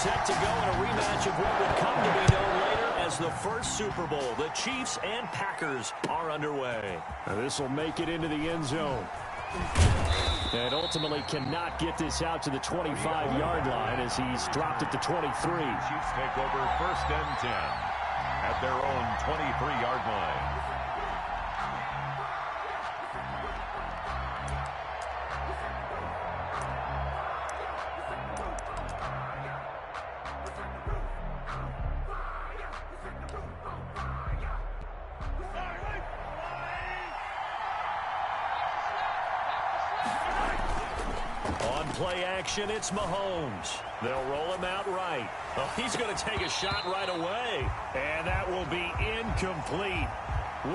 set to go in a rematch of what would come to be known later as the first Super Bowl. The Chiefs and Packers are underway. This will make it into the end zone. And ultimately cannot get this out to the 25-yard line as he's dropped at the 23. Chiefs take over 1st and 10 at their own 23-yard line. Play action, it's Mahomes. They'll roll him out right. Oh, he's going to take a shot right away. And that will be incomplete.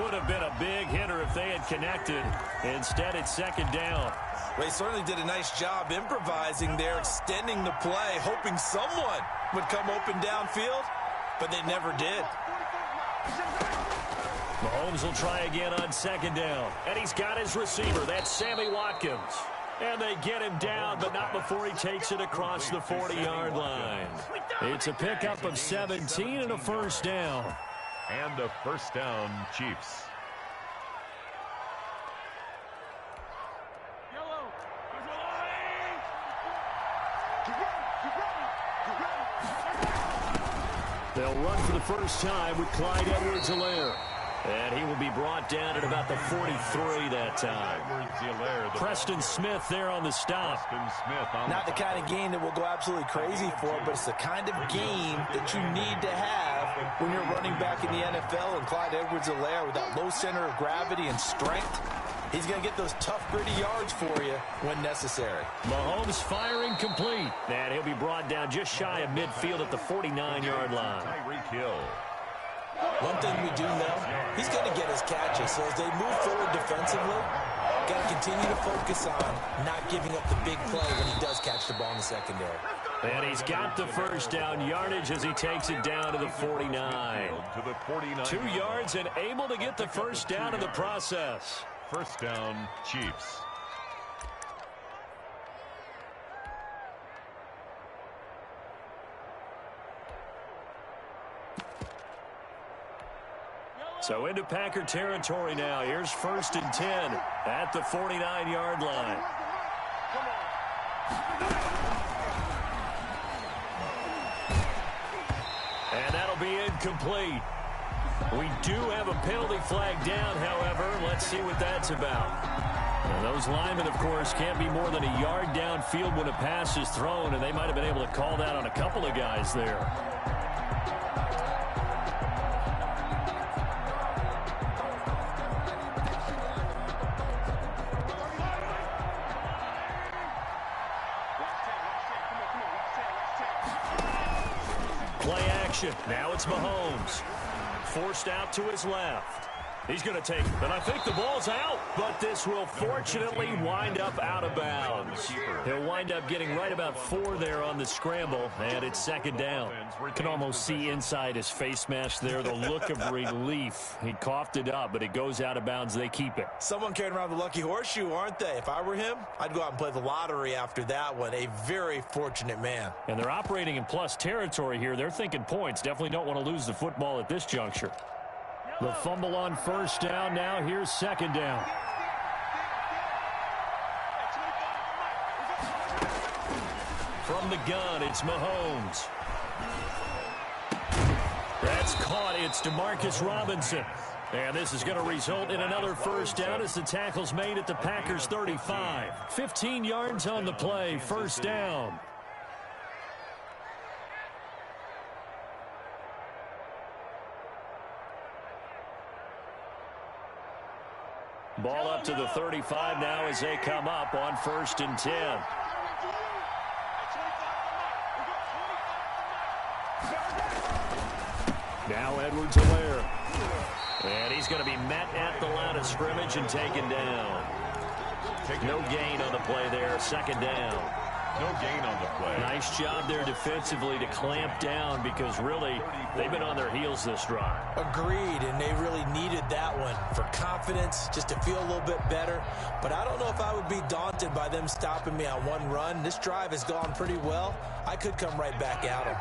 Would have been a big hitter if they had connected. Instead, it's 2nd down. They certainly did a nice job improvising there, extending the play, hoping someone would come open downfield, but they never did. Mahomes will try again on 2nd down. And he's got his receiver. That's Sammy Watkins. And they get him down, but not before he takes it across the 40-yard line. It's a pickup of 17 and a 1st down. And a 1st down, Chiefs. They'll run for the first time with Clyde Edwards-Helaire. And he will be brought down at about the 43 that time. Preston Smith there on the stop. Not the kind of game that will go absolutely crazy for, but it's the kind of game that you need to have when you're running back in the NFL. And Clyde Edwards-Helaire, with that low center of gravity and strength, he's going to get those tough, gritty yards for you when necessary. Mahomes firing complete. And he'll be brought down just shy of midfield at the 49-yard line. One thing we do know, he's going to get his catches. So as they move forward defensively, got to continue to focus on not giving up the big play when he does catch the ball in the secondary. And he's got the 1st down yardage as he takes it down to the 49. 2 yards and able to get the 1st down in the process. 1st down, Chiefs. So into Packer territory now. Here's 1st and 10 at the 49-yard line. And that'll be incomplete. We do have a penalty flag down, however. Let's see what that's about. And those linemen, of course, can't be more than a yard downfield when a pass is thrown, and they might have been able to call that on a couple of guys there. Play action. Now it's Mahomes. Forced out to his left. He's going to take, and I think the ball's out, but this will fortunately wind up out of bounds. He'll wind up getting right about 4 there on the scramble, and it's 2nd down. You can almost see inside his face mask there the look of relief. He coughed it up, but it goes out of bounds. They keep it. Someone carrying around the lucky horseshoe, aren't they? If I were him, I'd go out and play the lottery after that one. A very fortunate man. And they're operating in plus territory here. They're thinking points. Definitely don't want to lose the football at this juncture. The fumble on 1st down. Now here's 2nd down. From the gun, it's Mahomes. That's caught. It's DeMarcus Robinson. And this is going to result in another 1st down as the tackle's made at the Packers 35. 15 yards on the play. 1st down. Ball up to the 35 now as they come up on 1st and 10. Now Edwards-Helaire. And he's going to be met at the line of scrimmage and taken down. No gain on the play there. 2nd down. No gain on the play. Nice job there defensively to clamp down because really they've been on their heels this drive. Agreed, and they really needed that one for confidence, just to feel a little bit better. But I don't know if I would be daunted by them stopping me on one run. This drive has gone pretty well. I could come right back at them.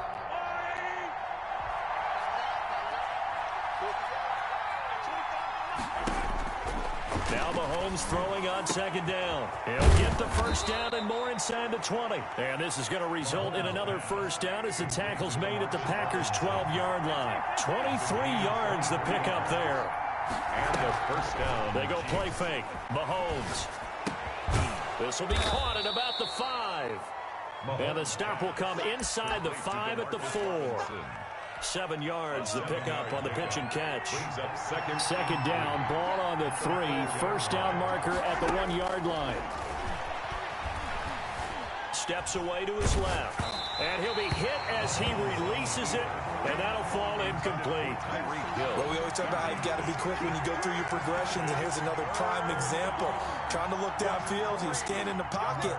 Now Mahomes throwing on second down. He'll get the first down and more inside the 20. And this is going to result in another first down as the tackle's made at the Packers' 12-yard line. 23 yards the pickup there. And the first down. They go play fake. Mahomes. This will be caught at about the 5. And the stop will come inside the 5 at the 4. 7 yards, the pickup on the pitch and catch. Second down, ball on the 3. First down marker at the 1-yard line. Steps away to his left. And he'll be hit as he releases it. And that'll fall incomplete. Well, we always talk about how you've got to be quick when you go through your progressions. And here's another prime example. Trying to look downfield. He was standing in the pocket.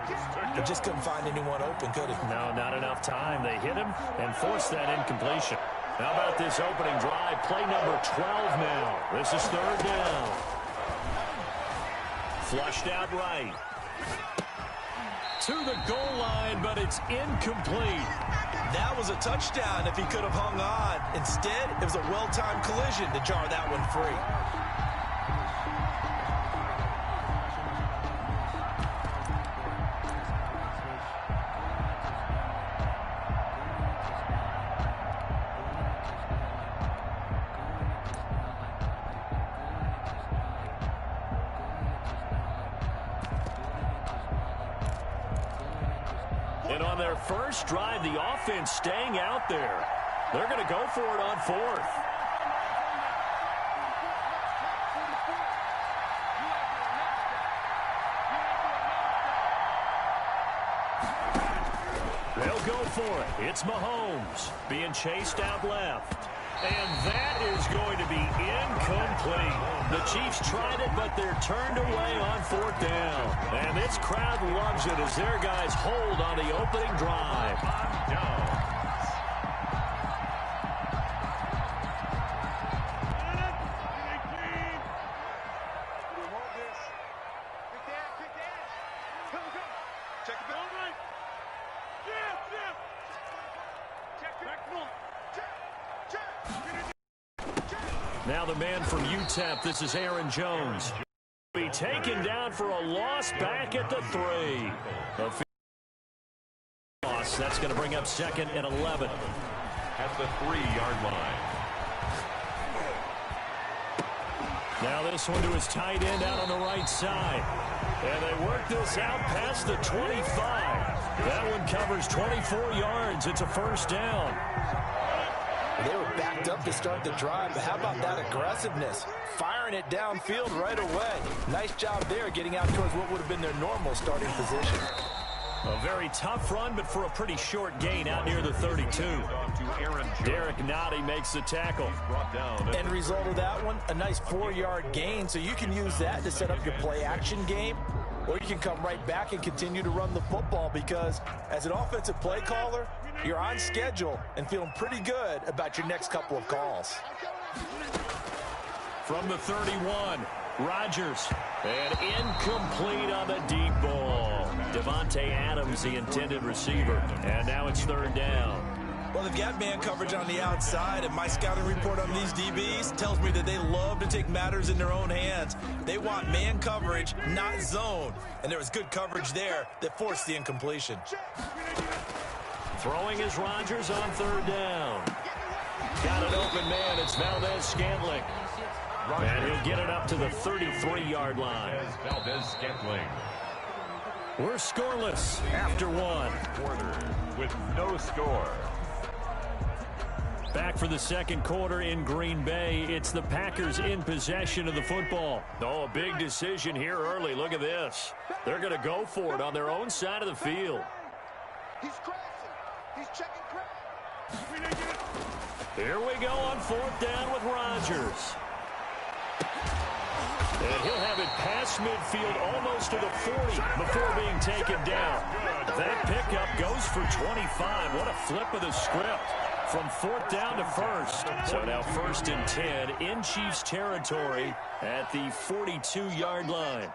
But just couldn't find anyone open, could he? No, not enough time. They hit him and forced that incompletion. How about this opening drive? Play number 12 now. This is third down. Flushed out right. To the goal line, but it's incomplete. That was a touchdown if he could have hung on. Instead, it was a well-timed collision to jar that one free. And on their first drive, the offense staying out there. They're going to go for it on 4th. They'll go for it. It's Mahomes being chased out left. And that is going to be incomplete. The Chiefs tried it, but they're turned away on 4th down. And this crowd loves it as their guys hold on the opening drive. Now the man from UTEP, this is Aaron Jones. Be taken down for a loss back at the 3. Loss, that's going to bring up 2nd and 11. At the 3-yard line. Now this one to his tight end out on the right side. And they work this out past the 25. That one covers 24 yards. It's a first down. They were backed up to start the drive, but how about that aggressiveness? Firing it downfield right away. Nice job there getting out towards what would have been their normal starting position. A very tough run, but for a pretty short gain out near the 32. Derek Nottie makes the tackle. End result of that one, a nice 4-yard gain, so you can use that to set up your play-action game, or you can come right back and continue to run the football because as an offensive play caller, you're on schedule and feeling pretty good about your next couple of calls. From the 31, Rodgers. And incomplete on the deep ball. Devontae Adams, the intended receiver. And now it's third down. Well, they've got man coverage on the outside, and my scouting report on these DBs tells me that they love to take matters in their own hands. They want man coverage, not zone. And there was good coverage there that forced the incompletion. Throwing is Rodgers on third down. Got an open man. It's Valdez-Scantling. And he'll get it up to the 33-yard line. Valdez-Scantling. We're scoreless after 1. Quarter with no score. Back for the second quarter in Green Bay. It's the Packers in possession of the football. Oh, a big decision here early. Look at this. They're going to go for it on their own side of the field. He's crossing. He's checking crack. Here we go on 4th down with Rodgers. And he'll have it past midfield almost to the 40 before being taken down. That pickup goes for 25. What a flip of the script from 4th down to 1st. So now 1st and 10 in Chiefs territory at the 42-yard line.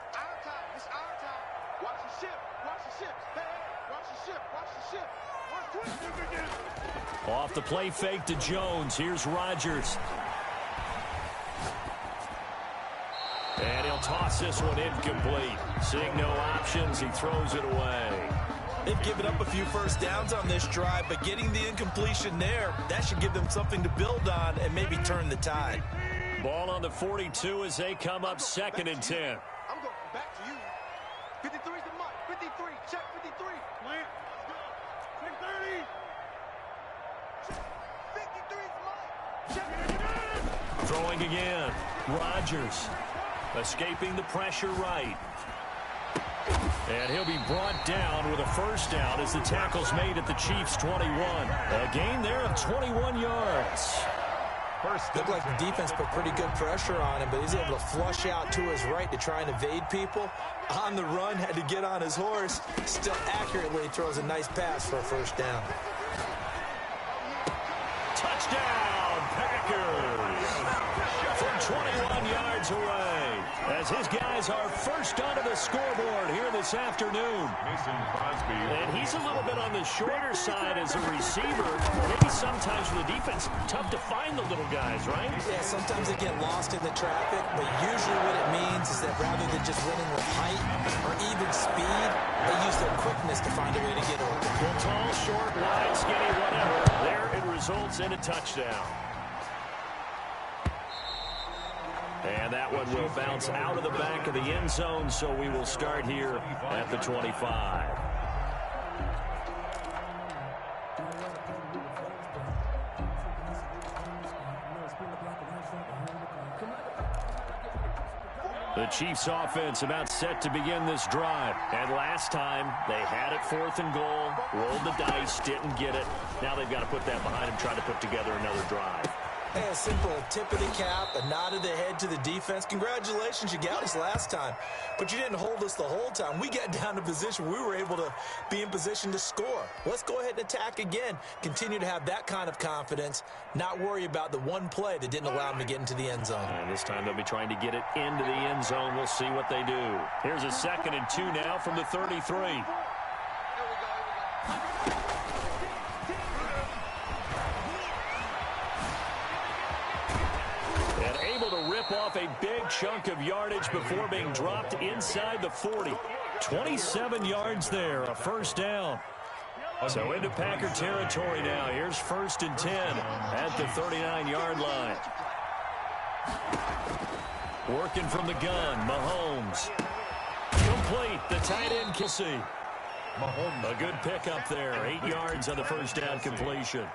It's our time. Watch the ship. Watch the ship. Hey, watch the ship. Watch the ship. Off the play fake to Jones. Here's Rodgers. And he'll toss this one incomplete. Seeing no options, he throws it away. They've given up a few first downs on this drive, but getting the incompletion there, that should give them something to build on and maybe turn the tide. Ball on the 42 as they come up 2nd and 10. I'm going back to you. 53's the mark. 53. Check 53. Plant. Let's go. Check 30. 53's the mark. Check. Throwing again. Rodgers escaping the pressure right. And he'll be brought down with a first down as the tackle's made at the Chiefs' 21. A gain there of 21 yards. Looked like the defense put pretty good pressure on him, but he's able to flush out to his right to try and evade people. On the run, had to get on his horse. Still accurately throws a nice pass for a first down. Touchdown, Packers! From 21 yards away. As his guys are first onto the scoreboard here this afternoon. And he's a little bit on the shorter side as a receiver. Maybe sometimes for the defense, tough to find the little guys, right? Yeah, sometimes they get lost in the traffic, but usually what it means is that rather than just winning with height or even speed, they use their quickness to find a way to get open. Well, tall, short, wide, skinny, whatever. There it results in a touchdown. And that one will bounce out of the back of the end zone, so we will start here at the 25. The Chiefs offense about set to begin this drive. And last time, they had it 4th and goal, rolled the dice, didn't get it. Now they've got to put that behind them, try to put together another drive. Hey, a simple tip of the cap, a nod of the head to the defense. Congratulations, you got us last time, but you didn't hold us the whole time. We got down to position. We were able to be in position to score. Let's go ahead and attack again. Continue to have that kind of confidence, not worry about the one play that didn't allow them to get into the end zone. And this time they'll be trying to get it into the end zone. We'll see what they do. Here's a 2nd and 2 now from the 33. Off a big chunk of yardage before being dropped inside the 40. 27 yards there, a first down. So into Packer territory now. Here's 1st and 10 at the 39-yard line. Working from the gun, Mahomes. Complete, the tight end, Kelsey. A good pickup there, 8 yards on the first down completion.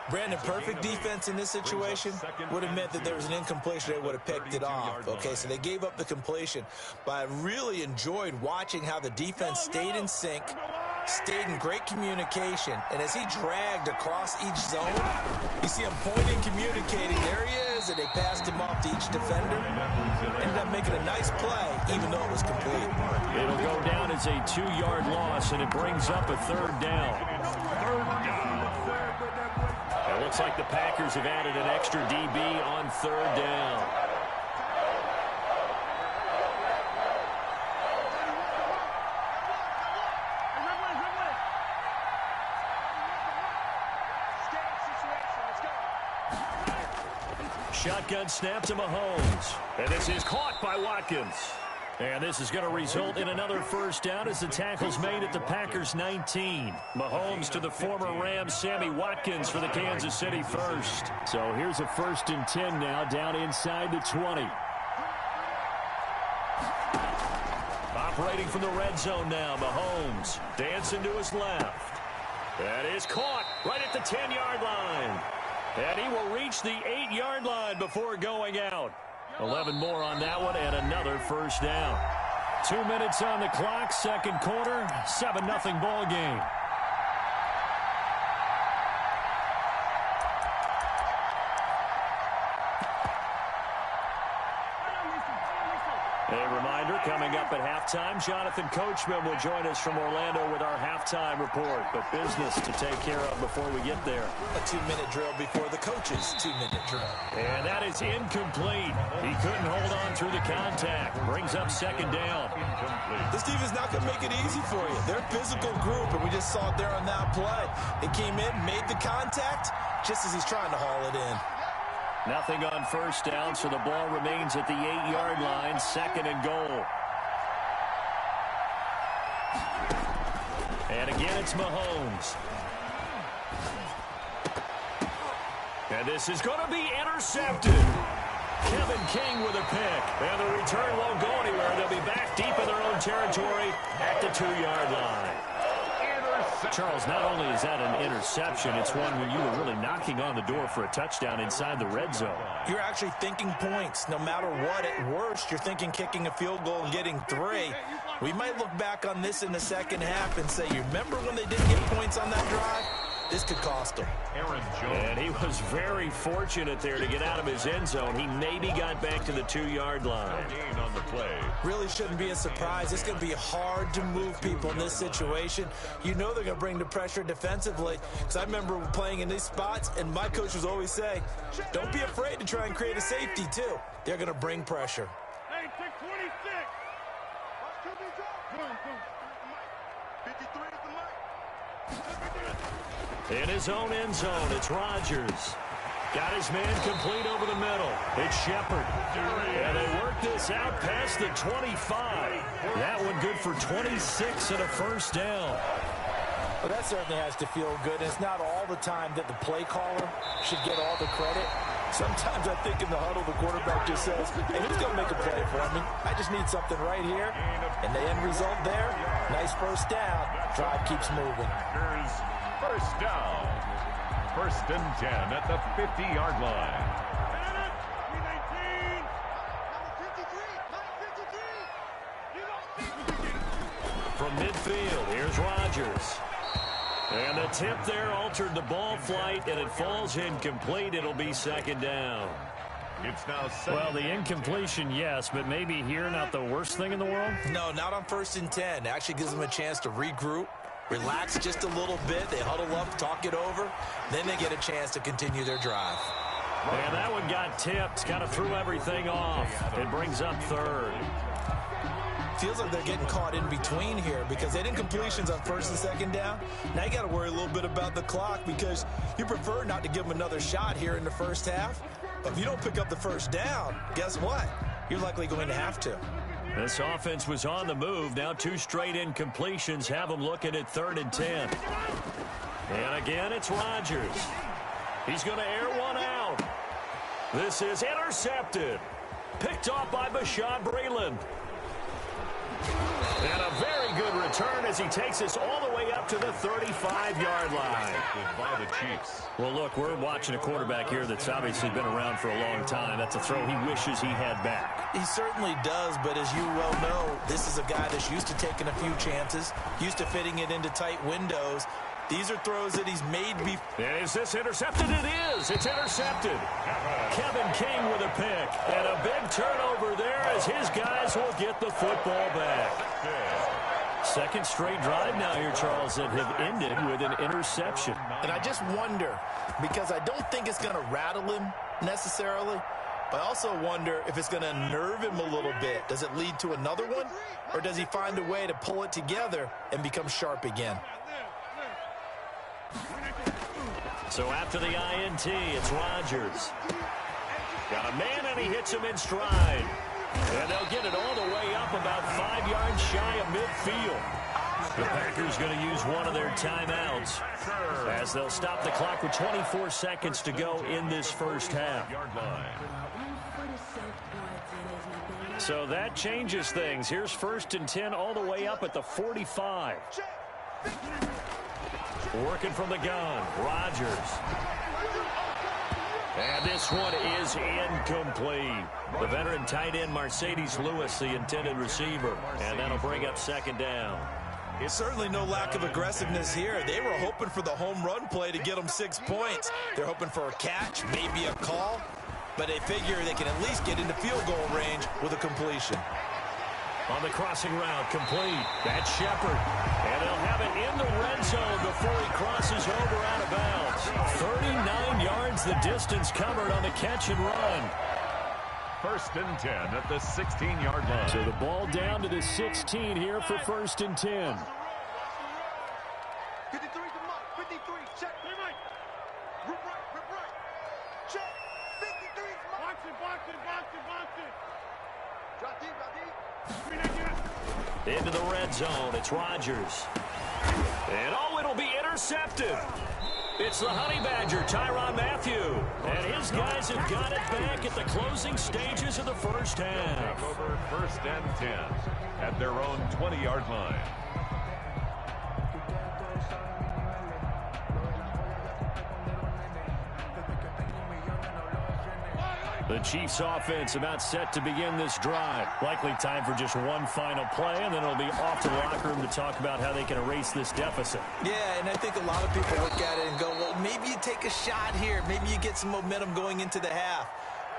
Brandon, perfect defense in this situation would have meant that there was an incompletion. They would have picked it off. Okay, so they gave up the completion. But I really enjoyed watching how the defense stayed in sync, stayed in great communication. And as he dragged across each zone, you see him pointing, communicating. There he is, and they passed him off to each defender. Ended up making a nice play, even though it was complete. It'll go down as a 2-yard loss, and it brings up a 3rd down. It looks like the Packers have added an extra DB on 3rd down. Shotgun snap to Mahomes. And this is caught by Watkins. And this is going to result in another first down as the tackle's made at the Packers 19. Mahomes to the former Rams, Sammy Watkins for the Kansas City first. So here's a 1st and 10 now down inside the 20. Operating from the red zone now, Mahomes dancing to his left. That is caught right at the 10-yard line. And he will reach the 8-yard line before going out. 11 more on that one and another first down. 2 minutes on the clock, 2nd quarter, 7-0 ball game. A reminder coming up at halftime. halftime. Jonathan Coachman will join us from Orlando with our halftime report. But business to take care of before we get there. A 2-minute drill before the coach's 2-minute drill. And that is incomplete. He couldn't hold on through the contact. Brings up second down. This defense not going to make it easy for you. They're a physical group, and we just saw it there on that play. It came in, made the contact, just as he's trying to haul it in. Nothing on first down, so the ball remains at the 8-yard line, second and goal. And again, it's Mahomes. And this is going to be intercepted. Kevin King with a pick. And the return won't go anywhere. They'll be back deep in their own territory at the 2-yard line. Charles, not only is that an interception, it's one where you were really knocking on the door for a touchdown inside the red zone. You're actually thinking points. No matter what, at worst, you're thinking kicking a field goal and getting 3. We might look back on this in the second half and say, you remember when they didn't get points on that drive? This could cost him. And he was very fortunate there to get out of his end zone. He maybe got back to the 2-yard line. On the play. Really shouldn't be a surprise. It's going to be hard to move people in this situation. You know they're going to bring the pressure defensively. Because I remember playing in these spots, and my coach was always saying, don't be afraid to try and create a safety, too. They're going to bring pressure. Hey, take 26. Watch QB drop. 53 is the mic. In his own end zone, it's Rodgers. Got his man complete over the middle. It's Shepard. And they work this out past the 25. That one good for 26 and a first down. Well, that certainly has to feel good. It's not all the time that the play caller should get all the credit. Sometimes I think in the huddle, the quarterback just says, hey, who's going to make a play for me? I just need something right here. And the end result there, nice first down. Drive keeps moving. Here's first down. First and 10 at the 50-yard line. From midfield, here's Rodgers. And the tip there altered the ball flight, and it falls incomplete. It'll be second down. It's now well, the incompletion, yes, but maybe here not the worst thing in the world? No, not on first and 10. It actually gives them a chance to regroup, relax just a little bit. They huddle up, talk it over. Then they get a chance to continue their drive. And that one got tipped, kind of threw everything off. It brings up third. Feels like they're getting caught in between here because they did incompletions on first and second down. Now you got to worry a little bit about the clock because you prefer not to give them another shot here in the first half. But if you don't pick up the first down, guess what? You're likely going to have to. This offense was on the move. Now 2 straight incompletions have them looking at 3rd and 10. And again, it's Rodgers. He's going to air one out. This is intercepted. Picked off by Bashaud Breeland. And a very good return as he takes us all the way up to the 35-yard line. By the Chiefs. Well, look, we're watching a quarterback here that's obviously been around for a long time. That's a throw he wishes he had back. He certainly does, but as you well know, this is a guy that's used to taking a few chances, used to fitting it into tight windows. These are throws that he's made before. And is this intercepted? It is. It's intercepted. Kevin King with a pick. And a big turnover there as his guys will get the football back. Second straight drive now here, Charles, that have ended with an interception. And I just wonder, because I don't think it's going to rattle him necessarily, but I also wonder if it's going to nerve him a little bit. Does it lead to another one? Or does he find a way to pull it together and become sharp again? So after the INT, it's Rodgers. Got a man, and he hits him in stride. And they'll get it all the way up about 5 yards shy of midfield. The Packers going to use one of their timeouts as they'll stop the clock with 24 seconds to go in this first half. So that changes things. Here's 1st and 10 all the way up at the 45. Working from the gun, Rodgers. And this one is incomplete. The veteran tight end, Mercedes Lewis, the intended receiver. And that'll bring up 2nd down. There's certainly no lack of aggressiveness here. They were hoping for the home run play to get them 6 points. They're hoping for a catch, maybe a call. But they figure they can at least get into field goal range with a completion. On the crossing route, complete. That's Shepard. And they'll have it in the red zone before he crosses over out of bounds. 39 yards the distance covered on the catch and run. 1st and 10 at the 16-yard line. So the ball down to the 16 here for 1st and 10. 53 to Mike. 53. Check. Right. Rip right. Check. 53 to Mike. Box it. Drop deep. Into the red zone. It's Rodgers. And it'll be intercepted. It's the Honey Badger, Tyrann Mathieu. And his guys have got it back at the closing stages of the first half. Over 1st and 10 at their own 20-yard line. The Chiefs offense about set to begin this drive. Likely time for just one final play, and then it'll be off to the locker room to talk about how they can erase this deficit. Yeah, and I think a lot of people look at it and go, well, maybe you take a shot here. Maybe you get some momentum going into the half.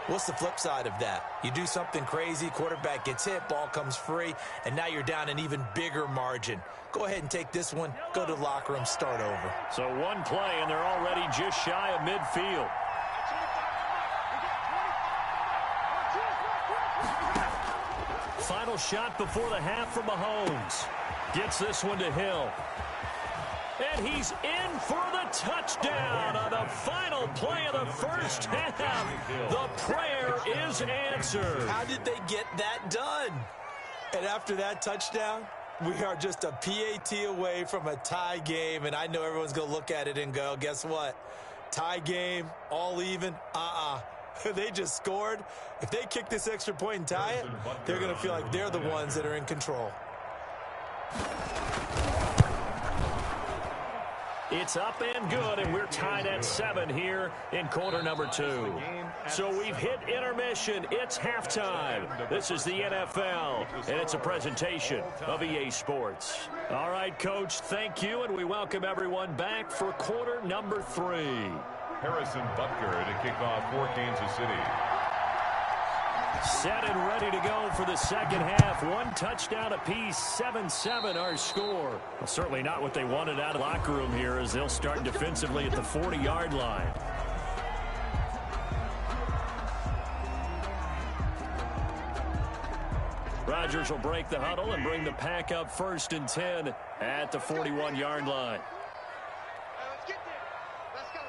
What's the flip side of that? You do something crazy, quarterback gets hit, ball comes free, and now you're down an even bigger margin. Go ahead and take this one, go to the locker room, start over. So one play, and they're already just shy of midfield. Final shot before the half from Mahomes. Gets this one to Hill. And he's in for the touchdown on the final play of the first half. The prayer is answered. How did they get that done? And after that touchdown, we are just a PAT away from a tie game. And I know everyone's going to look at it and go, guess what? Tie game, all even, They just scored. If they kick this extra point and tie it, they're going to feel like they're the ones that are in control. It's up and good, and we're tied at 7 here in quarter number 2. So we've hit intermission. It's halftime. This is the NFL, and it's a presentation of EA Sports. All right, Coach, thank you, and we welcome everyone back for quarter number 3. Harrison Butker to kick off for Kansas City. Set and ready to go for the second half. One touchdown apiece, 7-7 our score. Well, certainly not what they wanted out of the locker room here as they'll start defensively at the 40-yard line. Rodgers will break the huddle and bring the pack up 1st and 10 at the 41-yard line. Let's get there. Let's go.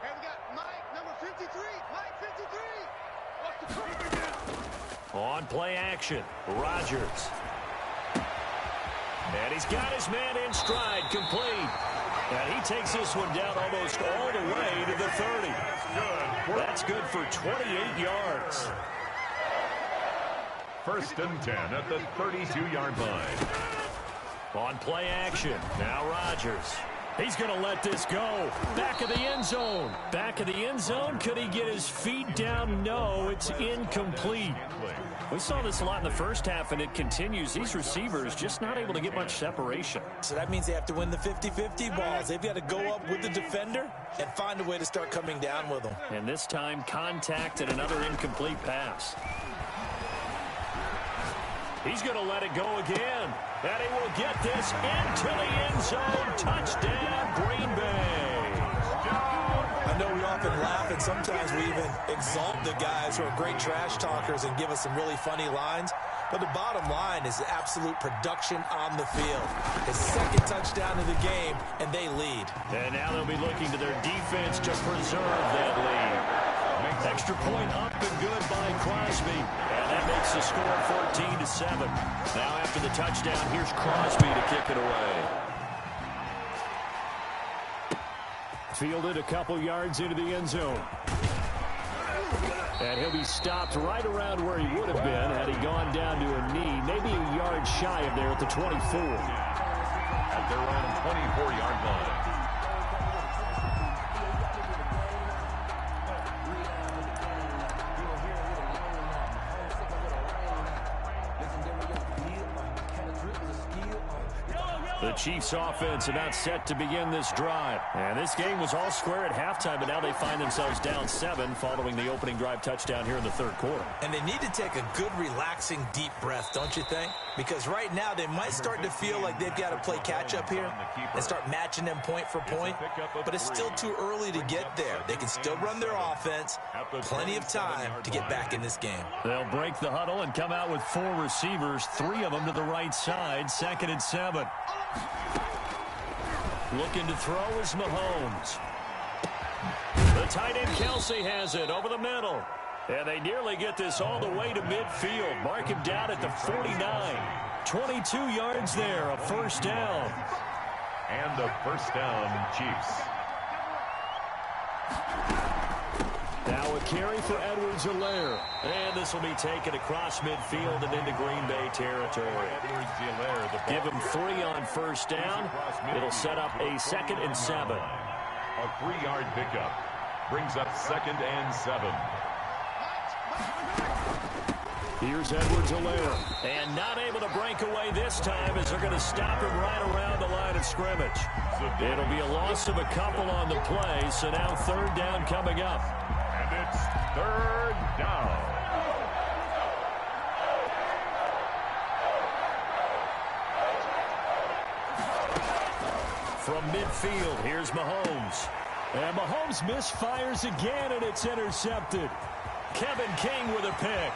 Hey, we got Mike, number 53. Mike, 53. On play action, Rodgers. And he's got his man in stride, complete. And he takes this one down almost all the way to the 30. That's good for 28 yards. 1st and 10 at the 32-yard line. On play action, now Rodgers. He's going to let this go. Back of the end zone. Back of the end zone. Could he get his feet down? No, it's incomplete. We saw this a lot in the first half, and it continues. These receivers just not able to get much separation. So that means they have to win the 50-50 balls. They've got to go up with the defender and find a way to start coming down with them. And this time, contact and another incomplete pass. He's going to let it go again. And he will get this into the end zone. Touchdown, Green Bay. I know we often laugh, and sometimes we even exalt the guys who are great trash talkers and give us some really funny lines. But the bottom line is absolute production on the field. His second touchdown of the game, and they lead. And now they'll be looking to their defense to preserve that lead. Extra point up and good by Crosby. And that makes the score 14-7. Now after the touchdown, here's Crosby to kick it away. Fielded a couple yards into the end zone. And he'll be stopped right around where he would have been had he gone down to a knee, maybe a yard shy of there at the 24. At their own 24-yard line. The Chiefs offense about set to begin this drive. And this game was all square at halftime, but now they find themselves down 7 following the opening drive touchdown here in the third quarter. And they need to take a good, relaxing, deep breath, don't you think? Because right now they might start to feel like they've got to play catch-up here and start matching them point for point. But it's still too early to get there. They can still run their offense. Plenty of time to get back in this game. They'll break the huddle and come out with 4 receivers, 3 of them to the right side, 2nd and 7. Looking to throw is Mahomes. The tight end Kelsey has it over the middle. And they nearly get this all the way to midfield. Mark him down at the 49. 22 yards there, a first down. And the first down, Chiefs. Now a carry for Edwards-Helaire. And this will be taken across midfield and into Green Bay territory. Give him 3 on first down. It'll set up a 2nd and 7. A 3-yard pickup brings up 2nd and 7. Here's Edwards-Helaire. And not able to break away this time as they're going to stop him right around the line of scrimmage. It'll be a loss of a couple on the play, so now 3rd down coming up. And it's 3rd down. From midfield, here's Mahomes. And Mahomes misfires again, and it's intercepted. Kevin King with a pick.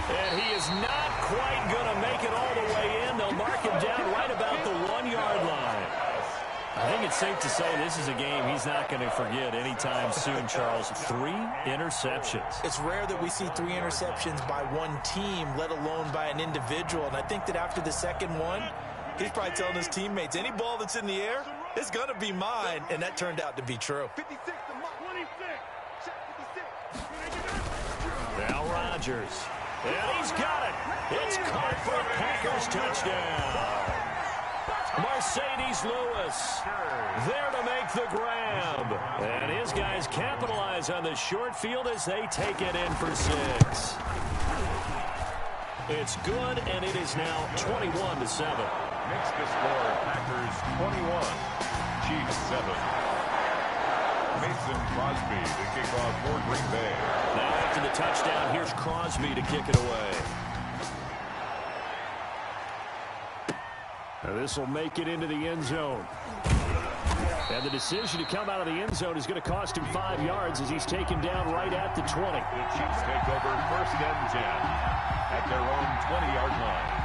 And he is not quite going to make it all the way in. They'll mark him down right about the 1-yard line. I think it's safe to say this is a game he's not going to forget anytime soon, Charles. 3 interceptions. It's rare that we see 3 interceptions by one team, let alone by an individual. And I think that after the second one, he's probably telling his teammates, any ball that's in the air, it's going to be mine. And that turned out to be true. 56 to 26. Check 56. Now Rodgers. And he's got it. It's caught for a Packers touchdown. Mercedes Lewis there to make the grab. And his guys capitalize on the short field as they take it in for 6. It's good, and it is now 21-7. Makes the score Packers 21, Chiefs 7. Mason Crosby to kick off for Green Bay. Now after the touchdown, here's Crosby to kick it away. Now this will make it into the end zone. And the decision to come out of the end zone is going to cost him 5 yards as he's taken down right at the 20. The Chiefs take over 1st and 10 at their own 20-yard line.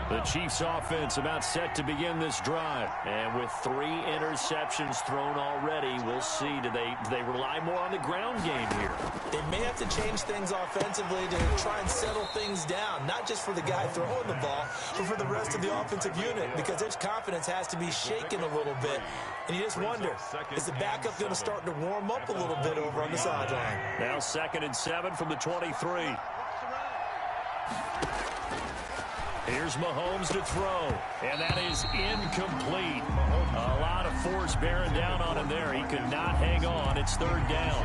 The Chiefs offense about set to begin this drive. And with 3 interceptions thrown already, we'll see. Do they rely more on the ground game here? They may have to change things offensively to try and settle things down, not just for the guy throwing the ball, but for the rest of the offensive unit, because their confidence has to be shaken a little bit. And you just wonder, is the backup going to start to warm up a little bit over on the sideline? Now 2nd and 7 from the 23. Here's Mahomes to throw, and that is incomplete. A lot of force bearing down on him there. He could not hang on. It's 3rd down.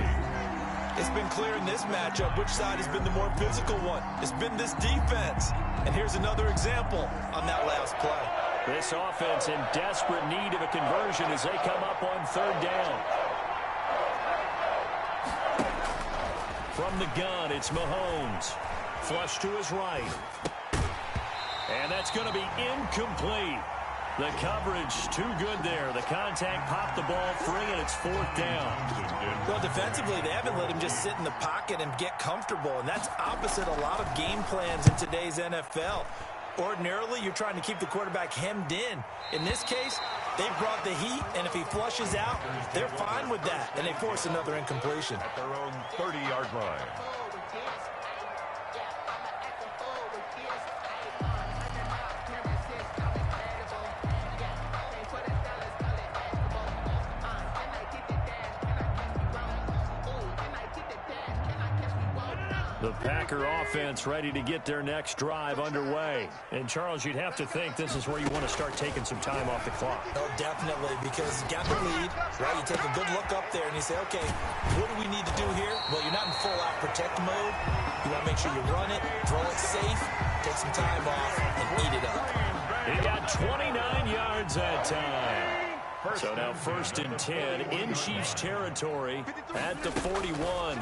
It's been clear in this matchup which side has been the more physical one. It's been this defense. And here's another example on that last play. This offense in desperate need of a conversion as they come up on 3rd down. From the gun, it's Mahomes. Flush to his right. And that's going to be incomplete. The coverage too good there. The contact popped the ball free, and it's 4th down. Well, defensively, they haven't let him just sit in the pocket and get comfortable, and that's opposite a lot of game plans in today's NFL. Ordinarily, you're trying to keep the quarterback hemmed in. In this case, they brought the heat, and if he flushes out, they're fine with that, and they force another incompletion. At their own 30-yard line. The Packer offense ready to get their next drive underway. And, Charles, you'd have to think this is where you want to start taking some time off the clock. Oh, definitely, because you got the lead, right? You take a good look up there and you say, okay, what do we need to do here? Well, you're not in full-out protect mode. You want to make sure you run it, throw it safe, take some time off, and eat it up. He got 29 yards that time. So now 1st and 10 in Chiefs territory at the 41.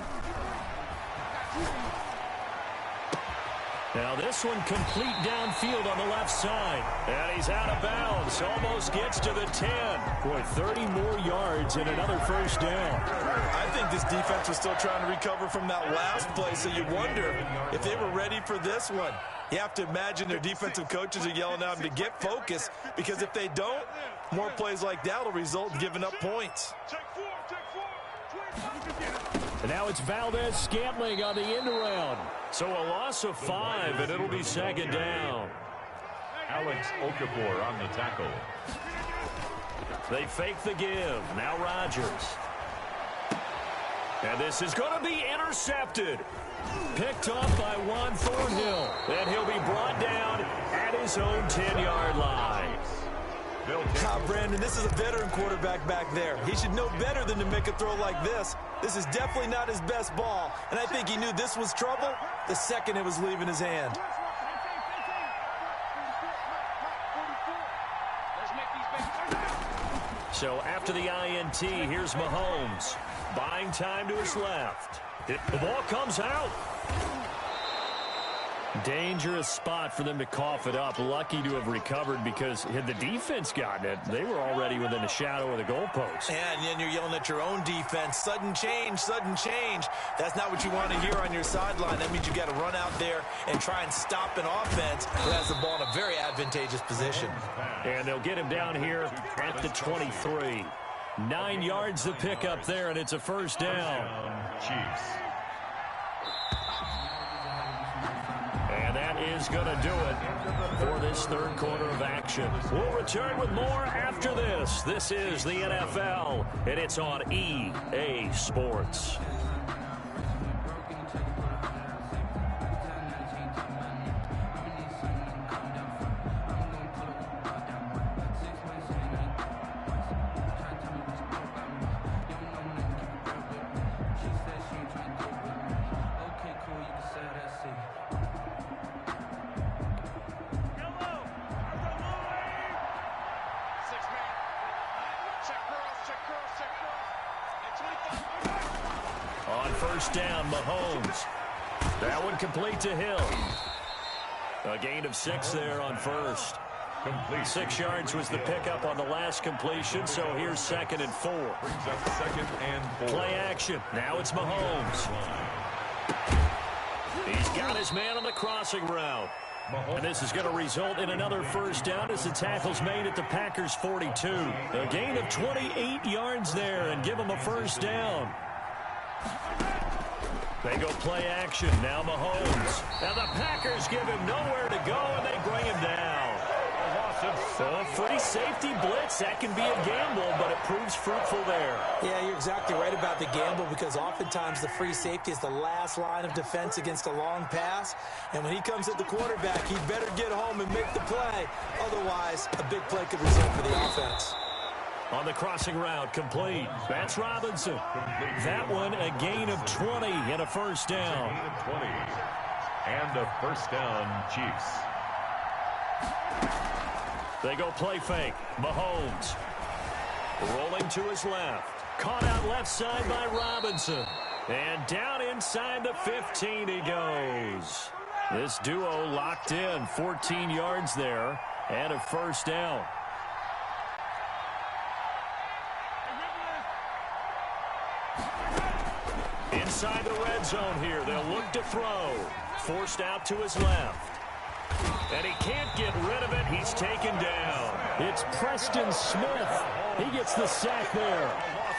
Now this one complete downfield on the left side. And he's out of bounds. Almost gets to the 10. Boy, 30 more yards and another 1st down. I think this defense was still trying to recover from that last play, so you wonder if they were ready for this one. You have to imagine their defensive coaches are yelling at them to get focused, because if they don't, more plays like that will result in giving up points. And now it's Valdez-Scantling on the end around. So a loss of 5, and it'll be 2nd down. Alex Okafor on the tackle. They fake the give. Now Rodgers. And this is going to be intercepted. Picked off by Juan Thornhill. And he'll be brought down at his own 10-yard line. Brandon, this is a veteran quarterback back there. He should know better than to make a throw like this. This is definitely not his best ball, and I think he knew this was trouble the second it was leaving his hand. So after the INT, here's Mahomes. Buying time to his left. The ball comes out. Dangerous spot for them to cough it up. Lucky to have recovered, because had the defense gotten it, they were already within a shadow of the goalpost. And then you're yelling at your own defense. Sudden change, sudden change. That's not what you want to hear on your sideline. That means you got to run out there and try and stop an offense that has the ball in a very advantageous position. And they'll get him down here at the 23. 9 yards to pick up there, and it's a 1st down. Chiefs. And that is going to do it for this 3rd quarter of action. We'll return with more after this. This is the NFL, and it's on EA Sports. On 1st down, Mahomes. That one complete to Hill. A gain of 6 there on 1st. Complete. 6 yards was the pickup on the last completion, so here's 2nd and 4. Brings up 2nd and 4. Play action. Now it's Mahomes. He's got his man on the crossing route. And this is going to result in another 1st down as the tackle's made at the Packers' 42. A gain of 28 yards there, and give them a 1st down. They go play action. Now Mahomes. Now the Packers give him nowhere to go, and they bring him down. A free safety blitz. That can be a gamble, but it proves fruitful there. Yeah, you're exactly right about the gamble, because oftentimes the free safety is the last line of defense against a long pass. And when he comes at the quarterback, he better get home and make the play. Otherwise, a big play could result for the offense. On the crossing route, complete. That's Robinson. That one, a gain of 20 and a 1st down. Gain of 20. And a 1st down, Chiefs. They go play fake. Mahomes. Rolling to his left. Caught out left side by Robinson. And down inside the 15 he goes. This duo locked in. 14 yards there and a 1st down. Inside the red zone here. They'll look to throw. Forced out to his left. And he can't get rid of it. He's taken down. It's Preston Smith. He gets the sack there.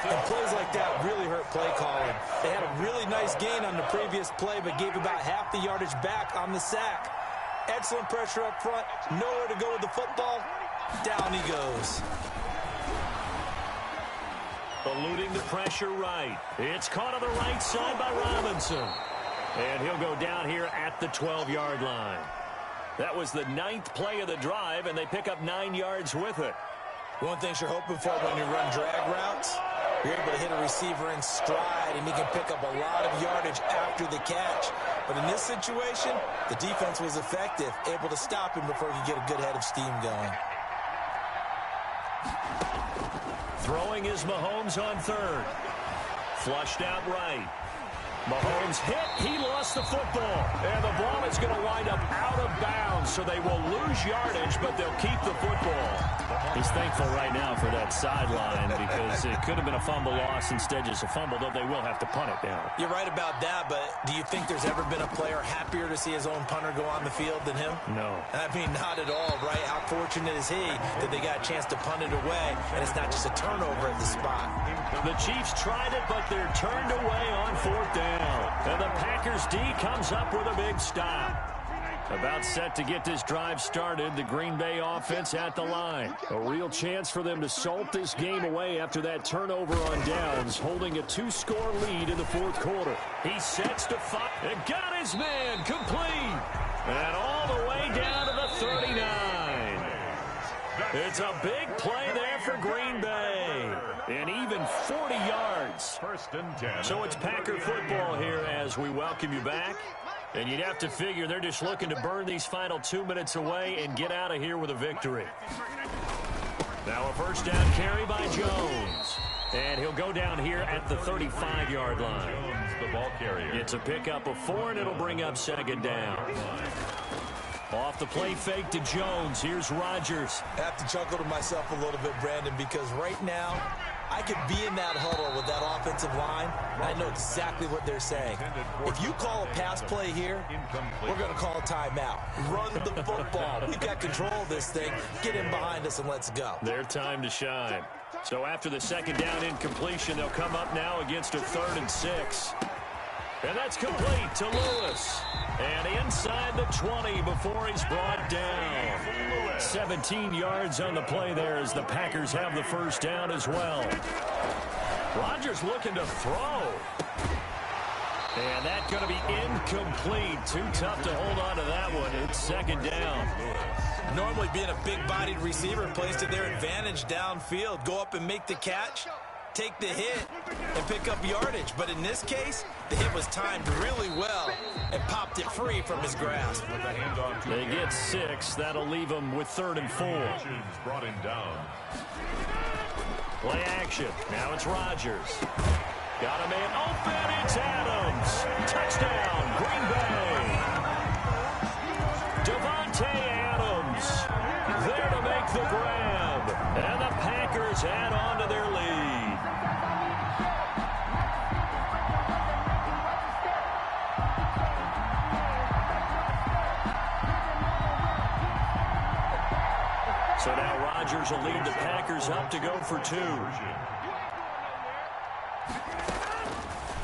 And plays like that really hurt play calling. They had a really nice gain on the previous play, but gave about half the yardage back on the sack. Excellent pressure up front. Nowhere to go with the football. Down he goes. Eluding the pressure right. It's caught on the right side by Robinson. And he'll go down here at the 12-yard line. That was the 9th play of the drive, and they pick up 9 yards with it. One thing you're hoping for when you run drag routes, you're able to hit a receiver in stride, and he can pick up a lot of yardage after the catch. But in this situation, the defense was effective, able to stop him before he could get a good head of steam going. Throwing is Mahomes on third. Flushed out right. Mahomes hit. He lost the football. And the ball is going to wind up out of bounds, so they will lose yardage, but they'll keep the football. He's thankful right now for that sideline because it could have been a fumble loss, instead just a fumble, though they will have to punt it down. You're right about that, but do you think there's ever been a player happier to see his own punter go on the field than him? No. I mean, not at all, right? How fortunate is he that they got a chance to punt it away, and it's not just a turnover at the spot. The Chiefs tried it, but they're turned away on 4th down. And the Packers D comes up with a big stop. About set to get this drive started, the Green Bay offense at the line. A real chance for them to salt this game away after that turnover on downs, holding a 2-score lead in the 4th quarter. He sets to fire and got his man complete. And all the way down to the 39. It's a big play there for Green Bay. And even 40 yards. 1st and 10. So it's Packer football here as we welcome you back. And you'd have to figure they're just looking to burn these final 2 minutes away and get out of here with a victory. Now a first down carry by Jones. And he'll go down here at the 35-yard line. Jones, the ball carrier. It's a pickup of 4, and it'll bring up 2nd down. Off the play fake to Jones. Here's Rodgers. I have to chuckle to myself a little bit, Brandon, because right now I could be in that huddle with that offensive line, and I know exactly what they're saying. If you call a pass play here, we're going to call a timeout. Run the football. We've got control of this thing. Get in behind us and let's go. Their time to shine. So after the 2nd down incompletion, they'll come up now against a 3rd and 6. And that's complete to Lewis. And inside the 20 before he's brought down. 17 yards on the play there as the Packers have the first down as well. Rodgers looking to throw. And that's going to be incomplete. Too tough to hold on to that one. It's 2nd down. Normally being a big-bodied receiver plays to their advantage downfield. Go up and make the catch, take the hit, and pick up yardage. But in this case, the hit was timed really well and popped it free from his grasp. They get 6. That'll leave them with 3rd and 4. Brought him down. Play action. Now it's Rodgers. Got a man open. It's Adams. Touchdown, Green Bay. Devontae Adams there to make the grab. And the Packers add on to their lead. So now Rodgers will lead the Packers up to go for 2.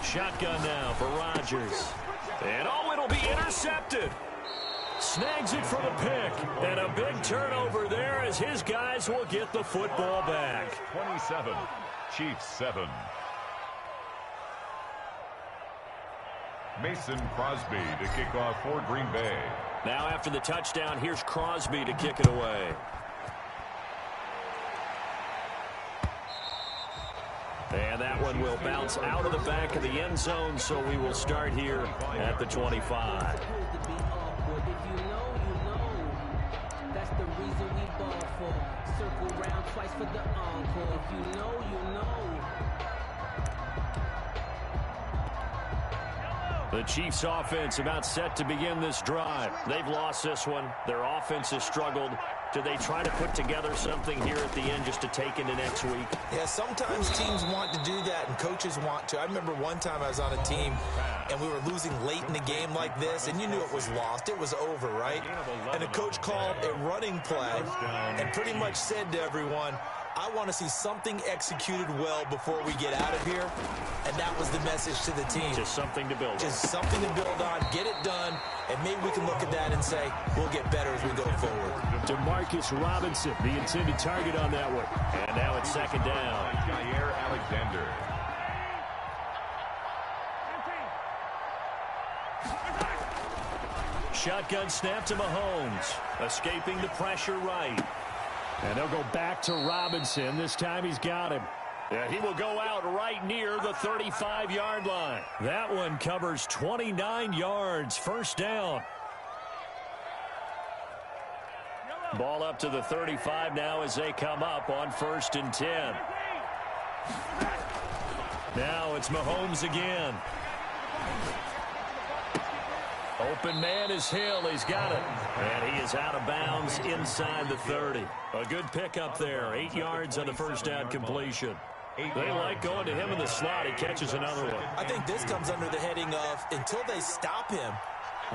Shotgun now for Rodgers. And oh, it'll be intercepted. Snags it for the pick. And a big turnover there as his guys will get the football back. 27, Chiefs 7. Mason Crosby to kick off for Green Bay. Now after the touchdown, here's Crosby to kick it away. And that one will bounce out of the back of the end zone, so we will start here at the 25. That's the reason we ball for. Circle round twice for the encore. If you know, you know. The Chiefs offense about set to begin this drive. They've lost this one. Their offense has struggled. Do they try to put together something here at the end just to take into next week? Yeah, sometimes teams want to do that and coaches want to. I remember one time I was on a team and we were losing late in the game like this, and you knew it was lost. It was over, right? And the coach called a running play and pretty much said to everyone, I want to see something executed well before we get out of here. And that was the message to the team. Just something to build on. Just something to build on, get it done, and maybe we can look at that and say, we'll get better as we go forward. Demarcus Robinson, the intended target on that one. And now it's 2nd down. Jair Alexander. Shotgun snap to Mahomes. Escaping the pressure right. And they'll go back to Robinson. This time he's got him. Yeah, he will go out right near the 35-yard line. That one covers 29 yards. First down. Ball up to the 35 now as they come up on 1st and 10. Now it's Mahomes again. Open man is Hill. He's got it. And he is out of bounds inside the 30. A good pickup there. 8 yards on the first down completion. They like going to him in the slot. He catches another one. I think this comes under the heading of until they stop him,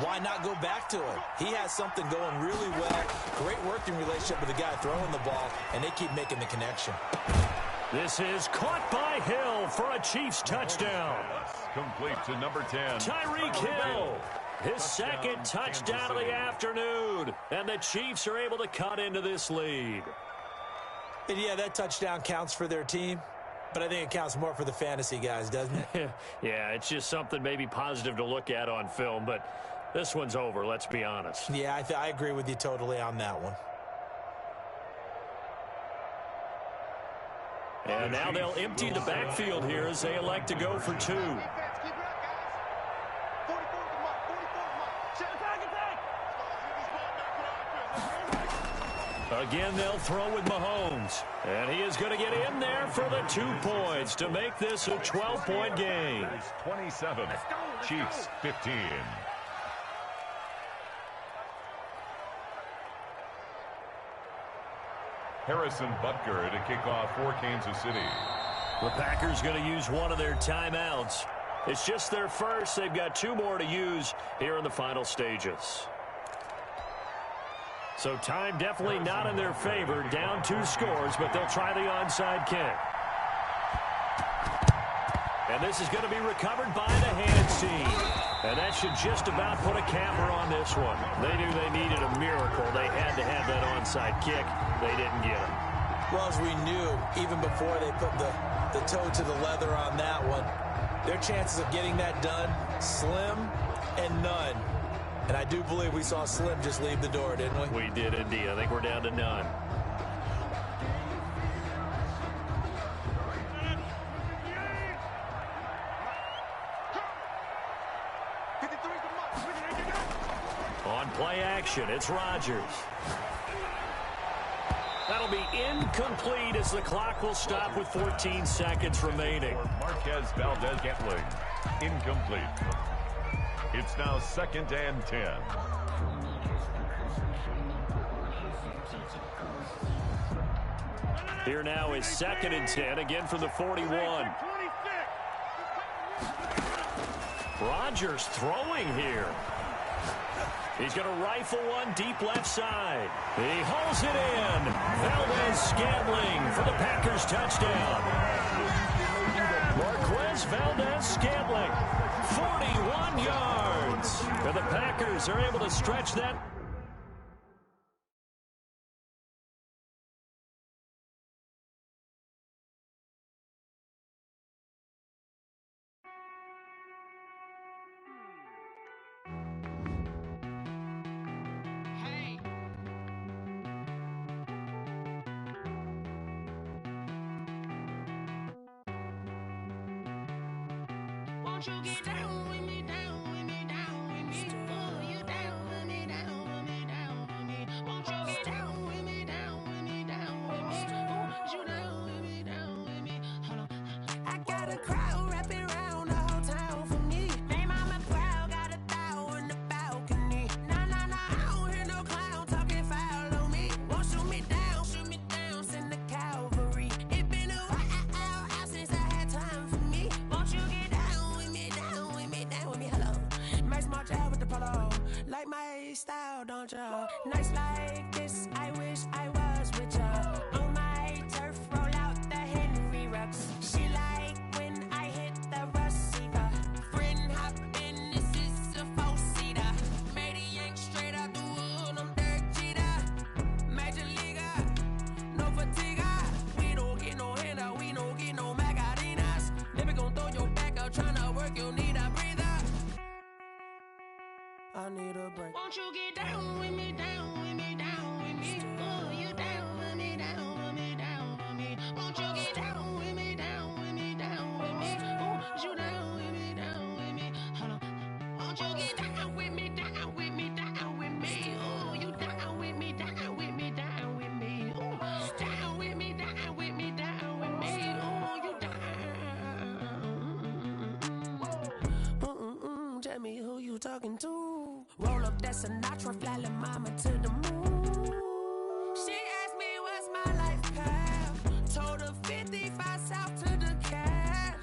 why not go back to him? He has something going really well. Great working relationship with the guy throwing the ball, and they keep making the connection. This is caught by Hill for a Chiefs touchdown. Complete to number 10. Tyreek Hill. His second touchdown of the afternoon. And the Chiefs are able to cut into this lead. And yeah, that touchdown counts for their team, but I think it counts more for the fantasy guys, doesn't it? Yeah, it's just something maybe positive to look at on film, but this one's over, let's be honest. Yeah, I agree with you totally on that one. And now they'll empty the backfield here as they elect to go for 2. Again, they'll throw with Mahomes. And he is going to get in there for the 2 points to make this a 12-point game. 27, Chiefs 15. Harrison Butker to kick off for Kansas City. The Packers going to use one of their timeouts. It's just their first. They've got 2 more to use here in the final stages. So time definitely not in their favor. Down 2 scores, but they'll try the onside kick. And this is going to be recovered by the hands team. And that should just about put a capper on this one. They knew they needed a miracle. They had to have that onside kick. They didn't get it. Well, as we knew, even before they put the toe to the leather on that one, their chances of getting that done, slim and none. And I do believe we saw Slim just leave the door, didn't we? We did indeed. I think we're down to none. On play action, it's Rodgers. That'll be incomplete as the clock will stop with 14 seconds remaining. Marquez Valdez-Scantling, incomplete. It's now 2nd and 10. Here now is 2nd and 10, again from the 41. Rodgers throwing here. He's going to rifle one deep left side. He hauls it in. Valdez-Scantling for the Packers touchdown. Marquez Valdez-Scantling, 41 yards. And the Packers are able to stretch that. Won't you get down with me, down with me, down with me? Oh, you down with me, down with me, down with me. Won't you get down with me, down with me, down with me? Oh, you down with me, down with me. Hold on. I got a crowd wrapping around the whole town for me. They mama proud, got a thou in the balcony. Nah, nah, nah, I don't hear no clown talking foul on me. Won't shoot me down, send the cavalry. It been a while since I had time for me. Won't you get down with me, down with me, down with me? Hello. Max March out with the polo. Like my style, don't ya? Nights like this, I wish I was with ya. On my turf, roll out the Henry Rux. She like when I hit the receiver. Friend hop in, this is a four-seater. Made a yank straight out the wood, I'm Derek Jeter. Major leaguer, no fatigue. We don't get no handout, we don't get no Magarinas. Never gon' throw your back out, tryna work, you'll need a breather. I need a break. Won't you get down with me, down with me, down with me? Oh, you down with me, down with me, down with me. Won't you get down with me, down with me, down with me? Oh, you down with me, down with me? Hold on. Won't you get down with me, down with me, down with me? Oh, you down with me, down with me, down with me? Oh, down with me, down with me, down with me? Oh, you down. Tell me who you talking to. Roll up that Sinatra, fly la mama to the moon. She asked me what's my life path. Told her 55 south to the cab.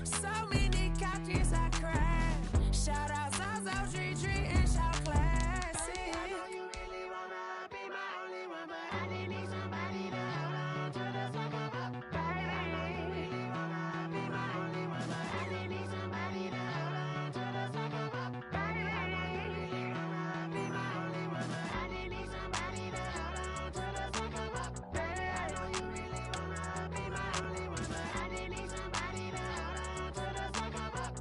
So many couches I cried. Shout out South Street Tree and shout classic. I know you really wanna be my only one, but I didn't need somebody to hold on to the sucker up. Baby, I know you really wanna be my only one, but I didn't need somebody to hold on to the sucker up. Baby, I know you really wanna be my only one, but I didn't need somebody to hold on to the sucker up. Baby, I know you really wanna be my only one, but I didn't need somebody to hold on to the sucker up.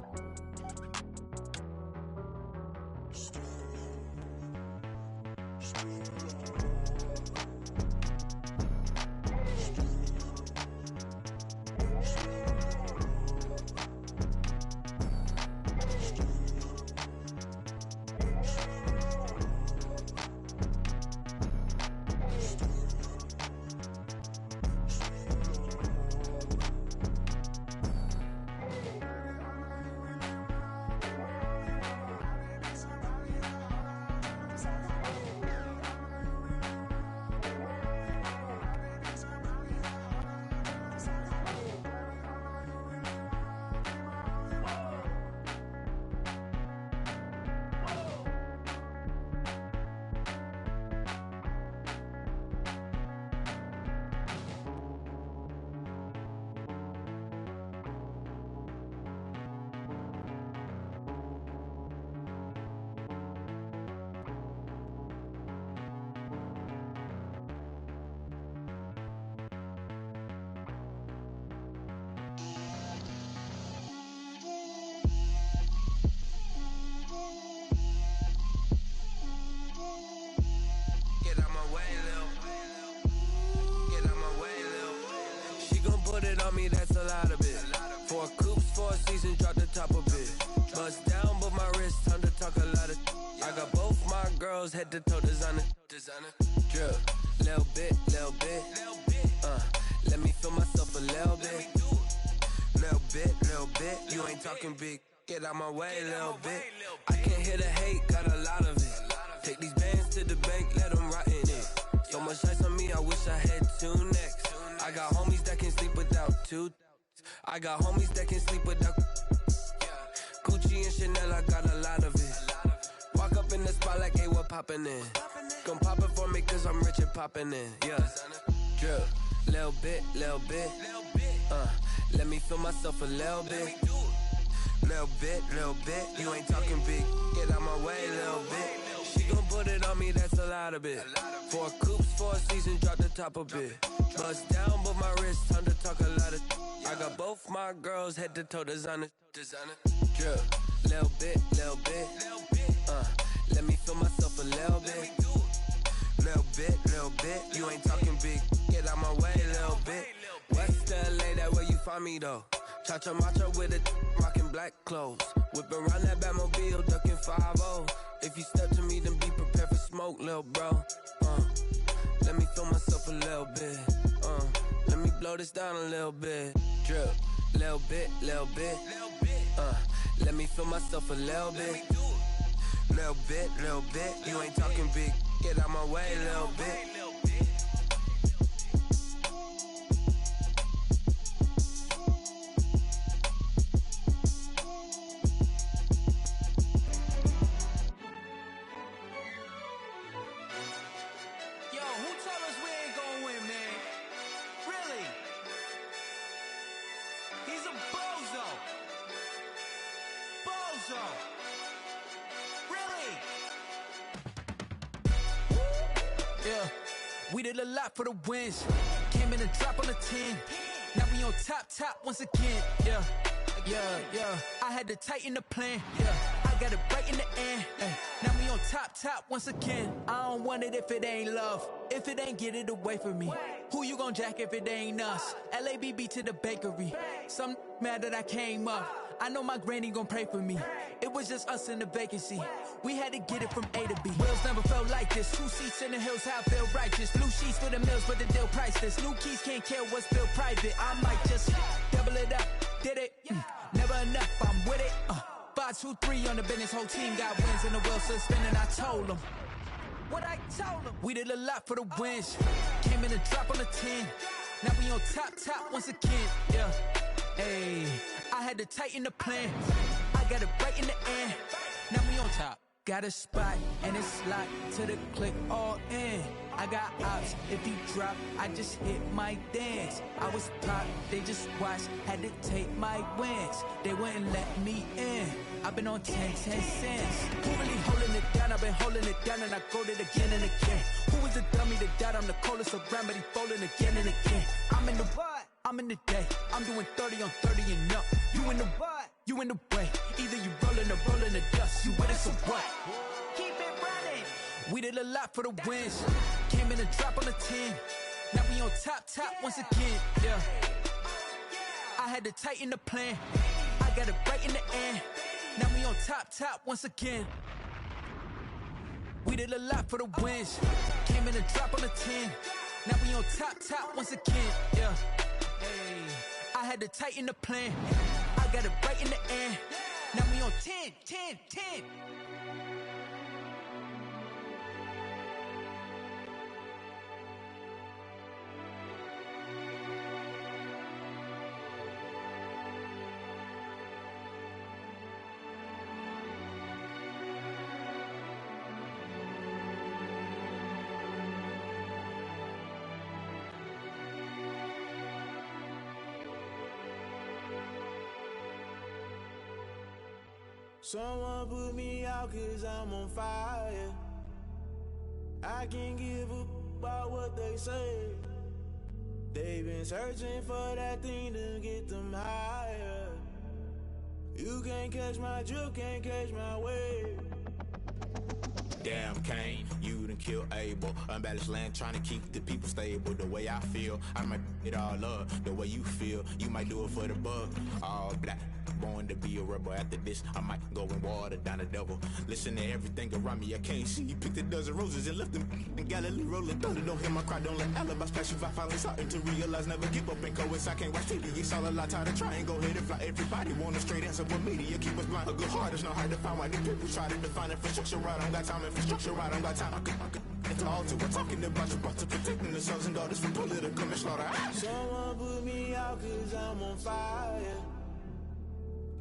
Get out my way, Lil. Get out my way, Lil. She gon' put it on me, that's a lot of it. 4 coops, 4 seasons, drop the top a bit. Bust down, but my wrist, time to talk a lot of. I got both my girls, head to toe designer. Drip, little bit, little bit. Let me feel myself a little bit. Little bit, you ain't talking big. Get out my way, little bit. I can't hear the hate, got a lot of it. Take these bands to the bank, let them rot in it. So much ice on me, I wish I had 2 necks. I got homies that can sleep without 2. I got homies that can sleep without Gucci and Chanel, I got a lot of it. Walk up in the spot like, hey, what poppin' in? Gon' pop it for me cause I'm rich and poppin' in, yeah. Drip, little bit, little bit. Let me feel myself a little bit. Little bit, you ain't talking big. Get out my way, little bit. She gon' put it on me, that's a lot of it. 4 coops, 4 seasons, drop the top a bit. Bust down, but my wrist, time to talk a lot of. I got both my girls, head to toe designer. Drip, little bit, little bit. Let me feel myself a little bit. Little bit, you ain't talking big. Get out my way, little bit. West LA, that where you find me though. Cha-cha matcha with it, rockin' black clothes. Whip around that Batmobile, ducking 5-0. If you step to me, then be prepared for smoke, lil' bro. Let me feel myself a little bit. Let me blow this down a little bit. Drip, little bit, little bit. Let me feel myself a little bit. Little bit, you ain't talking big. Get out my way, little bit. We did a lot for the wins. Came in and drop on the 10. Now we on top once again. Yeah. I had to tighten the plan. Yeah. I got it right in the end. Now we on top once again. I don't want it if it ain't love. If it ain't, get it away from me. Who you gon' jack if it ain't us? LABB to the bakery. Some mad that I came up. I know my granny gon' pray for me. It was just us in the vacancy. We had to get it from A to B. Wheels never felt like this. 2 seats in the hills, how I feel righteous. Blue sheets for the mills, but the deal priceless. New keys can't care what's built private. I might just double it up. Did it? Never enough, I'm with it. 5, 2, 3 on the business. Whole team got wins and the wheels still spinning. I told them what I told them. We did a lot for the wins. Came in a drop on the 10. Now we on top once again. Yeah. Hey, I had to tighten the plan. I got it right in the end. Now we on top. Got a spot and it's locked to the click all in. I got ops, if you drop, I just hit my dance. I was pop, they just watched, had to take my wins. They wouldn't let me in. I've been on 10 cents. Who really holding it down? I've been holding it down and I go it again and again. Who is the dummy that doubt? I'm the coldest around, but he folding again and again. I'm in the what? I'm in the day. I'm doing 30 on 30 and up. You in the what? You in the way. Either you rolling or rolling the dust. You with us or what? Keep it running. We did a lot for the wins. Came in a drop on the 10. Now we on top once again. Yeah. I had to tighten the plan. I got it right in the end. Now we on top once again. We did a lot for the wins. Came in a drop on the 10. Now we on top once again. Yeah. Hey, I had to tighten the plan. I got it right in the end. Now we on 10. Someone put me out 'cause I'm on fire. I can't give a about what they say. They've been searching for that thing to get them higher. You can't catch my drift, can't catch my wave. Damn Kane, you done killed Abel. Unbalanced land trying to keep the people stable. The way I feel, I might it all up. The way you feel, you might do it for the buck. All black, born to be a rebel. After this, I might go and water down the devil. Listen to everything around me, I can't see. Picked a dozen roses and left them in Galilee rolling thunder. Don't hear my cry, don't let alibis pass you. I finally starting to realize, never give up and coincide. Can't watch TV, it's all a lot. Tired of trying, go ahead and fly. Everybody want a straight answer, but media keep us blind. A good heart is not hard to find. Why these people try to define infrastructure right? I don't got time, infrastructure right, I don't got time. I could it's all to we're talking about you, about to protecting the sons and daughters from political and slaughter. Someone put me out 'cause I'm on fire.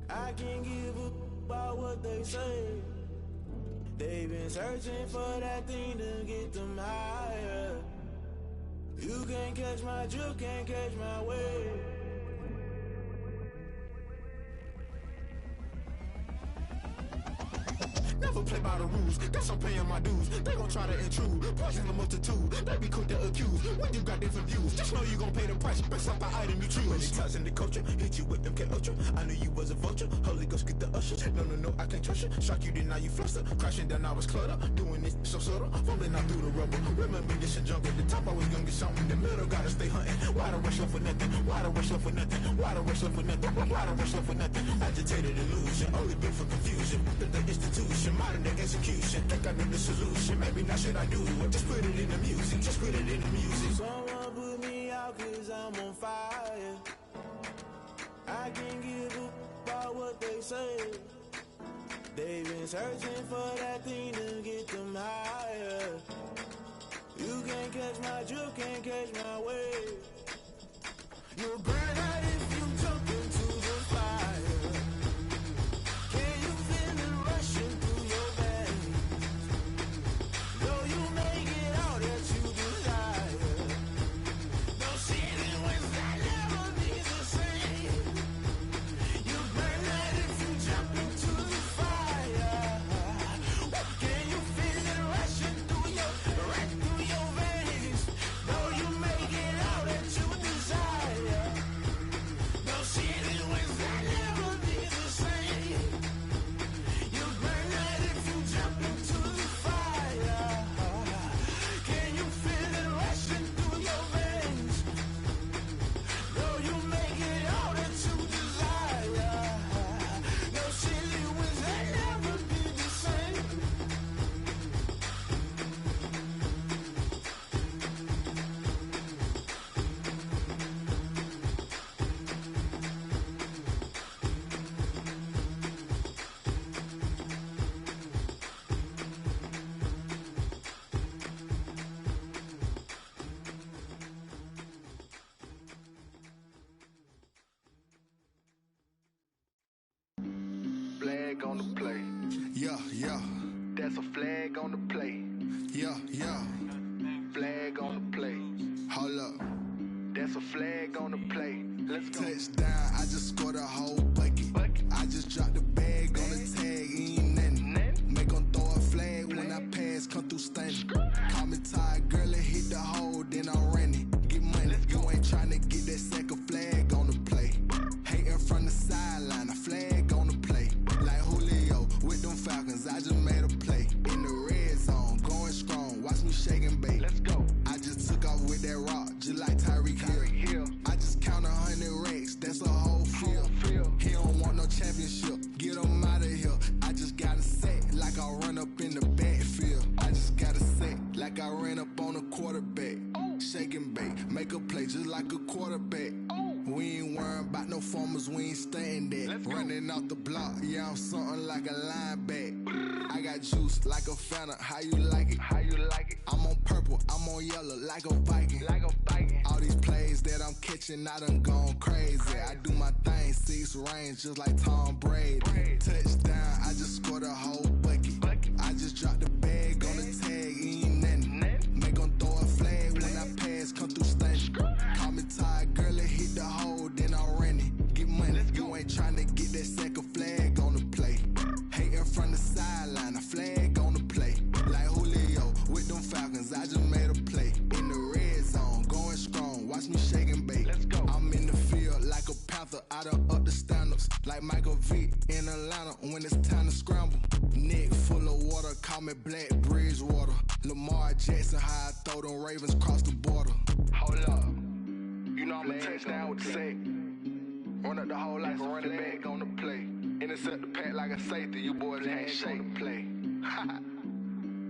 I can't give a about what they say. They've been searching for that thing to get them higher. You can't catch my drift, can't catch my wave. Never play by the rules, guess I'm paying my dues. They gon' try to intrude, poison the multitude. They be quick to accuse, when you got different views. Just know you gon' pay the price, based off the item you choose. When it's tossing the culture, hit you with MK Ultra. I knew you was a vulture, Holy Ghost get the usher. No, I can't trust you. Shock you, then now you fluster. Crashing down, I was cluttered. Doing this so subtle, fumbling out through the rubble. Remember this and jungle, the top I was young and something. The middle gotta stay hunting. Why the rush love for nothing? Why the rush love for nothing? Why the rush love for nothing? Why the rush love for nothing? Agitated illusion, only built for confusion. The institution, modern day execution. Think I know the solution, maybe not should I do it. Just put it in the music, just put it in the music. Someone put me out 'cause I'm on fire. I can't give a about what they say. They've been searching for that thing to get them higher. You can't catch my drift, can't catch my wave. You'll burn out if you jump into the fire. Can you feel it rushing through your veins? Though you may get all that you desire, no ceiling when that never be the same. You burn out if you jump into the fire. Can you feel it rushing through your veins? Though you may get all that you desire. That's a flag on the play. Yeah, yeah. Flag on the play. Hold up. That's a flag on the play. Let's go. Touchdown, I just scored a whole bucket. I just dropped the bag on the tag, ain't nothing. Make 'em throw a flag when I pass, come through stunning. Call me tired, girl, and hit the hole, then I'm running. Get money, you ain't tryna get that second flag on the play. Hating from the sideline, a flag on the play. Like Julio with them Falcons, I just made a play. In the red zone, going strong, watch me shake and bake. Let's go. I just took off with that rock, just like Tyreek Hill. I just count 100 racks, that's a whole field. He don't want no championship, get him out of here. I just got a set, like I run up in the backfield. I just got a set, like I ran up on a quarterback. Shake and bake, make a play just like a quarterback. We ain't worrying about no formers, we ain't staying there. Running off the block, yeah, I'm something like a linebacker. I got juice like a Fanta, how you like it? How you like it? I'm on purple, I'm on yellow, like a Viking. Like a Viking. All these plays that I'm catching, I done gone crazy. I do my thing, 6 range, just like Tom Brady. Touchdown, I just scored a whole bucket. I just dropped the bag on the tag, ain't nothing. Make 'em throw a flag when I pass, come through stunning. Call me tired, girl, and hit the hole, then I'm running. Get money, you ain't tryna get that second flag on the play. Hating from the sideline, a flag on the play. Like Julio with them Falcons, I just made a play. In the red zone, going strong, watch me shake and bake. Let's go. I'm in the field like a Panther, I done up the standards. Like Michael Vick in Atlanta when it's time to scramble. Neck full of water, call me Black Bridgewater. Lamar Jackson, how I throw them Ravens cross the border. Hold up. You know I'm a touchdown with the sack. Run up the hole like a running back on the play. Intercept the pack like a safety. You boys ain't shake the play.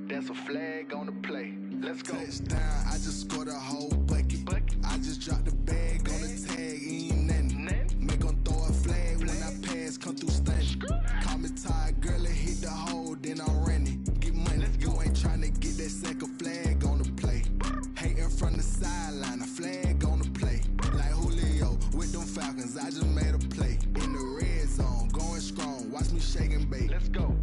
That's a flag on the play. Let's go. Touchdown, I just scored a whole bucket. I just dropped the bag on the tag, ain't nothing. Make 'em throw a flag when I pass, come through stunning. Call me tired, girl, and hit the hole, then I'm running. Get money, you ain't tryna get that second flag on the play. Hating from the sideline, a flag on the play. Like Julio with them Falcons, I just made a play. In the red zone, going strong, watch me shake and bake. Let's go.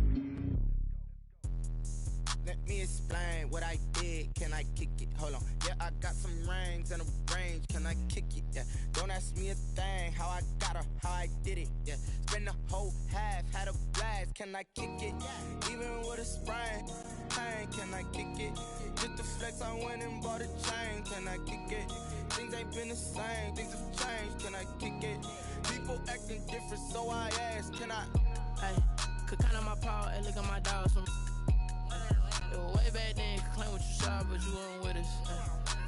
Let me explain what I did. Can I kick it? Hold on. Yeah, I got some rings and a range. Can I kick it? Yeah. Don't ask me a thing. How I got her, how I did it. Yeah. Spend the whole half, had a blast. Can I kick it? Even with a sprain. Pain, can I kick it? Just the flex, I went and bought a chain. Can I kick it? Things ain't been the same. Things have changed. Can I kick it? People acting different, so I ask. Can I? Hey, could count on my power and look at my dogs from. It was way back then, could claim what you saw, but you weren't with us.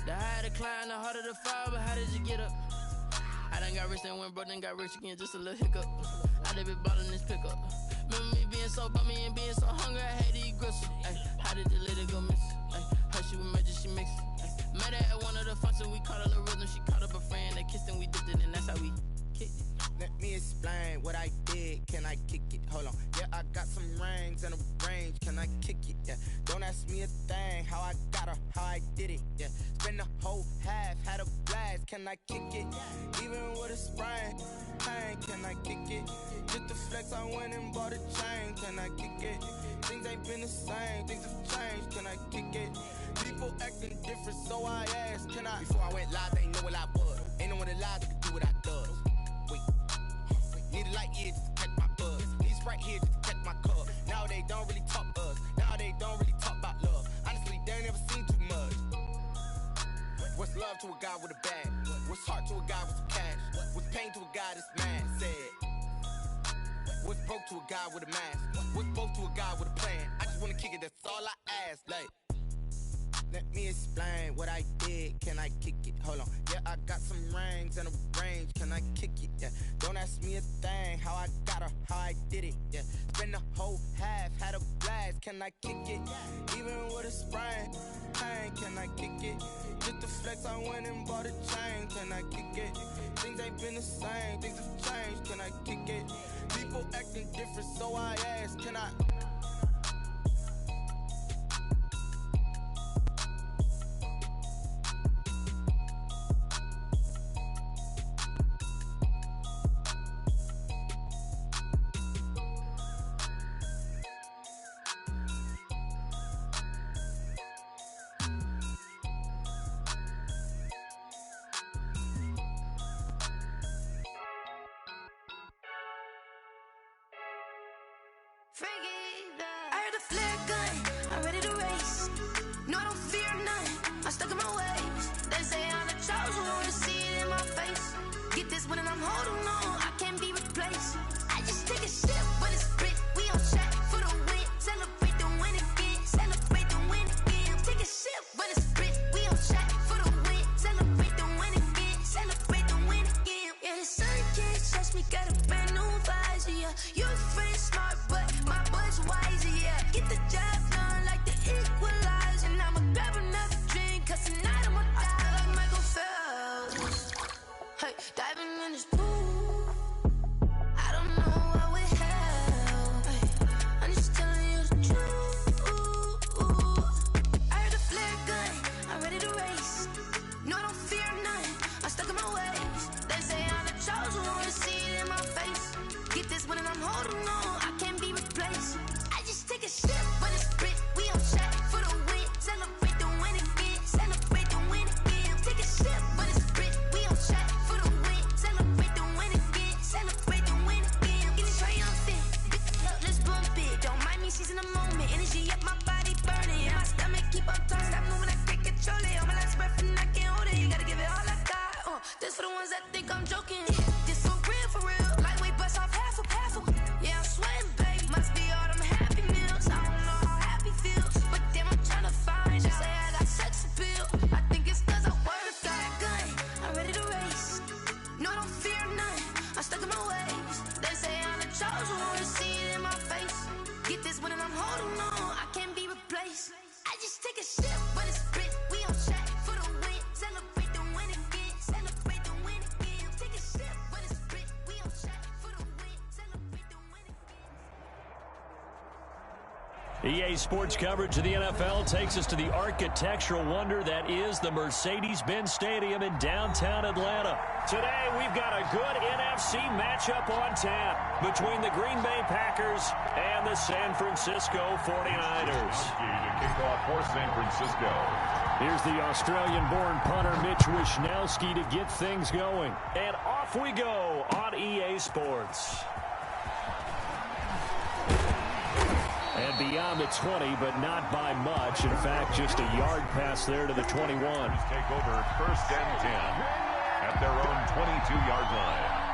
The higher the climb, the harder the fall, but how did you get up? I done got rich and went broke, then got rich again, just a little hiccup. I done been ballin' this pickup. Remember me being so bummy and being so hungry, I had to eat gristle. Ay, how did the lady go miss? Ay, her she was major, she mixed. Met her at one of the functions, we caught a little rhythm, she caught up a friend, they kissed and we dipped it, and that's how we kicked it. Let me explain what I did. Can I kick it? Hold on. Yeah, I got some rings and a range. Can I kick it? Yeah. Don't ask me a thing. How I got her, how I did it. Yeah. Spend the whole half, had a blast. Can I kick it? Even with a sprain. Pain, can I kick it? Just the flex, I went and bought a chain. Can I kick it? Things ain't been the same. Things have changed. Can I kick it? People acting different, so I asked. Can I? Before I went live, they ain't know what I was. Ain't no one alive that could do what I does. Wait. Need a light here just to catch my buzz. Need Sprite here just to catch my cup. Now they don't really talk us. Now they don't really talk about love. Honestly, they ain't never seen too much. What's love to a guy with a bag? What's heart to a guy with some cash? What's pain to a guy that's mad? Said. What's broke to a guy with a mask? What's broke to a guy with a plan? I just wanna kick it, that's all I ask. Like, let me explain what I did. Can I kick it? Hold on. Yeah, I got some rings and a range. Can I kick it? Yeah. Don't ask me a thing. How I got her, how I did it. Yeah. Spend the whole half, had a blast. Can I kick it? Even with a sprain. Pain, can I kick it? Just the flex, I went and bought a chain. Can I kick it? Things ain't been the same. Things have changed. Can I kick it? People acting different, so I ask. Can I? I heard a flare gun, I'm ready to race. No, I don't fear none, I'm stuck in my ways. They say I'm the chosen one, to see it in my face. Get this one and I'm holding on, I can't be replaced. I just take a sip when it's split, we on track for the win. Celebrate the win again, celebrate the win again. Take a sip when it's split, we on track for the win. Celebrate the win again, celebrate the win again. Yeah, the sun can't touch me, got a brand new visor, yeah. Your friend's smart, but my boy's wiser, yeah. Get the job done like the equalizer. And I'ma grab another drink, cause tonight I'ma die like Michael Phelps. Hey, diving in this pool, I don't know what we have. Hey, I'm just telling you the truth. I heard a flare gun, I'm ready to race. No, I don't fear none, I'm stuck in my ways. They say I'm the chosen one, to see it in my face. Get this one and I'm holding on, I can't be replaced. I just take a sip when it's split, we on track for the win. Celebrate the win again, celebrate the win again. Take a sip when it's split, we on track for the win. Celebrate the win again, celebrate the win again. Getting triumphant, let's bump it. Don't mind me seizing the moment, energy up my body burning. And my stomach keep on turning, stop moving, I can't control it. On my last breath and I can't hold it, you gotta give it all I got. This for the ones that think I'm joking. This for real, lightweight bust off half a. Yeah, I'm sweating, babe, must be all them happy meals. I don't know how happy feels, but damn, I'm trying to find out. Say I got sex appeal, I think it's cause I work a gun, I'm ready to race. No, I don't fear none, I'm stuck in my ways. They say I'm the chosen one, to see it in my face. Get this one and I'm holding on, I can't be replaced. I just take a sip when it's split, we on track for the win. Celebrate the win again, celebrate the win again. Take a sip when it's split, we on track for the win. Celebrate the win again. EA Sports coverage of the NFL takes us to the architectural wonder that is the Mercedes-Benz Stadium in downtown Atlanta. Today, we've got a good NFC matchup on tap between the Green Bay Packers and the San Francisco 49ers. To kick off for San Francisco. Here's the Australian-born punter Mitch Wishnowsky to get things going. And off we go on EA Sports. And beyond the 20, but not by much. In fact, just a yard pass there to the 21. Take over first and 10 at their own 22-yard line.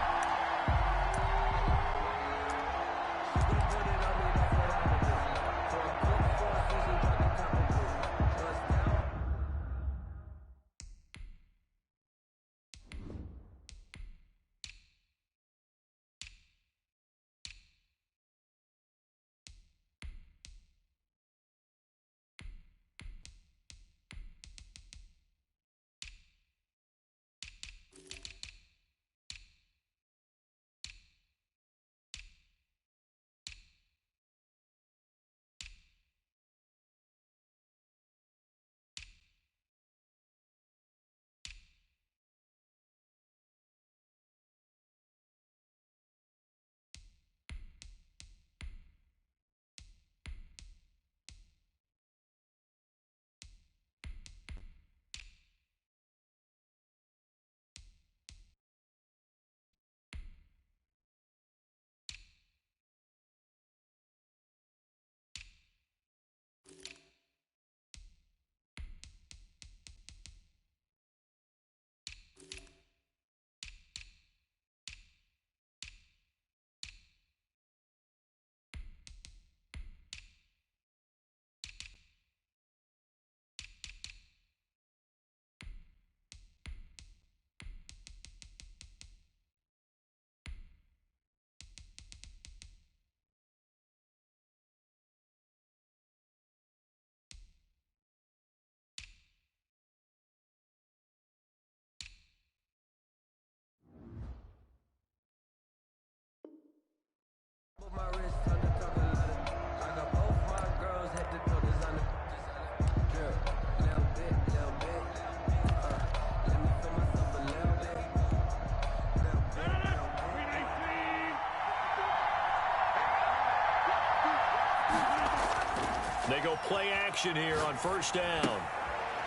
They go play action here on first down.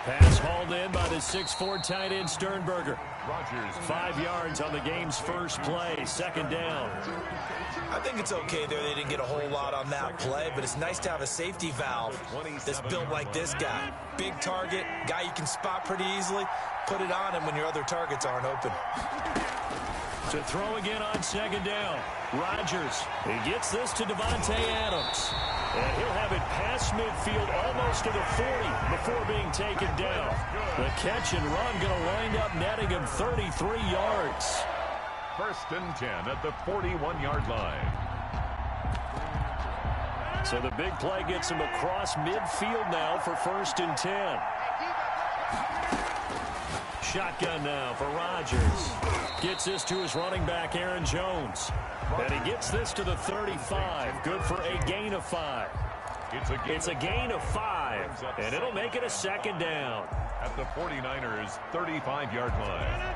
Pass hauled in by the 6'4" tight end Sternberger. 5 yards on the game's first play, second down. I think it's okay there. They didn't get a whole lot on that play, but it's nice to have a safety valve that's built like this guy. Big target, guy you can spot pretty easily. Put it on him when your other targets aren't open. To throw again on second down. Rodgers, he gets this to Devontae Adams. And he'll have it past midfield almost to the 40 before being taken down. The catch and run going to wind up netting him 33 yards. First and 10 at the 41-yard line. So the big play gets him across midfield now for first and 10. Shotgun now for Rodgers. Gets this to his running back, Aaron Jones. And he gets this to the 35. Good for a gain of 5. It's a gain of 5, and it'll make it a second down. At the 49ers' 35-yard line.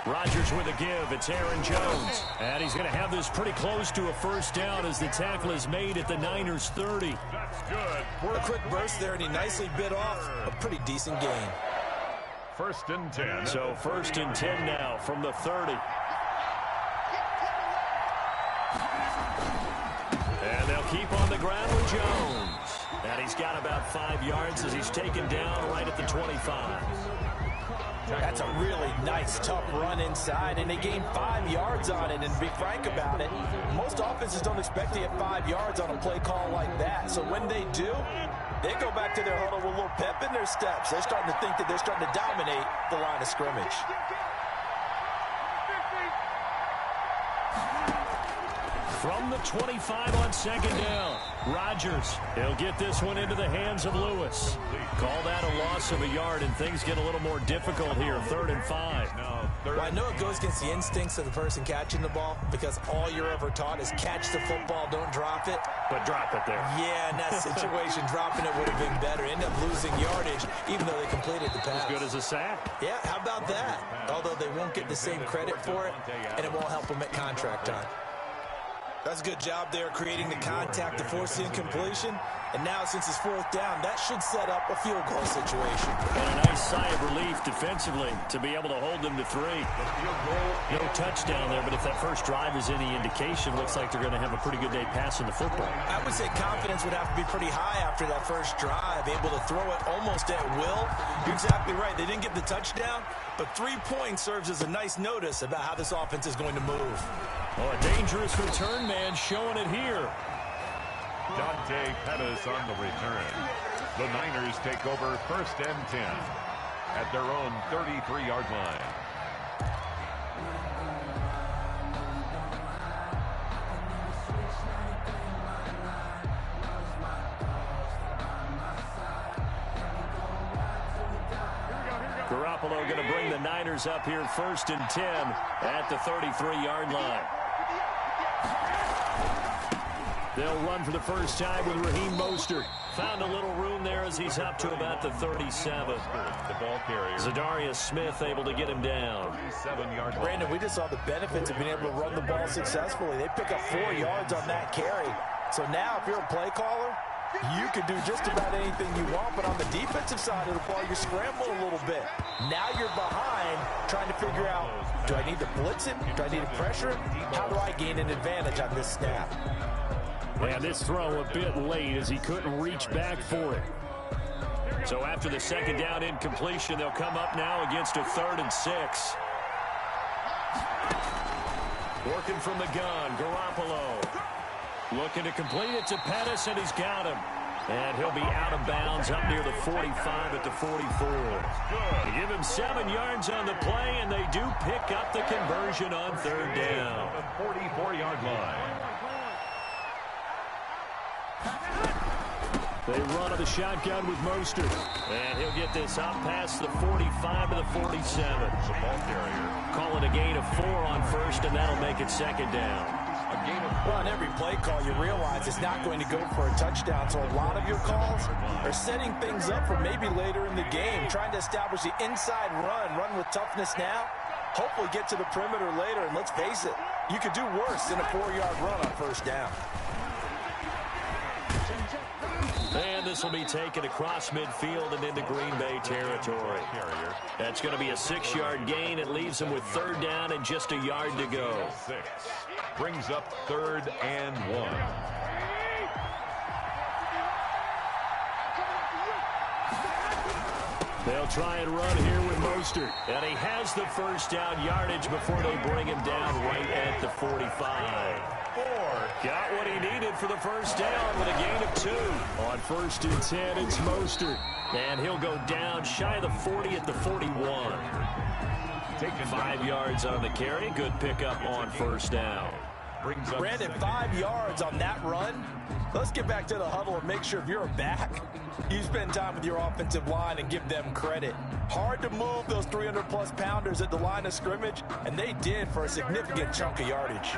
Rodgers with a give. It's Aaron Jones. And he's going to have this pretty close to a first down as the tackle is made at the Niners' 30. That's good. A quick burst there, and he nicely bit off a pretty decent gain. First and 10. So first and 10 now from the 30. And they'll keep on the ground with Jones. And he's got about 5 yards as he's taken down right at the 25. That's a really nice, tough run inside, and they gained 5 yards on it. And to be frank about it, most offenses don't expect to get 5 yards on a play call like that. So when they do, they go back to their huddle with a little pep in their steps. They're starting to think that they're starting to dominate the line of scrimmage. From the 25 on second down, Rodgers. He'll get this one into the hands of Lewis. Call that a loss of a yard, and things get a little more difficult here. 3rd and 5. Well, I know it goes against the instincts of the person catching the ball because all you're ever taught is catch the football, don't drop it. But drop it there. Yeah, in that situation, dropping it would have been better. End up losing yardage, even though they completed the pass. As good as a sack. Yeah, how about that? Although they won't get the same credit for it, and it won't help them at contract time. That's a good job there creating the contact to force the incompletion. And now, since it's 4th down, that should set up a field goal situation. And a nice sigh of relief defensively to be able to hold them to 3. No touchdown there, but if that first drive is any indication, looks like they're going to have a pretty good day passing the football. I would say confidence would have to be pretty high after that first drive, able to throw it almost at will. You're exactly right. They didn't get the touchdown, but 3 points serves as a nice notice about how this offense is going to move. Oh, a dangerous return man showing it here. Dante Pettis on the return. The Niners take over first and 10 at their own 33-yard line. Garoppolo going to bring the Niners up here first and 10 at the 33-yard line. They'll run for the first time with Raheem Mostert. Found a little room there as he's up to about the 37. The ball carrier. Zadarius Smith able to get him down. 7-yard line. Brandon, we just saw the benefits of being able to run the ball successfully. They pick up 4 yards on that carry. So now if you're a play caller, you can do just about anything you want, but on the defensive side of the ball, you're scrambling a little bit. Now you're behind trying to figure out, do I need to blitz him? Do I need to pressure him? How do I gain an advantage on this snap? And this throw a bit late as he couldn't reach back for it. So after the second down incompletion, they'll come up now against a 3rd and 6. Working from the gun, Garoppolo. Looking to complete it to Pettis, and he's got him. And he'll be out of bounds up near the 45 at the 44. They give him 7 yards on the play, and they do pick up the conversion on 3rd down. The 44-yard line. They run to the shotgun with Mostert. And he'll get this up past the 45 to the 47. The ball carrier. Call it a gain of 4 on first, and that'll make it second down. Well, on every play call, you realize it's not going to go for a touchdown. So a lot of your calls are setting things up for maybe later in the game, trying to establish the inside run with toughness now. Hopefully get to the perimeter later, and let's face it, you could do worse than a 4-yard run on first down. And this will be taken across midfield and into Green Bay territory. That's going to be a 6-yard gain. It leaves them with 3rd down and just a yard to go. 6 brings up 3rd and 1. They'll try and run here with Mostert. And he has the first down yardage before they bring him down right at the 45. Got what he needed for the first down with a gain of 2. On 1st and 10, it's Mostert. And he'll go down shy of the 40 at the 41. Taking 5 yards on the carry. Good pickup on 1st down. Brandon, 5 yards on that run. Let's get back to the huddle and make sure if you're back, you spend time with your offensive line and give them credit. Hard to move those 300-plus pounders at the line of scrimmage, and they did for a significant chunk of yardage.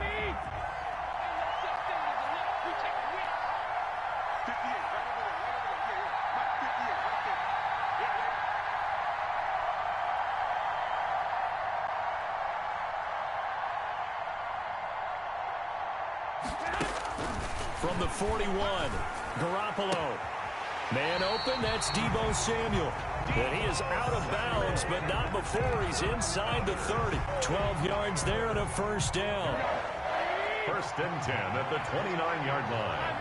From the 41, Garoppolo. Man open, that's Deebo Samuel. And he is out of bounds, but not before he's inside the 30. 12 yards there and a first down. 1st and 10 at the 29-yard line.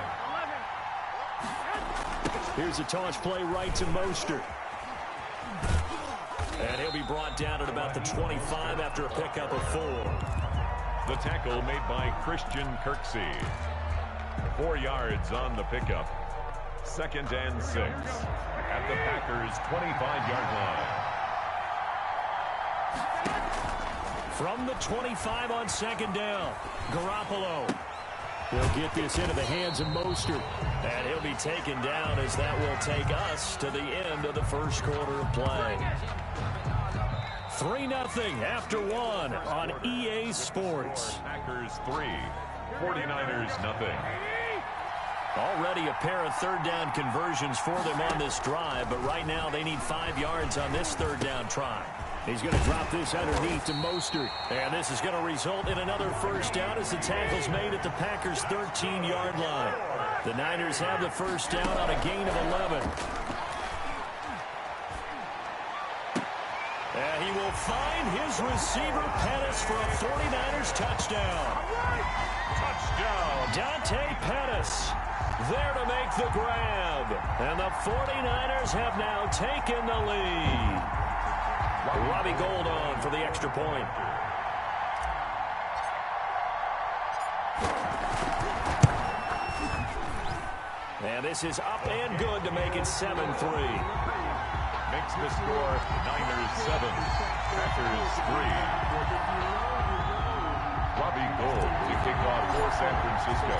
Here's a toss play right to Mostert. And he'll be brought down at about the 25 after a pickup of 4. The tackle made by Christian Kirksey. 4 yards on the pickup. 2nd and 6 at the Packers' 25-yard line. From the 25 on 2nd down, Garoppolo. He'll get this into the hands of Mostert. And he'll be taken down as that will take us to the end of the first quarter of play. 3-0 after 1 on EA Sports. Packers 3, 49ers 0. Already a pair of 3rd down conversions for them on this drive, but right now they need 5 yards on this 3rd down try. He's going to drop this underneath to Mostert. And this is going to result in another first down as the tackle's made at the Packers' 13-yard line. The Niners have the first down on a gain of 11. And he will find his receiver, Pettis, for a 49ers touchdown. Touchdown. Dante Pettis there to make the grab. And the 49ers have now taken the lead. Robbie Gould on for the extra point. And this is up and good to make it 7-3. Makes the score Niners 7, Packers 3. Robbie Gould to kick off for San Francisco.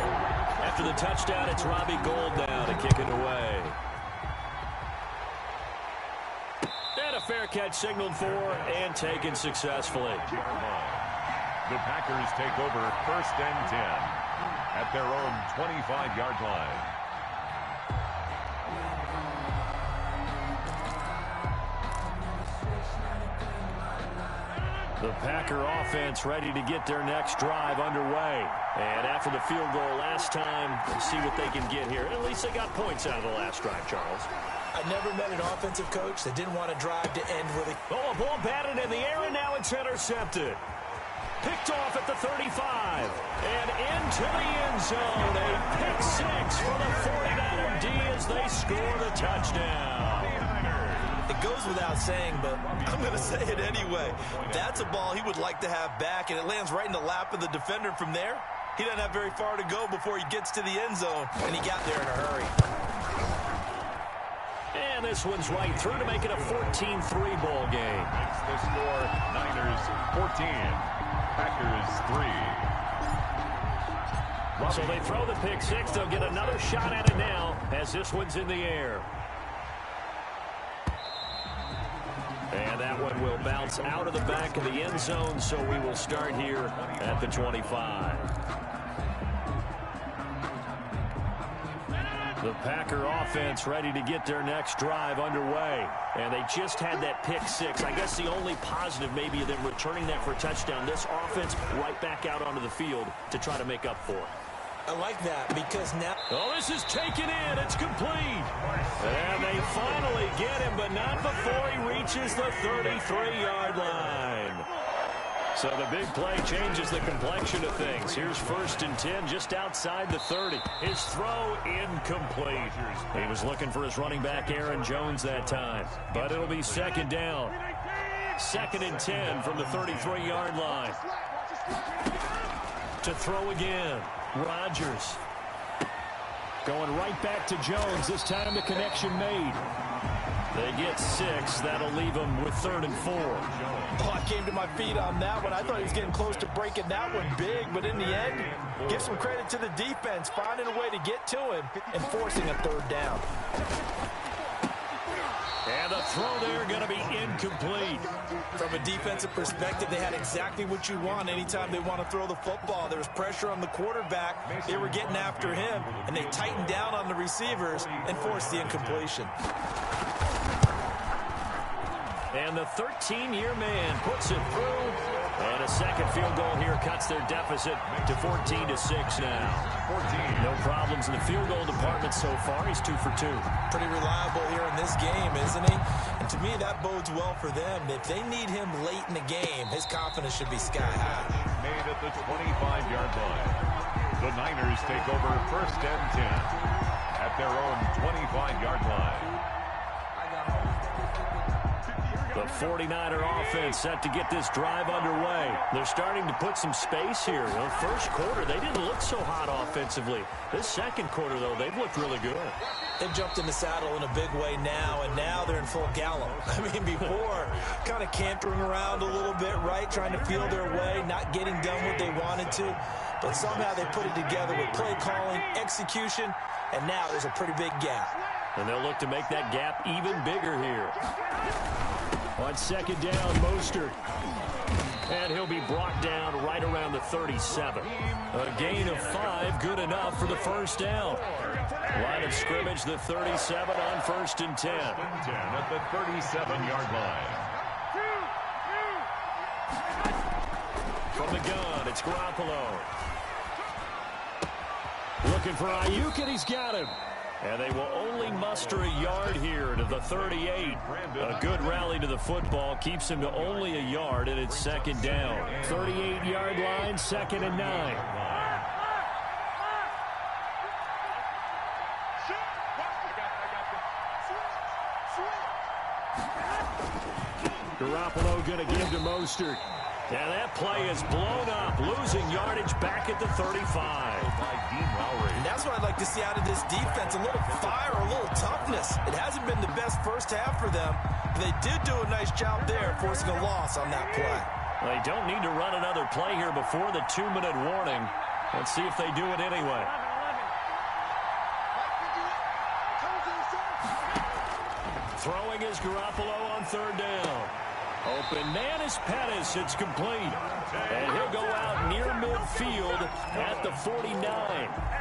After the touchdown, it's Robbie Gould now to kick it away. And a fair catch signaled for and taken successfully. The Packers take over 1st and 10 at their own 25-yard line. The Packer offense ready to get their next drive underway. And after the field goal last time, we'll see what they can get here. At least they got points out of the last drive, Charles. I never met an offensive coach that didn't want to drive to end with a... Oh, a ball batted in the air, and now it's intercepted. Picked off at the 35. And into the end zone. A pick 6 for the 49er D as they score the touchdown. It goes without saying, but I'm going to say it anyway. That's a ball he would like to have back, and it lands right in the lap of the defender from there. He doesn't have very far to go before he gets to the end zone, and he got there in a hurry. And this one's right through to make it a 14-3 ball game. Makes the score Niners 14, Packers 3. So they throw the pick 6. They'll get another shot at it now as this one's in the air. And that one will bounce out of the back of the end zone, so we will start here at the 25. The Packer offense ready to get their next drive underway. And they just had that pick 6. I guess the only positive maybe of them returning that for a touchdown. This offense right back out onto the field to try to make up for it. I like that because now... Oh, this is taken in. It's complete. And they finally get him, but not before he reaches the 33-yard line. So the big play changes the complexion of things. Here's 1st and 10 just outside the 30. His throw incomplete. He was looking for his running back Aaron Jones that time. But it'll be 2nd down. 2nd and 10 from the 33-yard line. To throw again. Rodgers. Going right back to Jones. This time the connection made. They get 6. That'll leave them with 3rd and 4. Oh, I came to my feet on that one. I thought he was getting close to breaking that one big, but in the end, give some credit to the defense, finding a way to get to him and forcing a 3rd down. And the throw there going to be incomplete. From a defensive perspective, they had exactly what you want anytime they want to throw the football. There was pressure on the quarterback. They were getting after him, and they tightened down on the receivers and forced the incompletion. And the 13-year man puts it through. And a second field goal here cuts their deficit to 14-6 now. 14. No problems in the field goal department so far. He's 2 for 2. Pretty reliable here in this game, isn't he? And to me, that bodes well for them. If they need him late in the game, his confidence should be sky high. Made at the 25-yard line. The Niners take over 1st and 10 at their own 25-yard line. The 49er offense set to get this drive underway. They're starting to put some space here. In the first quarter, they didn't look so hot offensively. This second quarter, though, they've looked really good. They've jumped in the saddle in a big way now, and now they're in full gallop. I mean, before, kind of cantering around a little bit, right, trying to feel their way, not getting done what they wanted to. But somehow they put it together with play calling, execution, and now there's a pretty big gap. And they'll look to make that gap even bigger here. On 2nd down, Mostert. And he'll be brought down right around the 37. A gain of 5, good enough for the 1st down. Line of scrimmage, the 37 on 1st and 10. 10 at the 37-yard line. From the gun, it's Garoppolo. Looking for Ayuk, and he's got him. And they will only muster a yard here to the 38. A good rally to the football keeps him to only a yard, and it's 2nd down. 38-yard line, 2nd and 9. Garoppolo going to give to Mostert. Now that play is blown up, losing yardage back at the 35. And that's what I'd like to see out of this defense, a little fire, a little toughness. It hasn't been the best first half for them, but they did do a nice job there forcing a loss on that play. They don't need to run another play here before the 2-minute warning. Let's see if they do it anyway. Throwing is Garoppolo on 3rd down. Open man is Pettis. It's complete. And he'll go out near midfield at the 49.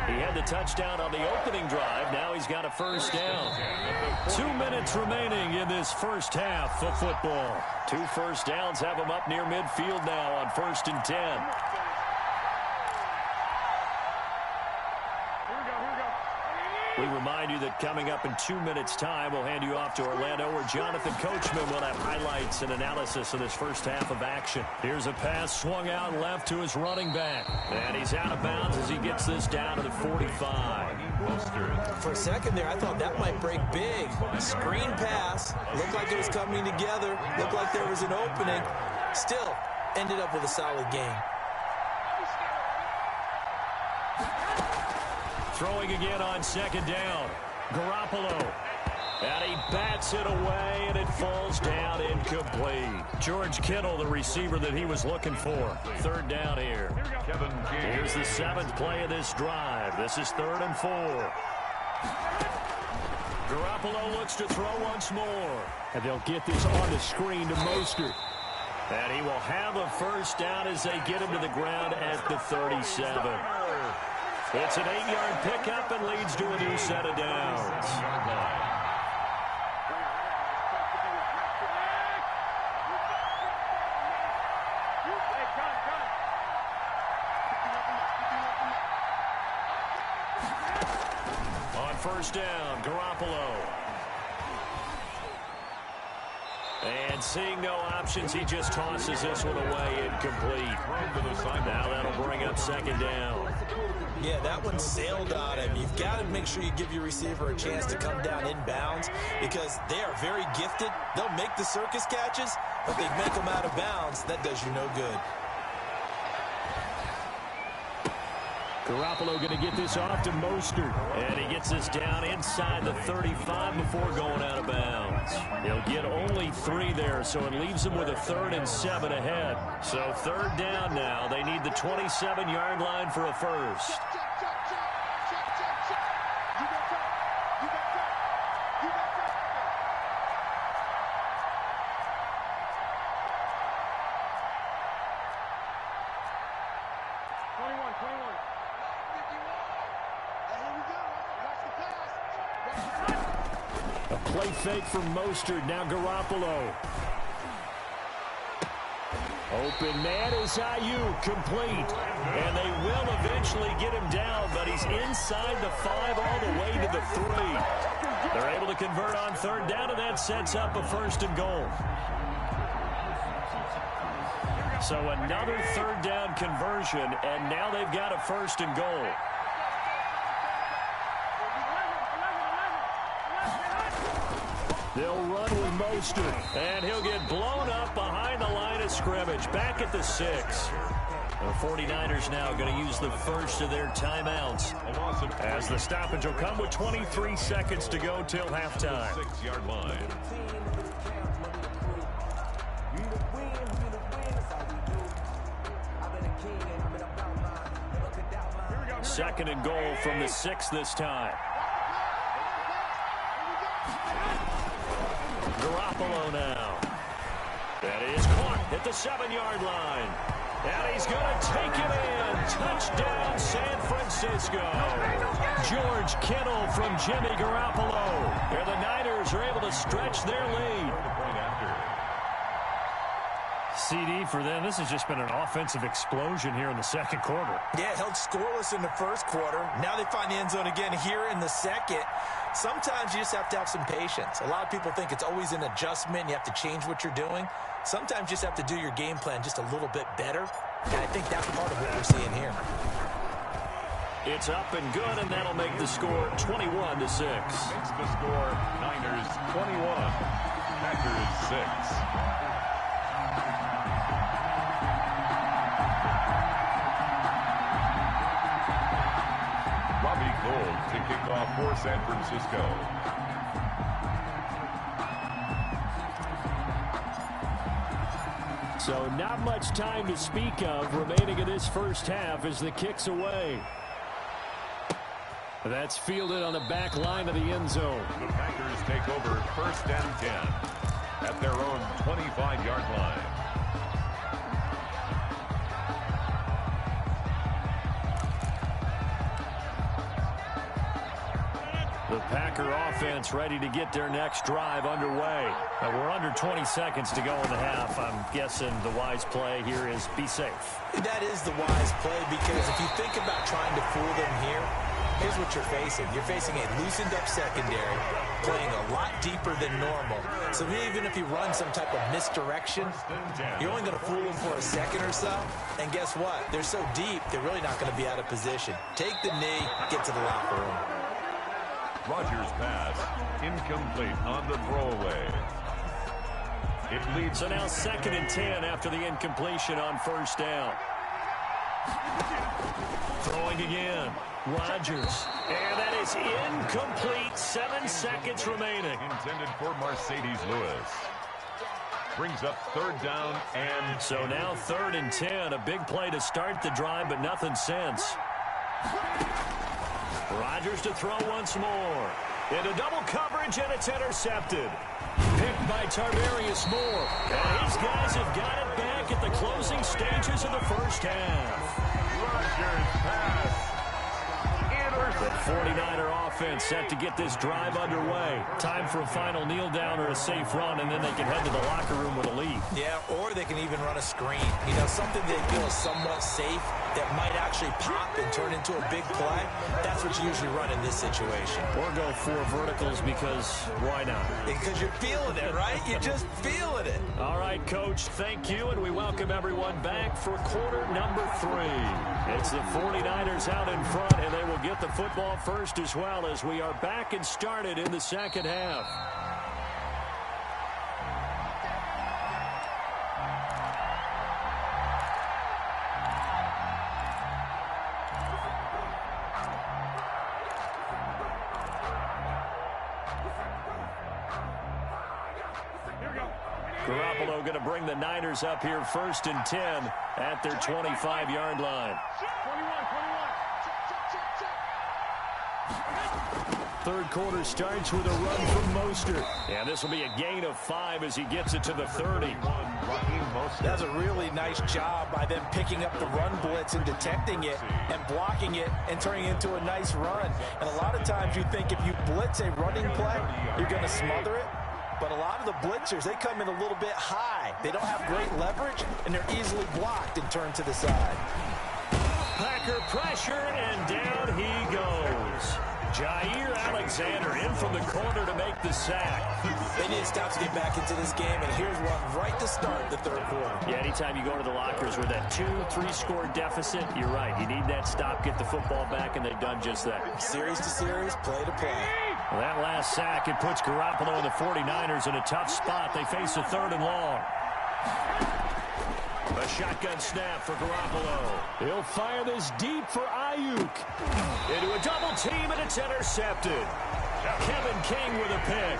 He had the touchdown on the opening drive. Now he's got a 1st down. 2 minutes remaining in this first half of football. 2 first downs have him up near midfield now on 1st and 10. We remind you that coming up in 2 minutes' time, we'll hand you off to Orlando, where Jonathan Coachman will have highlights and analysis of this first half of action. Here's a pass swung out left to his running back. And he's out of bounds as he gets this down to the 45. For a second there, I thought that might break big. Screen pass. Looked like it was coming together. Looked like there was an opening. Still, ended up with a solid game. Throwing again on 2nd down. Garoppolo. And he bats it away, and it falls down incomplete. George Kittle, the receiver that he was looking for. 3rd down here. Here's the 7th play of this drive. This is 3rd and 4. Garoppolo looks to throw once more. And they'll get this on the screen to Mostert. And he will have a 1st down as they get him to the ground at the 37. It's an 8-yard pickup and leads to a new set of downs. first down. Garoppolo. And seeing no options, he just tosses this one away, incomplete. Now that'll bring up second down. Yeah, that one sailed on him. You've got to make sure you give your receiver a chance to come down inbounds because they are very gifted. They'll make the circus catches, but they make them out of bounds. That does you no good. Garoppolo going to get this off to Mostert. And he gets this down inside the 35 before going out of bounds. He'll get only 3 there, so it leaves him with a 3rd and 7 ahead. So 3rd down now. They need the 27-yard line for a first. Play fake from Mostert. Now Garoppolo. Open man is Ayuk, complete. And they will eventually get him down, but he's inside the 5 all the way to the 3. They're able to convert on 3rd down, and that sets up a 1st and goal. So another 3rd down conversion, and now they've got a 1st and goal. They'll run with Mostert, and he'll get blown up behind the line of scrimmage, back at the 6. The 49ers now going to use the first of their timeouts as the stoppage will come with 23 seconds to go till halftime. 6-yard line. 2nd and goal from the 6 this time. Garoppolo now. That is caught at the 7-yard line. And he's going to take it in. Touchdown, San Francisco. George Kittle from Jimmy Garoppolo. Where the Niners are able to stretch their lead. CD for them. This has just been an offensive explosion here in the 2nd quarter. Yeah, held scoreless in the 1st quarter. Now they find the end zone again here in the 2nd. Sometimes you just have to have some patience. A lot of people think it's always an adjustment. You have to change what you're doing. Sometimes you just have to do your game plan just a little bit better. And I think that's part of what we're seeing here. It's up and good, and that'll make the score 21-6. Makes the score Niners 21, Packers 6. To kick off for San Francisco. So not much time to speak of remaining in this first half as the kick's away. That's fielded on the back line of the end zone. The Packers take over 1st and 10 at their own 25-yard line. The Packer offense ready to get their next drive underway. Now we're under 20 seconds to go in the half. I'm guessing the wise play here is be safe. That is the wise play because if you think about trying to fool them here, here's what you're facing. You're facing a loosened up secondary, playing a lot deeper than normal. So even if you run some type of misdirection, you're only going to fool them for a second or so. And guess what? They're so deep, they're really not going to be out of position. Take the knee, get to the locker room. Rodgers' pass, incomplete on the throwaway. It leads. So now 2nd and 10 after the incompletion on 1st down. Throwing again. Rodgers. And that is incomplete. 7 seconds remaining. Intended for Mercedes Lewis. Brings up 3rd down and... So now 3rd and 10. A big play to start the drive, but nothing since. Rodgers to throw once more. Into double coverage, and it's intercepted. Picked by Tarvarius Moore. And these guys have got it back at the closing stages of the first half. Rodgers pass. The 49er offense set to get this drive underway. Time for a final kneel down or a safe run, and then they can head to the locker room with a lead. Yeah, or they can even run a screen. You know, something they feel is somewhat safe that might actually pop and turn into a big play. That's what you usually run in this situation. Or go 4 verticals because why not? Because you're feeling it, right? You're just feeling it. All right, Coach, thank you, and we welcome everyone back for quarter number 3. It's the 49ers out in front, and they will get the football first as well as we are back and started in the second half. Garoppolo going to bring the Niners up here 1st and 10 at their 25-yard line. 3rd quarter starts with a run from Mostert. And this will be a gain of 5 as he gets it to the 30. That's a really nice job by them picking up the run blitz and detecting it and blocking it and turning it into a nice run. And a lot of times you think if you blitz a running play, you're going to smother it. But a lot of the blitzers, they come in a little bit high. They don't have great leverage, and they're easily blocked and turned to the side. Packer pressure, and down he goes. Jair Alexander in from the corner to make the sack. They need to stop to get back into this game, and here's one right to start the 3rd quarter. Yeah, anytime you go to the lockers with that 2-3 score deficit, you're right. You need that stop, get the football back, and they've done just that. Series to series, play to play. Well, that last sack, it puts Garoppolo and the 49ers in a tough spot. They face a 3rd and long. A shotgun snap for Garoppolo. He'll fire this deep for Ayuk. Into a double team, and it's intercepted. Kevin King with a pick.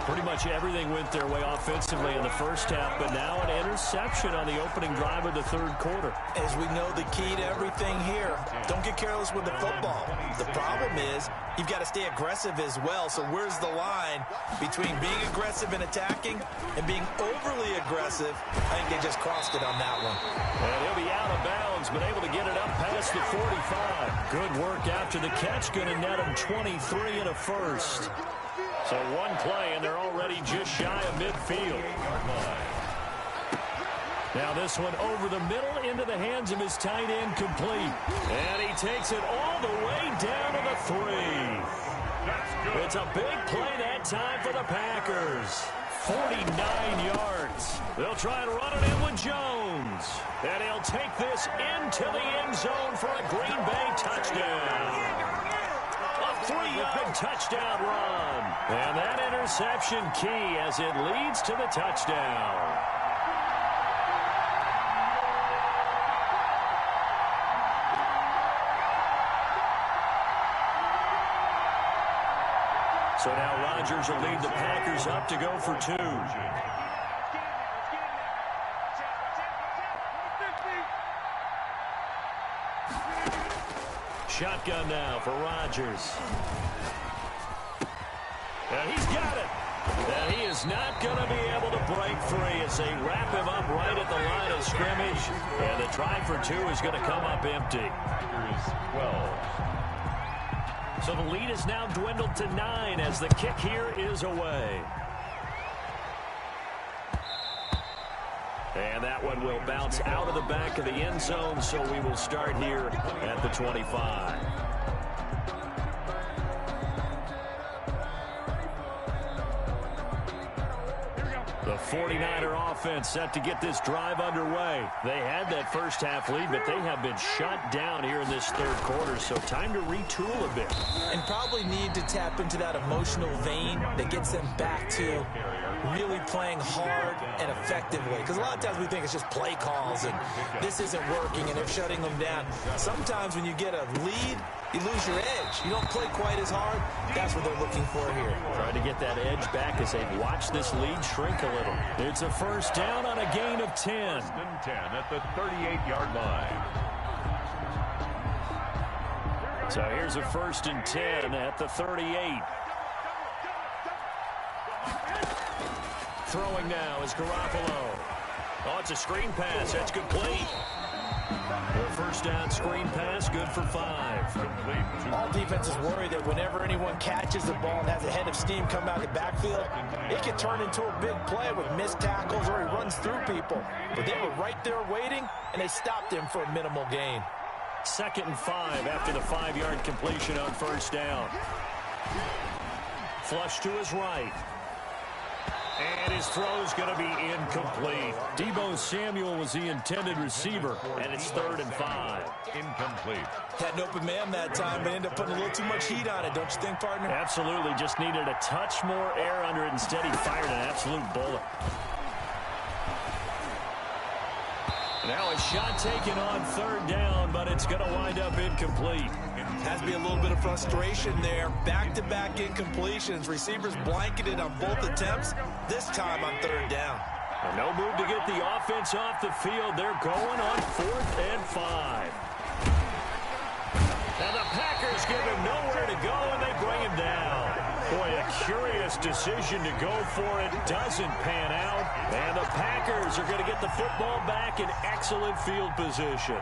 Pretty much everything went their way offensively in the first half, but now an interception on the opening drive of the 3rd quarter. As we know, the key to everything here, don't get careless with the football. The problem is you've got to stay aggressive as well. So where's the line between being aggressive and attacking and being overly aggressive? I think they just crossed it on that one. And he'll be out of bounds, but able to get it up past the 45. Good work after the catch, going to net him 23 and a first. So one play, and they're already just shy of midfield. Now this one over the middle into the hands of his tight end, complete. And he takes it all the way down to the 3. It's a big play that time for the Packers. 49 yards. They'll try and run it in with Jones. And he'll take this into the end zone for a Green Bay touchdown. 3-yard touchdown run. And that interception key as it leads to the touchdown. So now Rodgers will lead the Packers up to go for 2. Shotgun now for Rodgers. And he's got it. And he is not going to be able to break free as they wrap him up right at the line of scrimmage. And the try for 2 is going to come up empty. 12. So the lead is now dwindled to 9 as the kick here is away. And that one will bounce out of the back of the end zone, so we will start here at the 25. The 49er offense set to get this drive underway. They had that first half lead, but they have been shut down here in this 3rd quarter, so time to retool a bit. And probably need to tap into that emotional vein that gets them back to really playing hard and effectively. Because a lot of times we think it's just play calls and this isn't working and they're shutting them down. Sometimes when you get a lead, you lose your edge. You don't play quite as hard. That's what they're looking for here. Trying to get that edge back as they watch this lead shrink a little. It's a first down on a gain of 10. 10 at the 38-yard line. So here's a 1st and 10 at the 38. Throwing now is Garoppolo. Oh, it's a screen pass. That's complete. The first down screen pass, good for 5. All defenses worry that whenever anyone catches the ball and has a head of steam come out of the backfield, it can turn into a big play with missed tackles or he runs through people. But they were right there waiting, and they stopped him for a minimal gain. 2nd and 5 after the 5-yard completion on first down. Flush to his right. And his throw's going to be incomplete. Deebo Samuel was the intended receiver, and it's 3rd and 5. Incomplete. Had an open man that time, but ended up putting a little too much heat on it, don't you think, partner? Absolutely. Just needed a touch more air under it. Instead, he fired an absolute bullet. Now a shot taken on 3rd down, but it's going to wind up incomplete. Has to be a little bit of frustration there. Back-to-back incompletions. Receivers blanketed on both attempts, this time on 3rd down. And no move to get the offense off the field. They're going on 4th and 5. And the Packers give him nowhere to go, and they bring him down. Boy, a curious decision to go for it. Doesn't pan out. And the Packers are going to get the football back in excellent field position.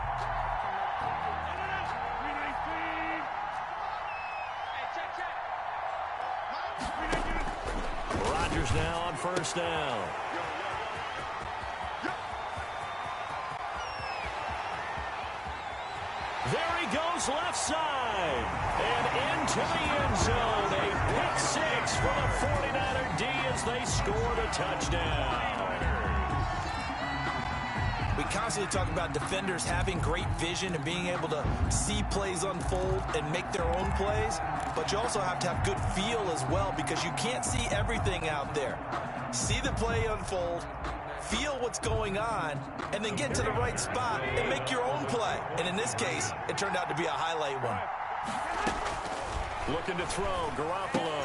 Rodgers now on first down. There he goes left side. And into the end zone. A pick 6 for the 49er D as they scored a touchdown. We constantly talk about defenders having great vision and being able to see plays unfold and make their own plays. But you also have to have good feel as well because you can't see everything out there. See the play unfold, feel what's going on, and then get to the right spot and make your own play. And in this case, it turned out to be a highlight one. Looking to throw, Garoppolo.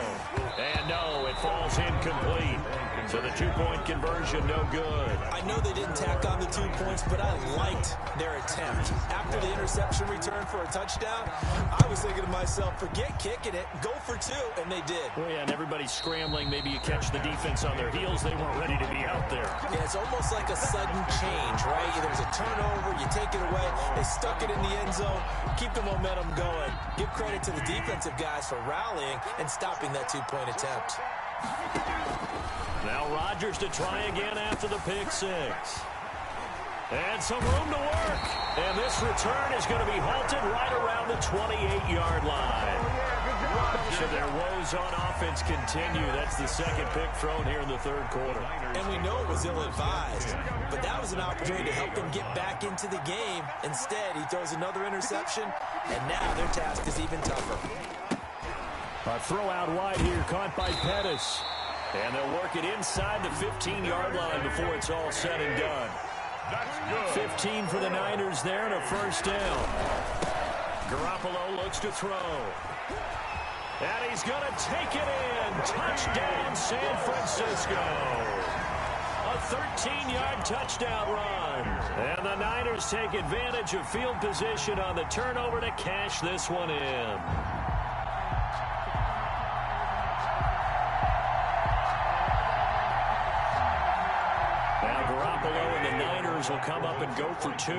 And no, it falls incomplete. So the 2-point conversion, no good. I know they didn't tack on the 2 points, but I liked their attempt. After the interception return for a touchdown, I was thinking to myself, forget kicking it, go for 2, and they did. Well, yeah, and everybody's scrambling. Maybe you catch the defense on their heels. They weren't ready to be out there. Yeah, it's almost like a sudden change, right? There's a turnover, you take it away. They stuck it in the end zone. Keep the momentum going. Give credit to the defensive guys for rallying and stopping that 2-point attempt. Now Rodgers to try again after the pick 6. And some room to work. And this return is going to be halted right around the 28-yard line. So their woes on offense continue. That's the 2nd pick thrown here in the 3rd quarter. And we know it was ill-advised, but that was an opportunity to help them get back into the game. Instead, he throws another interception, and now their task is even tougher. A throw out wide here, caught by Pettis. And they'll work it inside the 15-yard line before it's all said and done. That's good. 15 for the Niners there and a first down. Garoppolo looks to throw. And he's going to take it in. Touchdown, San Francisco. A 13-yard touchdown run. And the Niners take advantage of field position on the turnover to cash this one in. Now Garoppolo and the Niners will come up and go for 2.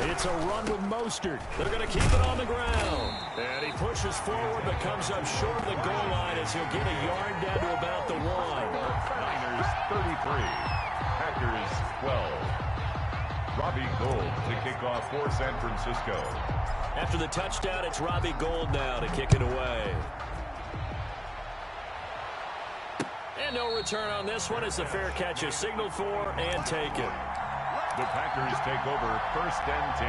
It's a run with Mostert. They're going to keep it on the ground. And he pushes forward but comes up short of the goal line as he'll get a yard down to about the 1. Niners 33, Packers 12. Robbie Gould to kick off for San Francisco. After the touchdown, it's Robbie Gould now to kick it away. And no return on this one as the fair catch is signaled for and taken. The Packers take over 1st and 10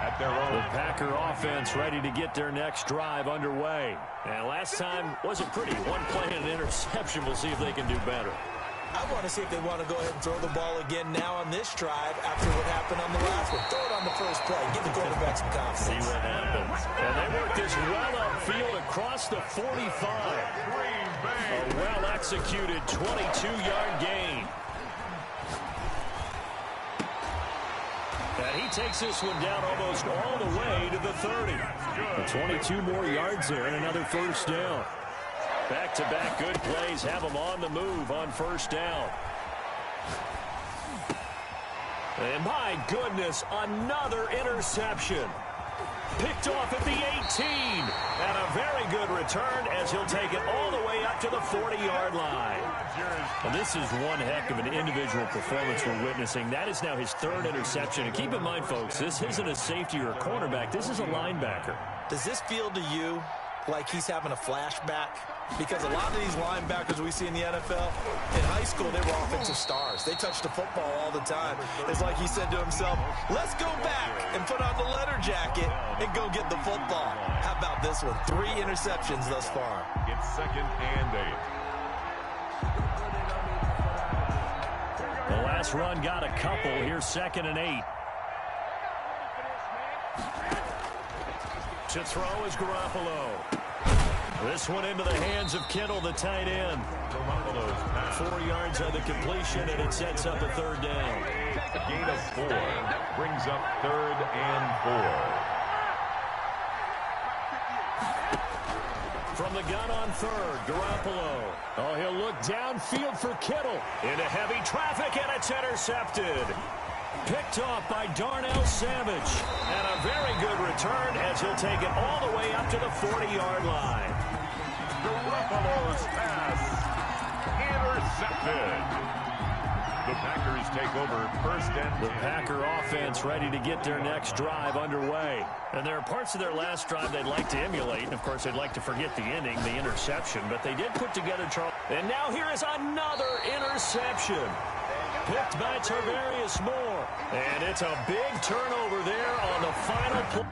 at their own. The Packer offense ready to get their next drive underway. And last time wasn't pretty. One play and an interception. We'll see if they can do better. I want to see if they want to go ahead and throw the ball again now on this drive after what happened on the last one. Throw it on the first play. Give the quarterback some confidence. See what happens. And they work this well upfield across the 45. A well-executed 22-yard gain. And he takes this one down almost all the way to the 30. 22 more yards there and another first down. Back-to-back good plays have them on the move on first down. And my goodness, another interception. Picked off at the 18. And a very good return as he'll take it all the way up to the 40-yard line. And this is one heck of an individual performance we're witnessing. That is now his third interception. And keep in mind, folks, this isn't a safety or a cornerback. This is a linebacker. Does this feel to you like he's having a flashback? Because a lot of these linebackers we see in the NFL, in high school, they were offensive stars. They touched the football all the time. It's like he said to himself, let's go back and put on the leather jacket and go get the football. How about this one? 3 interceptions thus far. It's 2nd and 8. The last run got a couple. Here's 2nd and 8. To throw is Garoppolo. This one into the hands of Kittle, the tight end. 4 yards on the completion, and it sets up a 3rd down. A gain of 4 brings up 3rd and 4. From the gun on 3rd, Garoppolo. Oh, he'll look downfield for Kittle. Into heavy traffic, and it's intercepted. Picked off by Darnell Savage. And a very good return as he'll take it all the way up to the 40-yard line. Garoppolo's pass intercepted. The Packers take over 1st and 10. The Packer offense ready to get their next drive underway. And there are parts of their last drive they'd like to emulate. And, of course, they'd like to forget the ending, the interception. But they did put together Charles. And now here is another interception. Picked by Tarvarius Moore. And it's a big turnover there on the final play.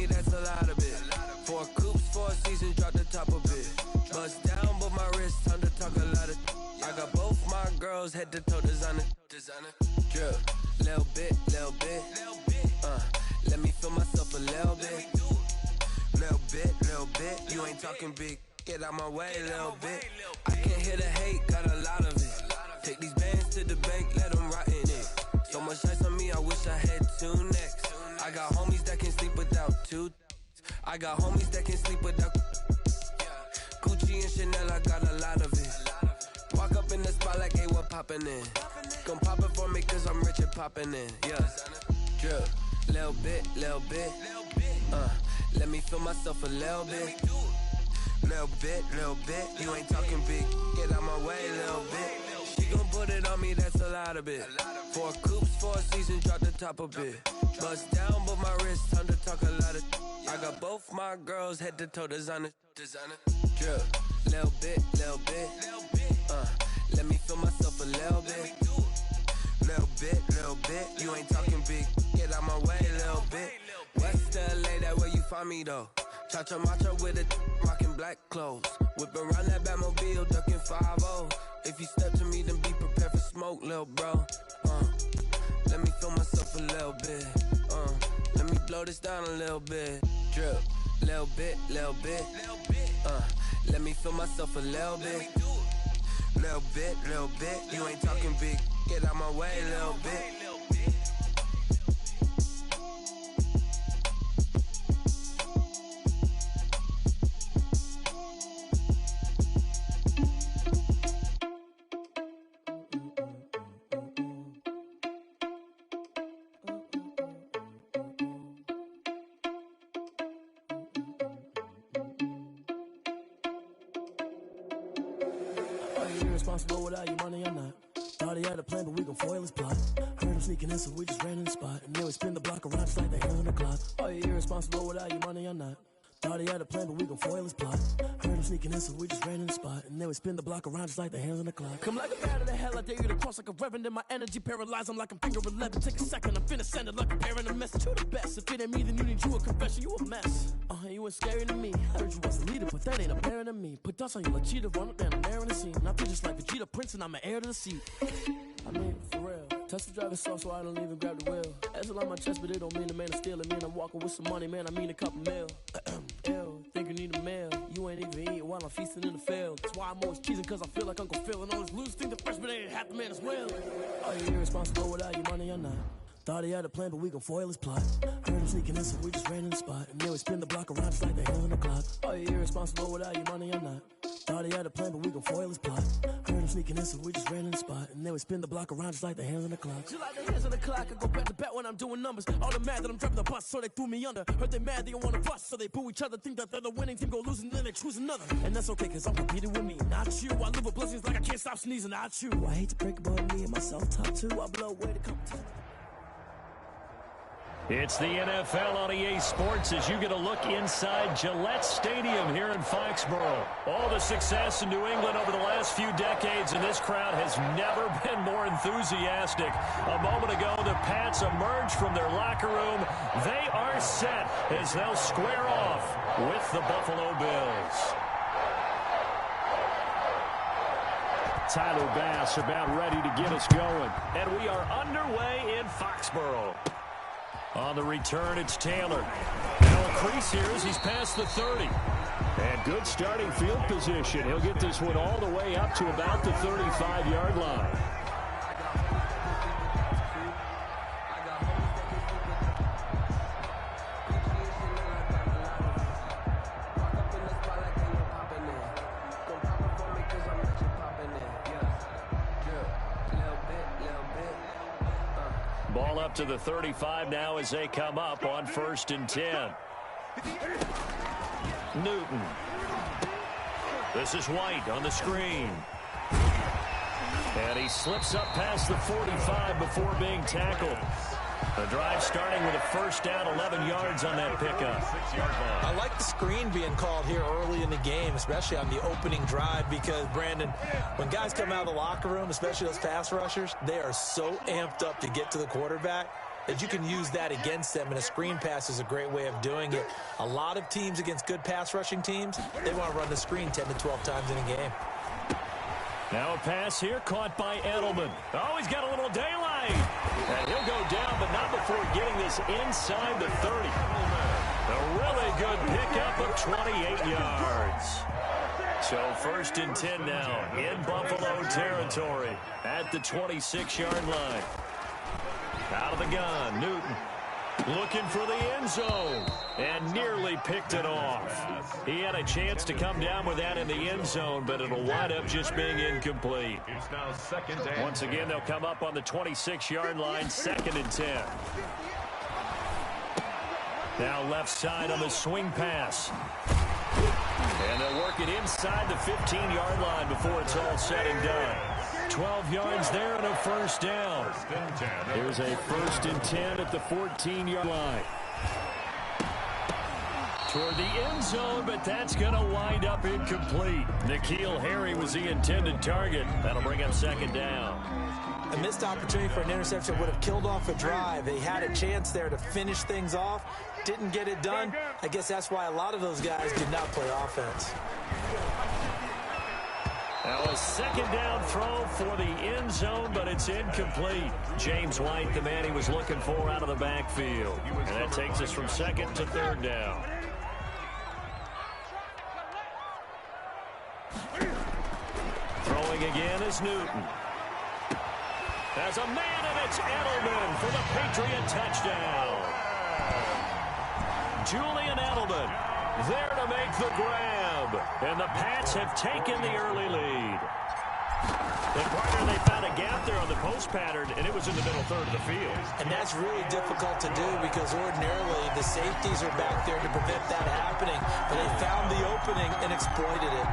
That's a lot of it. 4 coops, 4 seasons, drop the top of it. Bust down, but my wrist, time to talk a lot of. I got both my girls head to toe designer. Drip, little bit. Let me feel myself a little bit. Little bit. You ain't talking big. Get out my way, little bit. I can't hear the hate, got a lot of it. Take these bands to the bank, let them rot in it. So much ice on me, I wish I had 2 necks. I got homies that can sleep without 2. I got homies that can sleep without Gucci and Chanel, I got a lot of it. Walk up in the spot like, hey, what poppin' in? Gon' pop it for me cause I'm rich and poppin' in. Yeah, drip, little bit. Let me feel myself a little bit. Little bit. You ain't talking big. Get out my way, little bit. She gon' put it on me, that's a lot of it. 4 coops, 4 seasons, drop the top a bit. Bust down, but my wrist, time to talk a lot of. I got both my girls head to toe designer. Drip, little bit. Let me feel myself a little bit. Little bit. You ain't talking big. Get out my way, little bit. West LA, that where you find me though. Cha-cha matcha with a rockin' black clothes. Whip around that Batmobile, ducking 5-0. If you step to me, then be prepared for smoke, little bro. Let me feel myself a little bit. Let me blow this down a little bit. Drip, little bit. Let me feel myself a little bit. Little bit. You ain't talking big. Get out my way, little bit. Irresponsible without your money, I'm not. Thought he had a plan, but we gon' foil his plot. Heard him sneaking in, so we just ran in the spot. And then we spin the block around just like they on the clock. Are you irresponsible without your money, I'm not. Thought he had a plan, but we gon' foil his plot. Heard him sneaking in, so we just ran in the spot. And then we spin the block around just like the hands on the clock. Come like a bat of the hell, I dare you to cross like a reverend. In my energy paralyzed, I'm like I'm finger 11. Take a second, I'm finna send it like a parent a message to the best. If it ain't me, then you need you a confession, you a mess. You ain't scary to me. Heard you was a leader, but that ain't apparent to me. Put dust on you like cheetah, run up and I'm there in the scene. And I feel just like Vegeta Prince and I'm an heir to the seat. I mean, for real. Touch the driver's soft so I don't even grab the wheel. That's on my chest, but it don't mean the man is stealing. Me and I'm walking with some money, man, I mean a couple mil. Ew, think you need a meal. You ain't even eating while I'm feasting in the field. That's why I'm always cheesing, cause I feel like Uncle Phil. And all this loose think the freshman ain't half the man as well. Are you irresponsible without your money or not? Thought he had a plan, but we gon' foil his plot. Heard him sneaking in, so we just ran in the spot. And then we spin the block around just like the hands on the clock. Are you irresponsible without your money or not? Thought he had a plan, but we gon' foil his plot. Heard him sneaking in, so we just ran in the spot. And then we spin the block around just like the hands on the clock. Just like the hands on the clock, I go back to back when I'm doing numbers. All the mad that I'm dropping the bus, so they threw me under. Heard they mad, they don't wanna bust, so they boo each other. Think that they're the winning team, go losing, then they choose another. And that's okay, cause I'm competing with me, not you. I live with blessings like I can't stop sneezing, not you. I hate to break it, but me and myself top two. I blow away the competition. It's the NFL on EA Sports as you get a look inside Gillette Stadium here in Foxborough. All the success in New England over the last few decades, and this crowd has never been more enthusiastic. A moment ago, the Pats emerged from their locker room. They are set as they'll square off with the Buffalo Bills. Tyler Bass about ready to get us going, and we are underway in Foxborough. On the return, it's Taylor. Now a crease here as he's past the 30. And good starting field position. He'll get this one all the way up to about the 35-yard line. Ball up to the 35 now as they come up on 1st and 10. Newton. This is White on the screen. And he slips up past the 45 before being tackled. The drive starting with a first down, 11 yards on that pickup. I like the screen being called here early in the game, especially on the opening drive, because, Brandon, when guys come out of the locker room, especially those pass rushers, they are so amped up to get to the quarterback that you can use that against them, and a screen pass is a great way of doing it. A lot of teams against good pass rushing teams, they want to run the screen 10 to 12 times in a game. Now a pass here caught by Edelman. Oh, he's got a little daylight. And he'll go down, but not before getting this inside the 30. A really good pickup of 28 yards. So 1st and 10 now in Buffalo territory at the 26-yard line. Out of the gun, Newton looking for the end zone and nearly picked it off. He had a chance to come down with that in the end zone, but it'll wind up just being incomplete. It's now 2nd and Once again, they'll come up on the 26-yard line, 2nd and 10. Now left side on the swing pass. And they'll work it inside the 15-yard line before it's all said and done. 12 yards there and a first down. Here's a 1st and 10 at the 14-yard line. Toward the end zone, but that's going to wind up incomplete. N'Keal Harry was the intended target. That'll bring up 2nd down. A missed opportunity for an interception would have killed off a drive. They had a chance there to finish things off. Didn't get it done. I guess that's why a lot of those guys did not play offense. Now a 2nd down throw for the end zone, but it's incomplete. James White, the man he was looking for out of the backfield. And that takes us from 2nd to 3rd down. Throwing again is Newton. As a man, and it's Edelman for the Patriot touchdown. Julian Edelman there to make the grab. And the Pats have taken the early lead. And partner, they found a gap there on the post pattern, and it was in the middle third of the field. And that's really difficult to do because ordinarily the safeties are back there to prevent that happening. But they found the opening and exploited it.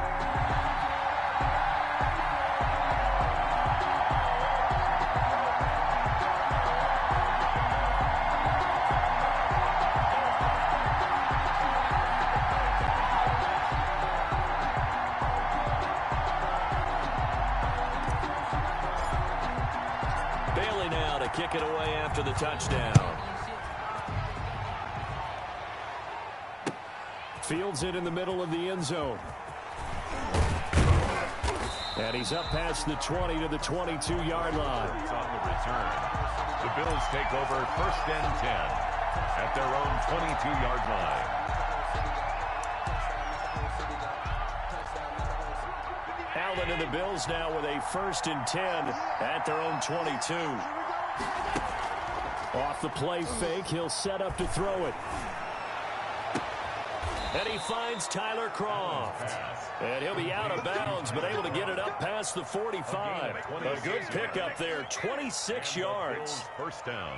kick it away after the touchdown. Fields it in the middle of the end zone. And he's up past the 20 to the 22-yard line. It's on the return. The Bills take over 1st and 10 at their own 22-yard line. Allen and the Bills now with a 1st and 10 at their own 22. Off the play fake, he'll set up to throw it. And he finds Tyler Croft. And he'll be out of bounds, but able to get it up past the 45. A good pickup there, 26 yards. 1st down.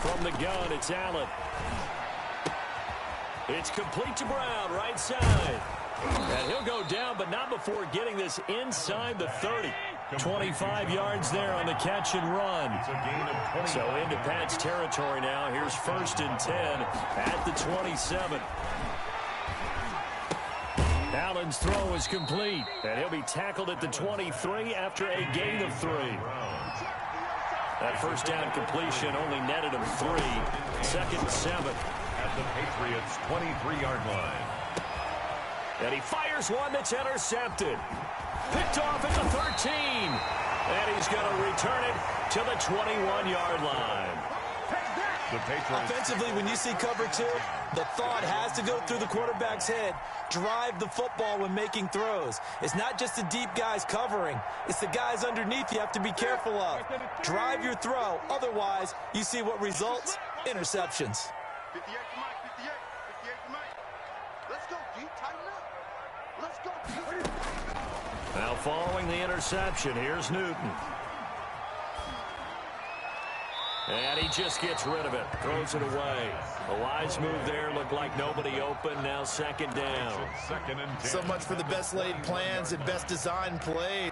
From the gun, it's Allen. It's complete to Brown, right side. And he'll go down, but not before getting this inside the 30. 25 yards there on the catch and run. So into Pat's territory now. Here's 1st and 10 at the 27. Allen's throw is complete, and he'll be tackled at the 23 after a gain of 3. That 1st down completion only netted him 3. 2nd and 7. At the Patriots' 23-yard line. And he fires one that's intercepted. Picked off at the 13. And he's going to return it to the 21-yard line. Offensively, when you see cover 2, the thought has to go through the quarterback's head. Drive the football when making throws. It's not just the deep guys covering. It's the guys underneath you have to be careful of. Drive your throw. Otherwise, you see what results? Interceptions. 58 to Mike, 58 to Mike. Let's go, G, tighten up. Let's go, G. Now following the interception, here's Newton. And he just gets rid of it, throws it away. A wise move there, looked like nobody open, now 2nd down. 2nd and 10. So much for the best laid plans and best design play.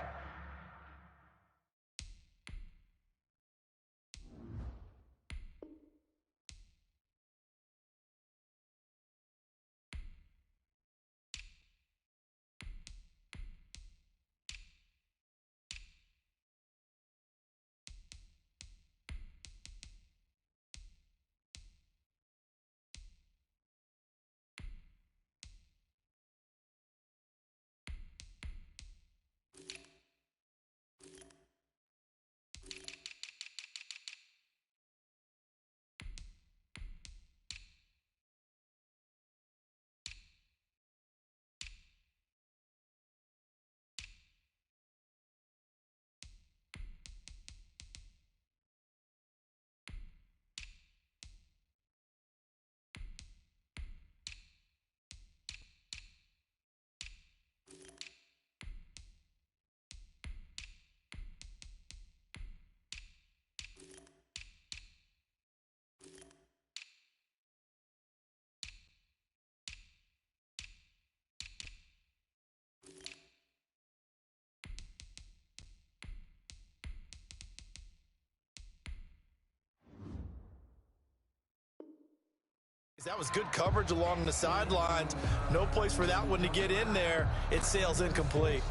That was good coverage along the sidelines. No place for that one to get in there. It sails incomplete.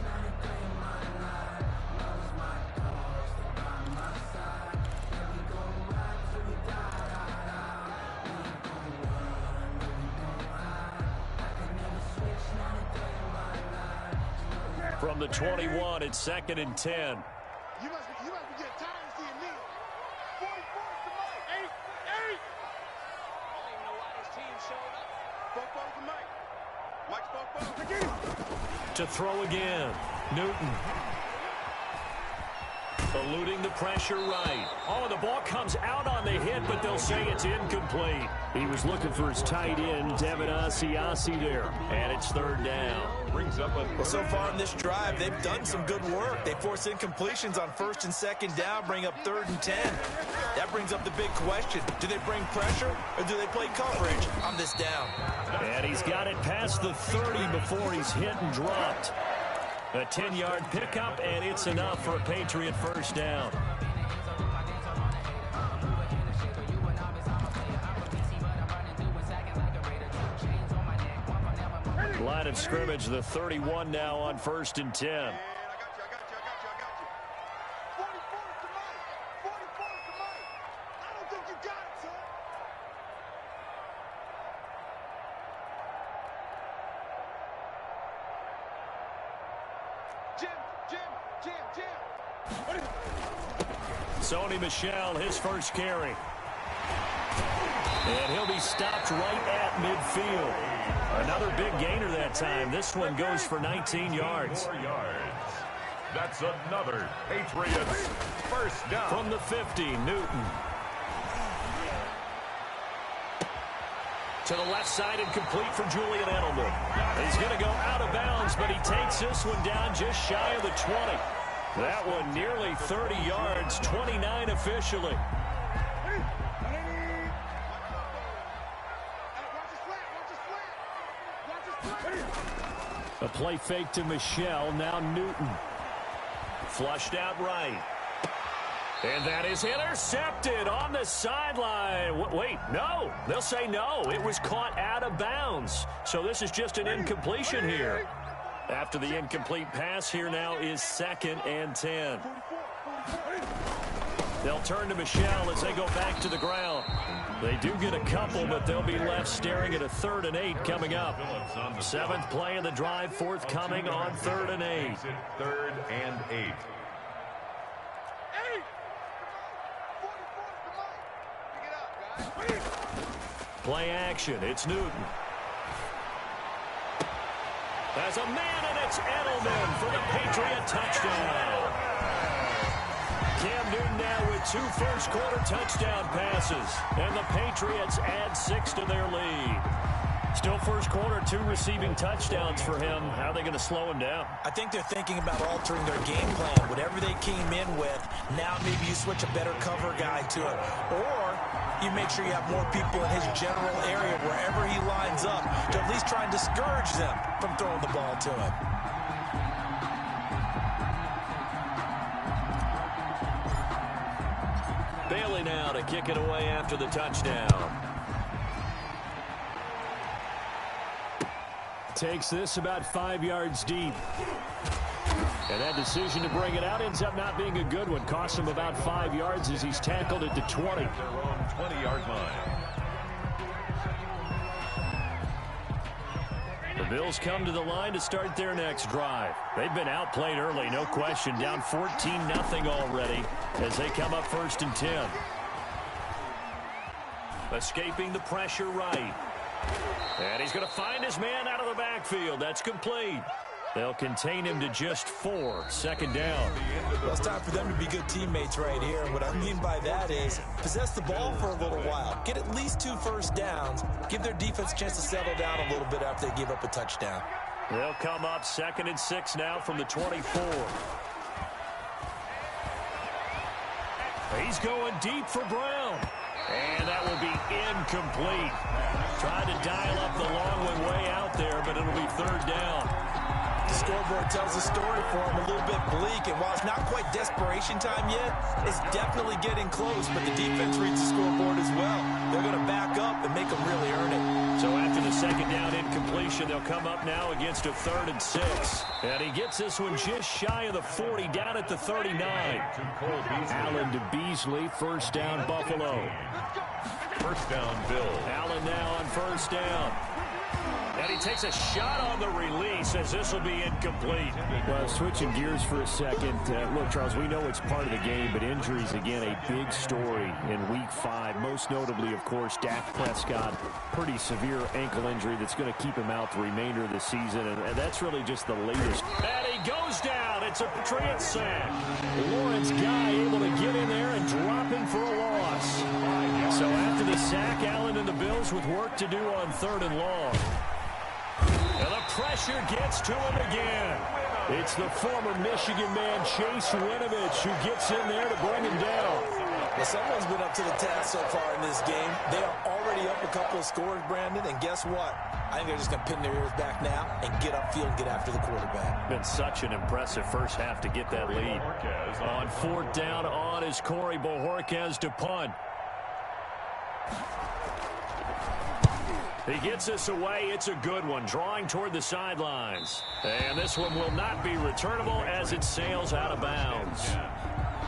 From the 21, it's 2nd and 10. You must be getting tired of seeing me. 44 to Mike. 8. I don't even know why this team showed up. 4 to Mike. Mike's 4. To throw again, Newton. Eluding the pressure right. Oh, the ball comes out on the hit, but they'll say it's incomplete. He was looking for his tight end, Devin Asiasi there. And it's 3rd down. Brings up a well, so far in this drive, they've done some good work. They force incompletions on 1st and 2nd down, bring up 3rd and 10. That brings up the big question. Do they bring pressure or do they play coverage on this down? And he's got it past the 30 before he's hit and dropped. A 10-yard pickup, and it's enough for a Patriot 1st down. line of scrimmage. The 31 now on 1st and 10. Sony Michel, his first carry. And he'll be stopped right at midfield. Another big gainer that time. This one goes for 19 yards. 4 yards. That's another Patriots first down. From the 50, Newton. To the left side and complete for Julian Edelman. He's going to go out of bounds, but he takes this one down just shy of the 20. That one nearly 30 yards, 29 officially. A play fake to Michel, now Newton. Flushed out right. And that is intercepted on the sideline. Wait, no. They'll say no. It was caught out of bounds. So this is just an incompletion here. After the incomplete pass, here now is 2nd and 10. They'll turn to Michel as they go back to the ground. They do get a couple, but they'll be left staring at a 3rd and 8 coming up. 7th play of the drive, forthcoming on 3rd and 8. 3rd and 8. Play action. It's Newton. There's a man, and it's Edelman for the Patriot touchdown. Cam Newton now with 2 first-quarter touchdown passes, and the Patriots add 6 to their lead. Still first quarter, 2 receiving touchdowns for him. How are they going to slow him down? I think they're thinking about altering their game plan. Whatever they came in with, now maybe you switch a better cover guy to it. Or you make sure you have more people in his general area wherever he lines up to at least try and discourage them from throwing the ball to him. Bailey now to kick it away after the touchdown. Takes this about 5 yards deep. And that decision to bring it out ends up not being a good one. Costs him about 5 yards as he's tackled at the 20. Their own 20-yard line. The Bills come to the line to start their next drive. They've been outplayed early, no question. Down 14-0 already as they come up 1st and 10. Escaping the pressure right. And he's going to find his man out of the backfield. That's complete. They'll contain him to just 4. 2nd down. Well, it's time for them to be good teammates right here. And what I mean by that is possess the ball for a little while. Get at least 2 first downs. Give their defense a chance to settle down a little bit after they give up a touchdown. They'll come up 2nd and 6 now from the 24. He's going deep for Brown. And that will be incomplete. Tried to dial up the long one way out there, but it'll be 3rd down. The scoreboard tells a story for him, a little bit bleak, and while it's not quite desperation time yet, it's definitely getting close, but the defense reads the scoreboard as well. They're going to back up and make them really earn it. So after the 2nd down incompletion, they'll come up now against a 3rd and 6. And he gets this one just shy of the 40, down at the 39. Allen to Beasley, 1st down Buffalo. 1st down Bills. Allen now on 1st down. And he takes a shot on the release as this will be incomplete. Well, switching gears for a second. Look, Charles, we know it's part of the game, but injuries, again, a big story in Week 5. Most notably, of course, Dak Prescott. Pretty severe ankle injury that's going to keep him out the remainder of the season, and that's really just the latest. And he goes down. It's a Patriot sack. Lawrence Guy able to get in there and drop him for a loss. So after the sack, Allen and the Bills with work to do on 3rd and long. And the pressure gets to him again. It's the former Michigan man, Chase Winovich, who gets in there to bring him down. Well, someone's been up to the task so far in this game. They are already up a couple of scores, Brandon, and guess what? I think they're just going to pin their ears back now and get upfield and get after the quarterback. Been such an impressive first half to get that lead. On 4th down on is Corey Bojorquez to punt. He gets us away. It's a good one, drawing toward the sidelines. And this one will not be returnable as it sails out of bounds.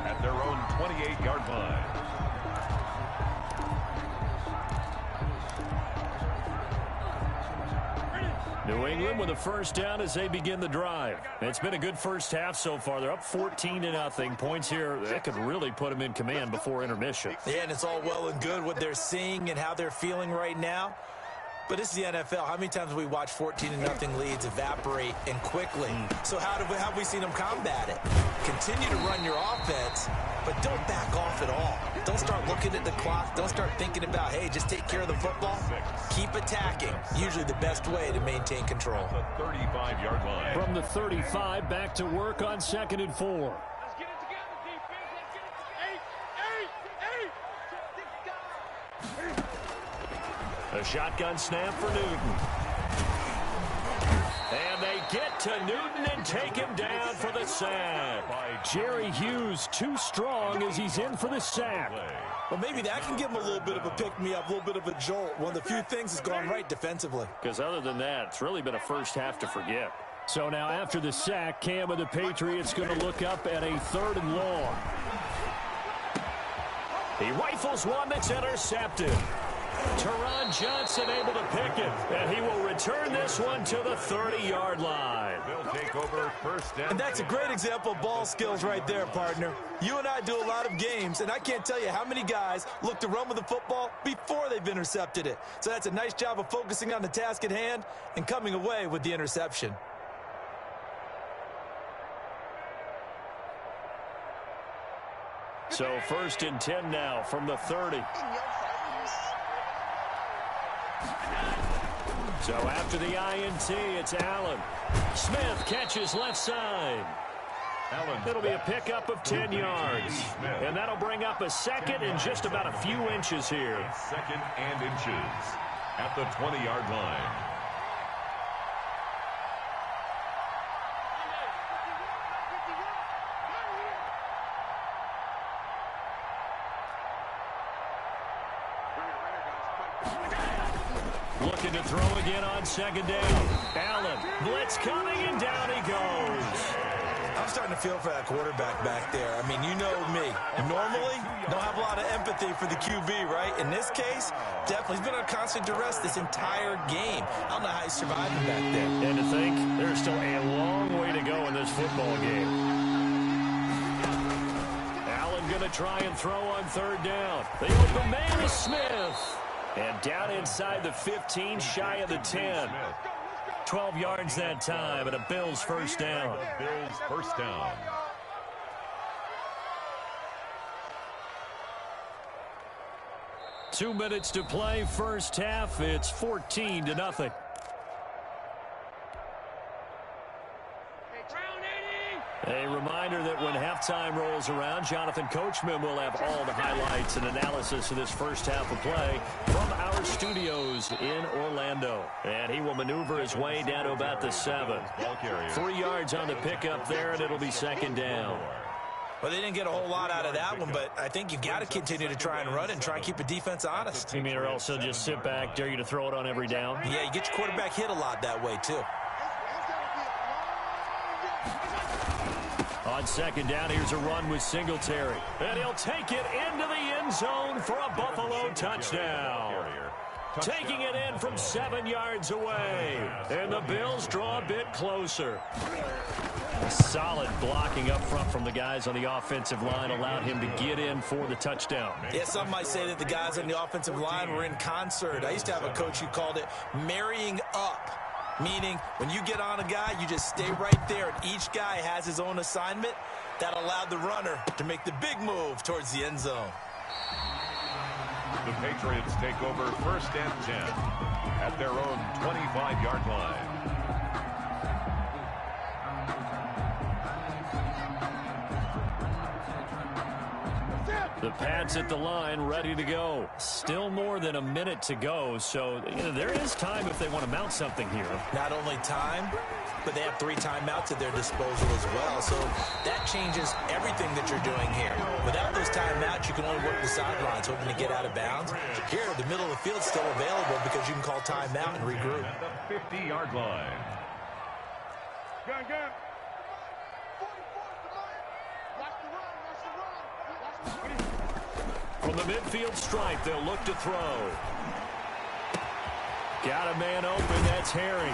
At their own 28-yard line. New England with a first down as they begin the drive. It's been a good first half so far. They're up 14-0. Points here that could really put them in command before intermission. Yeah, and it's all well and good what they're seeing and how they're feeling right now. But it's the NFL. How many times have we watched 14-0 leads evaporate and quickly? So how have we seen them combat it? Continue to run your offense, but don't back off at all. Don't start looking at the clock. Don't start thinking about, hey, just take care of the football. Keep attacking. Usually the best way to maintain control. The 35-yard line. From the 35, back to work on 2nd and 4. A shotgun snap for Newton. And they get to Newton and take him down for the sack. Jerry Hughes too strong as he's in for the sack. Well, maybe that can give him a little bit of a pick-me-up, a little bit of a jolt. One of the few things that's gone right defensively. Because other than that, it's really been a first half to forget. So now after the sack, Cam of the Patriots going to look up at a 3rd and long. He rifles one that's intercepted. Teron Johnson able to pick it, and he will return this one to the 30-yard line. They'll take over first down. And that's a great example of ball skills right there, partner. You and I do a lot of games, and I can't tell you how many guys look to run with the football before they've intercepted it. So that's a nice job of focusing on the task at hand and coming away with the interception. So 1st and 10 now from the 30. So after the INT, it's Allen. Smith catches left side. Allen. It'll be a pickup of 10 yards. And that'll bring up a 2nd and just about a few inches here. 2nd and inches at the 20-yard line. Looking to throw again on 2nd down. Allen, blitz coming, and down he goes. I'm starting to feel for that quarterback back there. I mean, you know me. Normally, don't have a lot of empathy for the QB, right? In this case, definitely. He's been on constant duress this entire game. I don't know how he's surviving back there. And to think, there's still a long way to go in this football game. Allen going to try and throw on 3rd down. The open man is Smith. And down inside the 15, shy of the 10. 12 yards that time, and a Bills first down. Bills first down. Two minutes to play, first half. It's 14-0. A reminder that when halftime rolls around, Jonathan Coachman will have all the highlights and analysis of this first half of play from our studios in Orlando. And he will maneuver his way down to about the 7. 3 yards on the pickup there, and it'll be 2nd down. Well, they didn't get a whole lot out of that one, but I think you've got to continue to try and run and try and keep the defense honest. You mean or else they'll just sit back, dare you to throw it on every down? Yeah, you get your quarterback hit a lot that way, too. On 2nd down, here's a run with Singletary. And he'll take it into the end zone for a Buffalo touchdown. Taking it in from 7 yards away. And the Bills draw a bit closer. Solid blocking up front from the guys on the offensive line allowed him to get in for the touchdown. Yeah, some might say that the guys on the offensive line were in concert. I used to have a coach who called it marrying up. Meaning, when you get on a guy, you just stay right there, and each guy has his own assignment. That allowed the runner to make the big move towards the end zone. The Patriots take over 1st and 10 at their own 25-yard line. The Pats at the line, ready to go. Still more than a minute to go, so there is time if they want to mount something here. Not only time, but they have 3 timeouts at their disposal as well, so that changes everything that you're doing here. Without those timeouts, you can only work the sidelines, hoping to get out of bounds. Here, the middle of the field's still available because you can call timeout and regroup. At the 50-yard line. Gun. From the midfield stripe, they'll look to throw. Got a man open, that's Harry.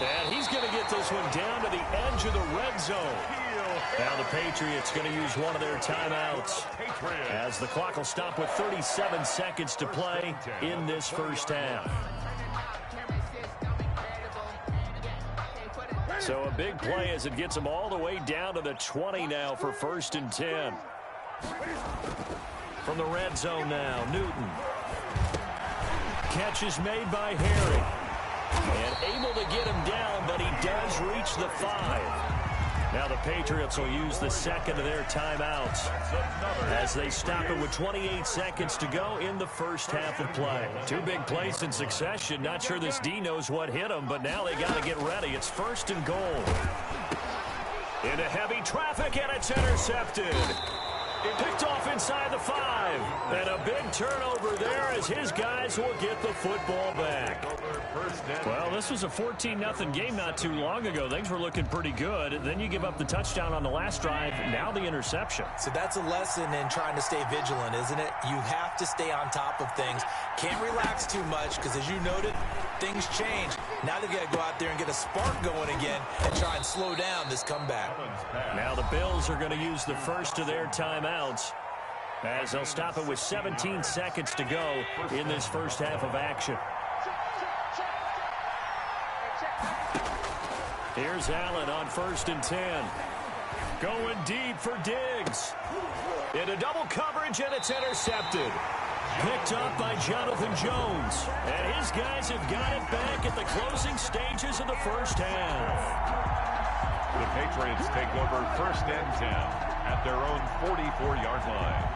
And he's going to get this one down to the edge of the red zone. Now the Patriots going to use one of their timeouts, as the clock will stop with 37 seconds to play in this first half. So a big play as it gets them all the way down to the 20 now for 1st and 10. From the red zone now, Newton. Catch is made by Harry. And able to get him down, but he does reach the 5. Now the Patriots will use the second of their timeouts as they stop it with 28 seconds to go in the first half of play. 2 big plays in succession. Not sure this D knows what hit him, but now they got to get ready. It's 1st and goal. Into heavy traffic, and it's intercepted. Picked off inside the 5. And a big turnover there as his guys will get the football back. Well, this was a 14-0 game not too long ago. Things were looking pretty good. Then you give up the touchdown on the last drive. Now the interception. So that's a lesson in trying to stay vigilant, isn't it? You have to stay on top of things. Can't relax too much because, as you noted, things change. Now they've got to go out there and get a spark going again and try and slow down this comeback. Now the Bills are going to use the first of their timeouts as they'll stop it with 17 seconds to go in this first half of action. Here's Allen on 1st and 10. Going deep for Diggs. Into double coverage, and it's intercepted. Picked up by Jonathan Jones. And his guys have got it back at the closing stages of the first half. The Patriots take over 1st and 10 at their own 44-yard line.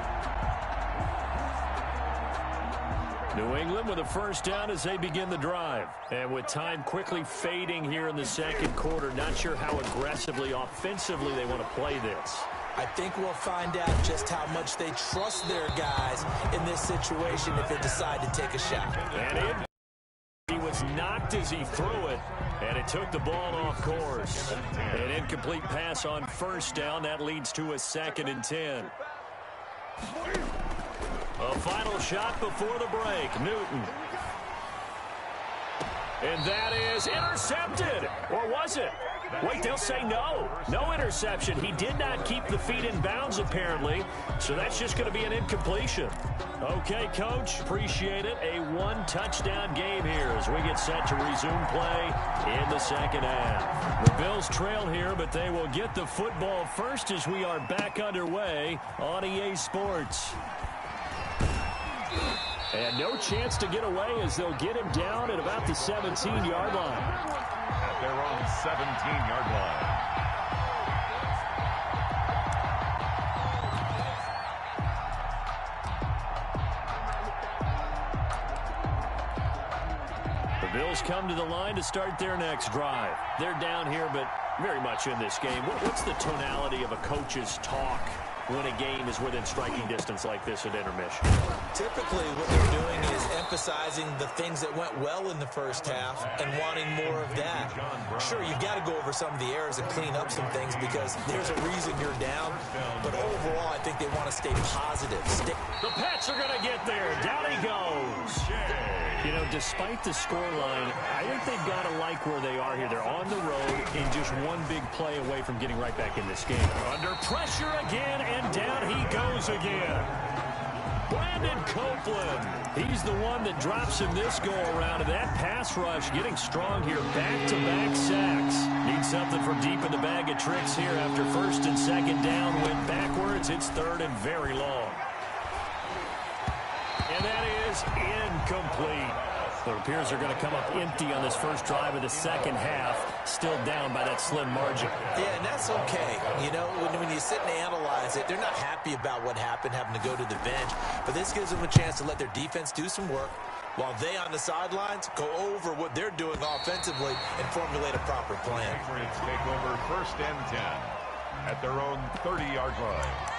New England with a first down as they begin the drive. And with time quickly fading here in the second quarter, not sure how aggressively, offensively they want to play this. I think we'll find out just how much they trust their guys in this situation if they decide to take a shot. And he was knocked as he threw it, and it took the ball off course. An incomplete pass on first down. That leads to a 2nd and 10. A final shot before the break. Newton. And that is intercepted. Or was it? Wait, they'll say no. No interception. He did not keep the feet in bounds, apparently. So that's just going to be an incompletion. Okay, Coach. Appreciate it. A 1-touchdown game here as we get set to resume play in the second half. The Bills trail here, but they will get the football first as we are back underway on EA Sports. And no chance to get away as they'll get him down at about the 17-yard line. At their own 17-yard line. The Bills come to the line to start their next drive. They're down here, but very much in this game. What's the tonality of a coach's talk when a game is within striking distance like this at intermission? Typically, what they're doing is emphasizing the things that went well in the first half and wanting more of that. Sure, you've got to go over some of the errors and clean up some things because there's a reason you're down. But overall, I think they want to stay positive. The Pats are going to get there. Down he goes. You know, despite the scoreline, I think they've got to like where they are here. They're on the road and just one big play away from getting right back in this game. Under pressure again, and down he goes again. Brandon Copeland. He's the one that drops him this go-around. And that pass rush getting strong here. Back-to-back sacks. Need something from deep in the bag of tricks here after 1st and 2nd down. Went backwards. It's 3rd and very long. And that is incomplete. So it appears they're going to come up empty on this first drive of the second half. Still down by that slim margin. Yeah, and that's okay. You know, when you sit and analyze it, they're not happy about what happened, having to go to the bench. But this gives them a chance to let their defense do some work while they on the sidelines go over what they're doing offensively and formulate a proper plan. Patriots take over 1st and 10 at their own 30-yard line.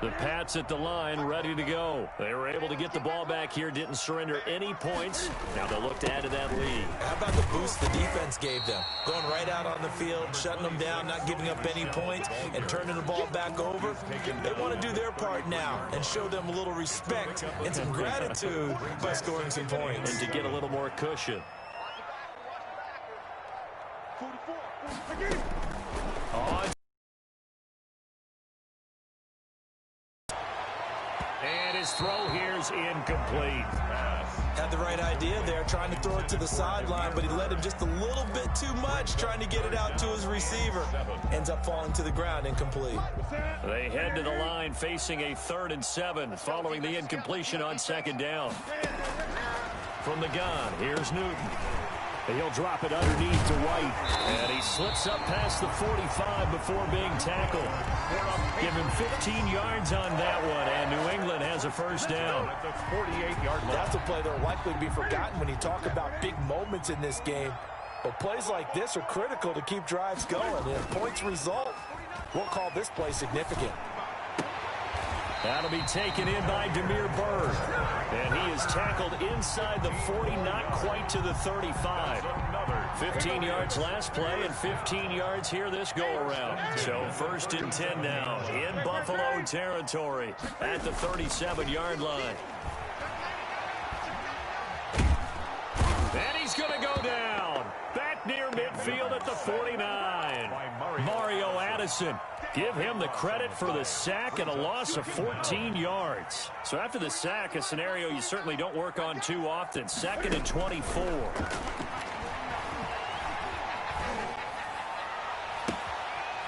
The Pats at the line, ready to go. They were able to get the ball back here, didn't surrender any points. Now they'll look to add to that lead. How about the boost the defense gave them? Going right out on the field, shutting them down, not giving up any points, and turning the ball back over. They want to do their part now and show them a little respect and some gratitude by scoring some points. And to get a little more cushion. On. And his throw here is incomplete. Had the right idea there, trying to throw it to the sideline, but he let him just a little bit too much, trying to get it out to his receiver. Ends up falling to the ground, incomplete. They head to the line facing a 3rd and 7 following the incompletion on 2nd down. From the gun, here's Newton. He'll drop it underneath to White. And he slips up past the 45 before being tackled. Give him 15 yards on that one, and New England has a first down. At the 48-yard line. That's a play that will likely be forgotten when you talk about big moments in this game. But plays like this are critical to keep drives going. And if points result, we'll call this play significant. That'll be taken in by Demir Bird. And he is tackled inside the 40, not quite to the 35. 15 yards last play and 15 yards here this go-around. So 1st and 10 now in Buffalo territory at the 37-yard line. And he's going to go down. Back near midfield at the 49. Mario Addison. Give him the credit for the sack and a loss of 14 yards. So after the sack, a scenario you certainly don't work on too often. 2nd and 24.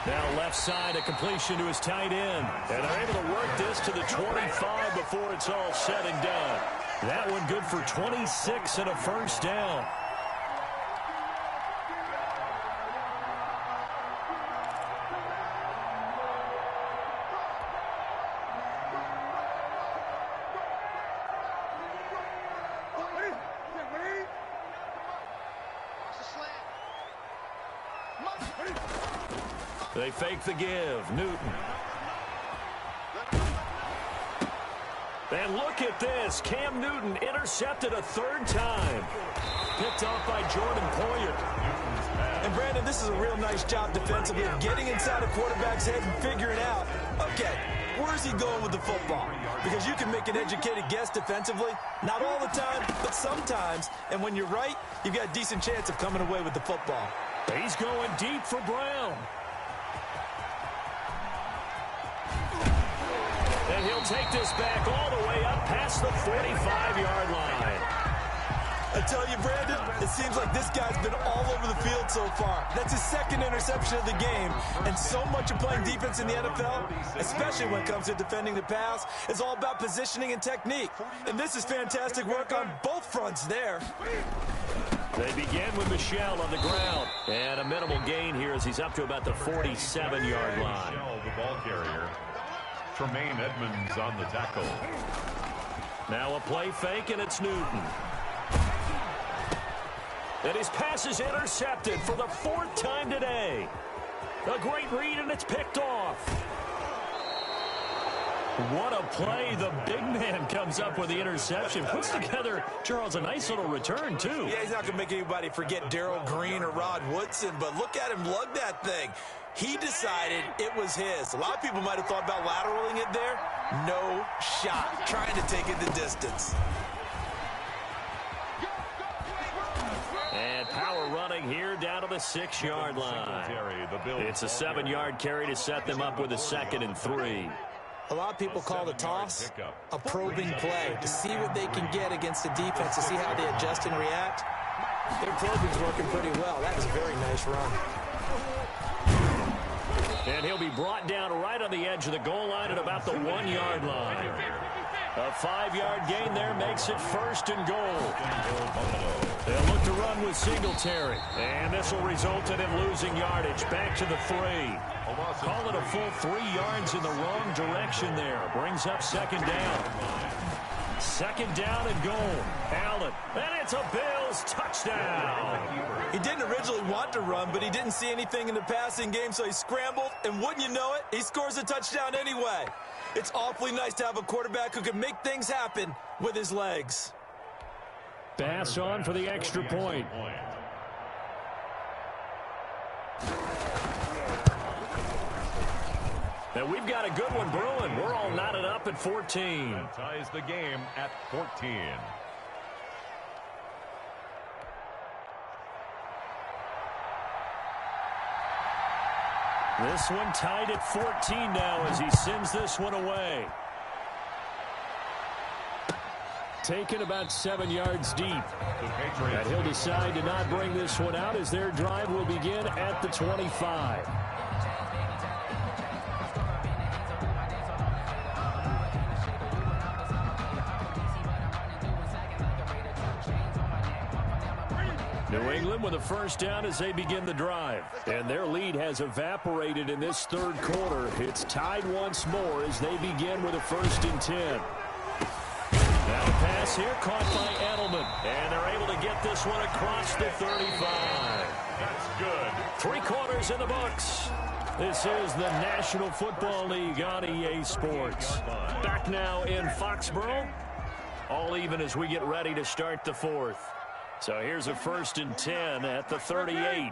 Now left side, a completion to his tight end. And they're able to work this to the 25 before it's all said and done. That one good for 26 and a first down. They fake the give. Newton. And look at this. Cam Newton intercepted a 3rd time. Picked off by Jordan Poyer. And Brandon, this is a real nice job defensively of getting inside a quarterback's head and figuring out, okay, where's he going with the football? Because you can make an educated guess defensively. Not all the time, but sometimes. And when you're right, you've got a decent chance of coming away with the football. He's going deep for Brown. And he'll take this back all the way up past the 45-yard line. I tell you, Brandon, it seems like this guy's been all over the field so far. That's his 2nd interception of the game. And so much of playing defense in the NFL, especially when it comes to defending the pass, is all about positioning and technique. And this is fantastic work on both fronts there. They begin with Michelle on the ground. And a minimal gain here as he's up to about the 47-yard line. Michelle, the ball carrier. Tremaine Edmonds on the tackle. Now a play fake, and it's Newton. And his pass is intercepted for the 4th time today. A great read, and it's picked off. What a play. The big man comes up with the interception. Puts together, Charles, a nice little return, too. Yeah, he's not going to make anybody forget Darrell Green or Rod Woodson, but look at him lug that thing. He decided it was his. A lot of people might have thought about lateraling it there. No shot. Trying to take it the distance. And power running here down to the 6-yard line. It's a 7-yard carry to set them up with a 2nd and 3. A lot of people call the toss a probing play to see what they can get against the defense, to see how they adjust and react. Their probing's working pretty well. That was a very nice run. And he'll be brought down right on the edge of the goal line at about the 1-yard line. A 5-yard gain there makes it 1st and goal. They'll look to run with Singletary. And this will result in him losing yardage. Back to the 3. Call it a full 3 yards in the wrong direction there. Brings up 2nd down. 2nd down and goal. Allen. And it's a Bills touchdown. He didn't originally want to run, but he didn't see anything in the passing game, so he scrambled. And wouldn't you know it, he scores a touchdown anyway. It's awfully nice to have a quarterback who can make things happen with his legs. Pass on for the extra point. And we've got a good one brewing. We're all knotted up at 14. That ties the game at 14. This one tied at 14 now as he sends this one away. Taken about 7 yards deep. And he'll decide to not bring this one out as their drive will begin at the 25. New England with a 1st down as they begin the drive. And their lead has evaporated in this 3rd quarter. It's tied once more as they begin with a 1st and 10. Now a pass here caught by Edelman. And they're able to get this one across the 35. That's good. 3 quarters in the books. This is the National Football League on EA Sports. Back now in Foxborough. All even as we get ready to start the 4th. So here's a 1st and 10 at the 38.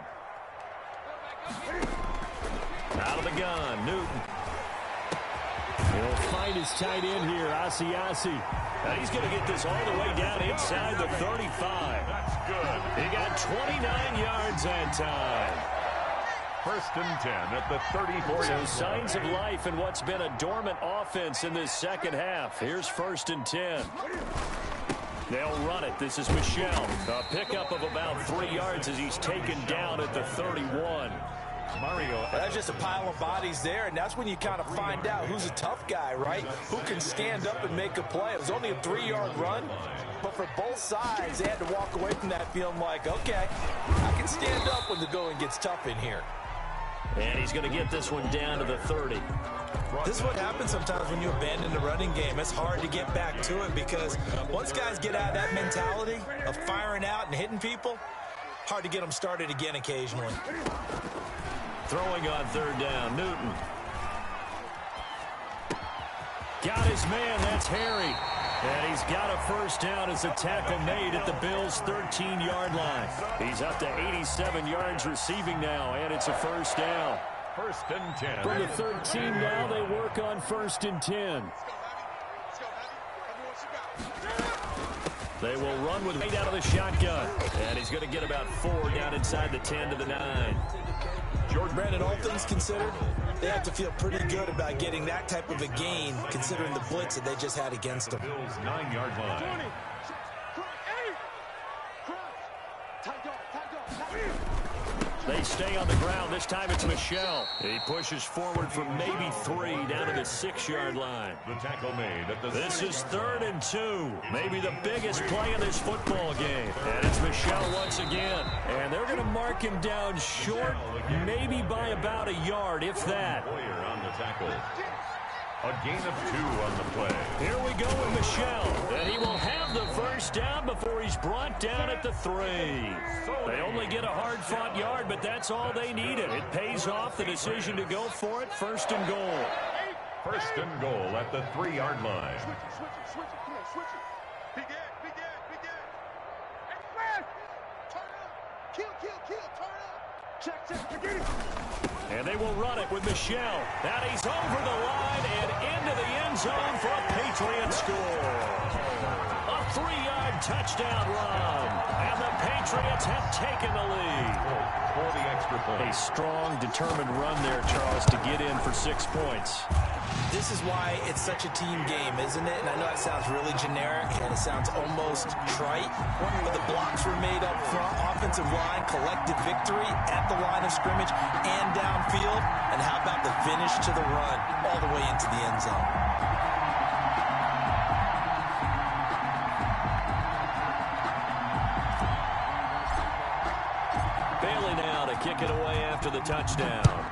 Out of the gun, Newton. He'll find his tight end here, Asiasi. Now he's going to get this all the way down inside the 35. That's good. He got 29 yards that time. 1st and 10 at the 34. So signs of life in what's been a dormant offense in this 2nd half. Here's 1st and 10. They'll run it. This is Michel. A pickup of about 3 yards as he's taken down at the 31. Mario, that's just a pile of bodies there, and that's when you kind of find out who's a tough guy, right? Who can stand up and make a play. It was only a 3-yard run, but for both sides, they had to walk away from that feeling like, okay, I can stand up when the going gets tough in here. And he's going to get this one down to the 30. This is what happens sometimes when you abandon the running game. It's hard to get back to it because once guys get out of that mentality of firing out and hitting people, hard to get them started again occasionally. Throwing on 3rd down, Newton. Got his man, that's Harry. And he's got a 1st down as a tackle made at the Bills' 13-yard line. He's up to 87 yards receiving now, and it's a 1st down. 1st and 10. From the 13 now, they work on 1st and 10. They will run with 8 out of the shotgun. And he's going to get about 4 down inside the 10 to the 9. George Brandon, all things considered, they have to feel pretty good about getting that type of a gain considering the blitz that they just had against them. Bills 9-yard line. They stay on the ground. This time it's Michel. He pushes forward for maybe 3 down to the 6-yard line. The tackle made at the This is 3rd and 2. Maybe the biggest play in this football game. And it's Michel once again. And they're going to mark him down short, maybe by about a yard, if that. Boyer on the tackle. A gain of 2 on the play. Here we go with Michel. And he will have the 1st down before he's brought down at the 3. They only get a hard-fought yard, but that's all they needed. It pays off the decision to go for it. 1st and goal. 1st and goal at the 3-yard line. Switch it. Come on, switch it. Big Ed. Hey, man! Turn up. Kill. Turn up. Check. Get it. And they will run it with Michel. Now he's over the line and into the end zone for a Patriot score. A 3-yard touchdown run. And the Patriots have taken the lead. For the extra point. A strong, determined run there, Charles, to get in for 6 points. This is why it's such a team game, isn't it? And I know it sounds really generic and it sounds almost trite, but the blocks were made up front, offensive line, collective victory at the line of scrimmage and downfield. And how about the finish to the run all the way into the end zone? kick it away after the touchdown.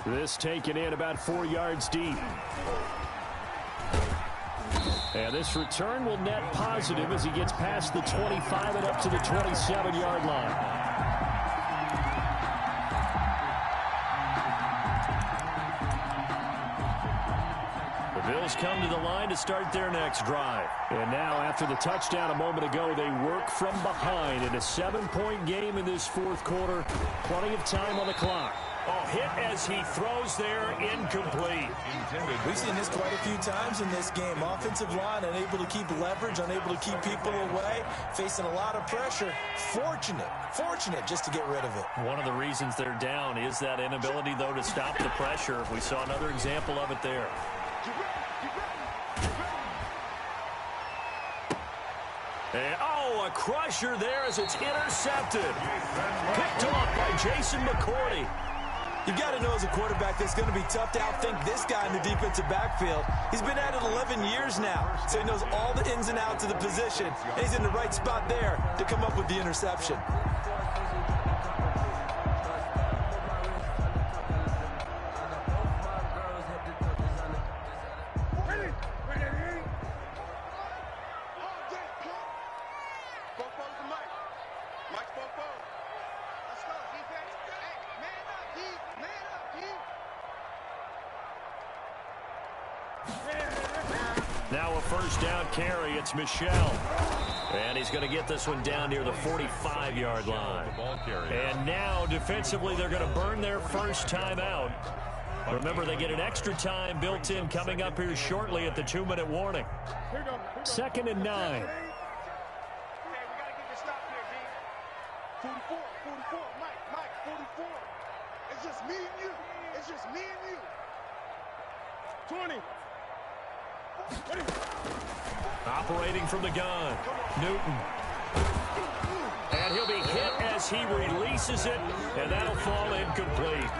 This taken in about 4 yards deep. And this return will net positive as he gets past the 25 and up to the 27-yard line. The Bills come to the line to start their next drive. And now, after the touchdown a moment ago, they work from behind in a 7-point game in this fourth quarter. Plenty of time on the clock. Oh, hit as he throws there, incomplete. We've seen this quite a few times in this game. Offensive line unable to keep leverage, unable to keep people away, facing a lot of pressure. Fortunate just to get rid of it. One of the reasons they're down is that inability, though, to stop the pressure. We saw another example of it there. And, a crusher there as it's intercepted. Picked off by Jason McCourty. You've got to know as a quarterback that's going to be tough to outthink this guy in the defensive backfield. He's been at it 11 years now, so he knows all the ins and outs of the position, and he's in the right spot there to come up with the interception. Now a first down carry. It's Michel. And he's going to get this one down near the 45-yard line. And now, defensively, they're going to burn their first timeout. Remember, they get an extra time built in coming up here shortly at the 2-minute warning. 2nd and 9. Okay, we got to get this stop here, D. 44, Mike, 44. It's just me and you. It's just me and you. 20. Operating from the gun, Newton. And he'll be hit as he releases it, and that'll fall incomplete.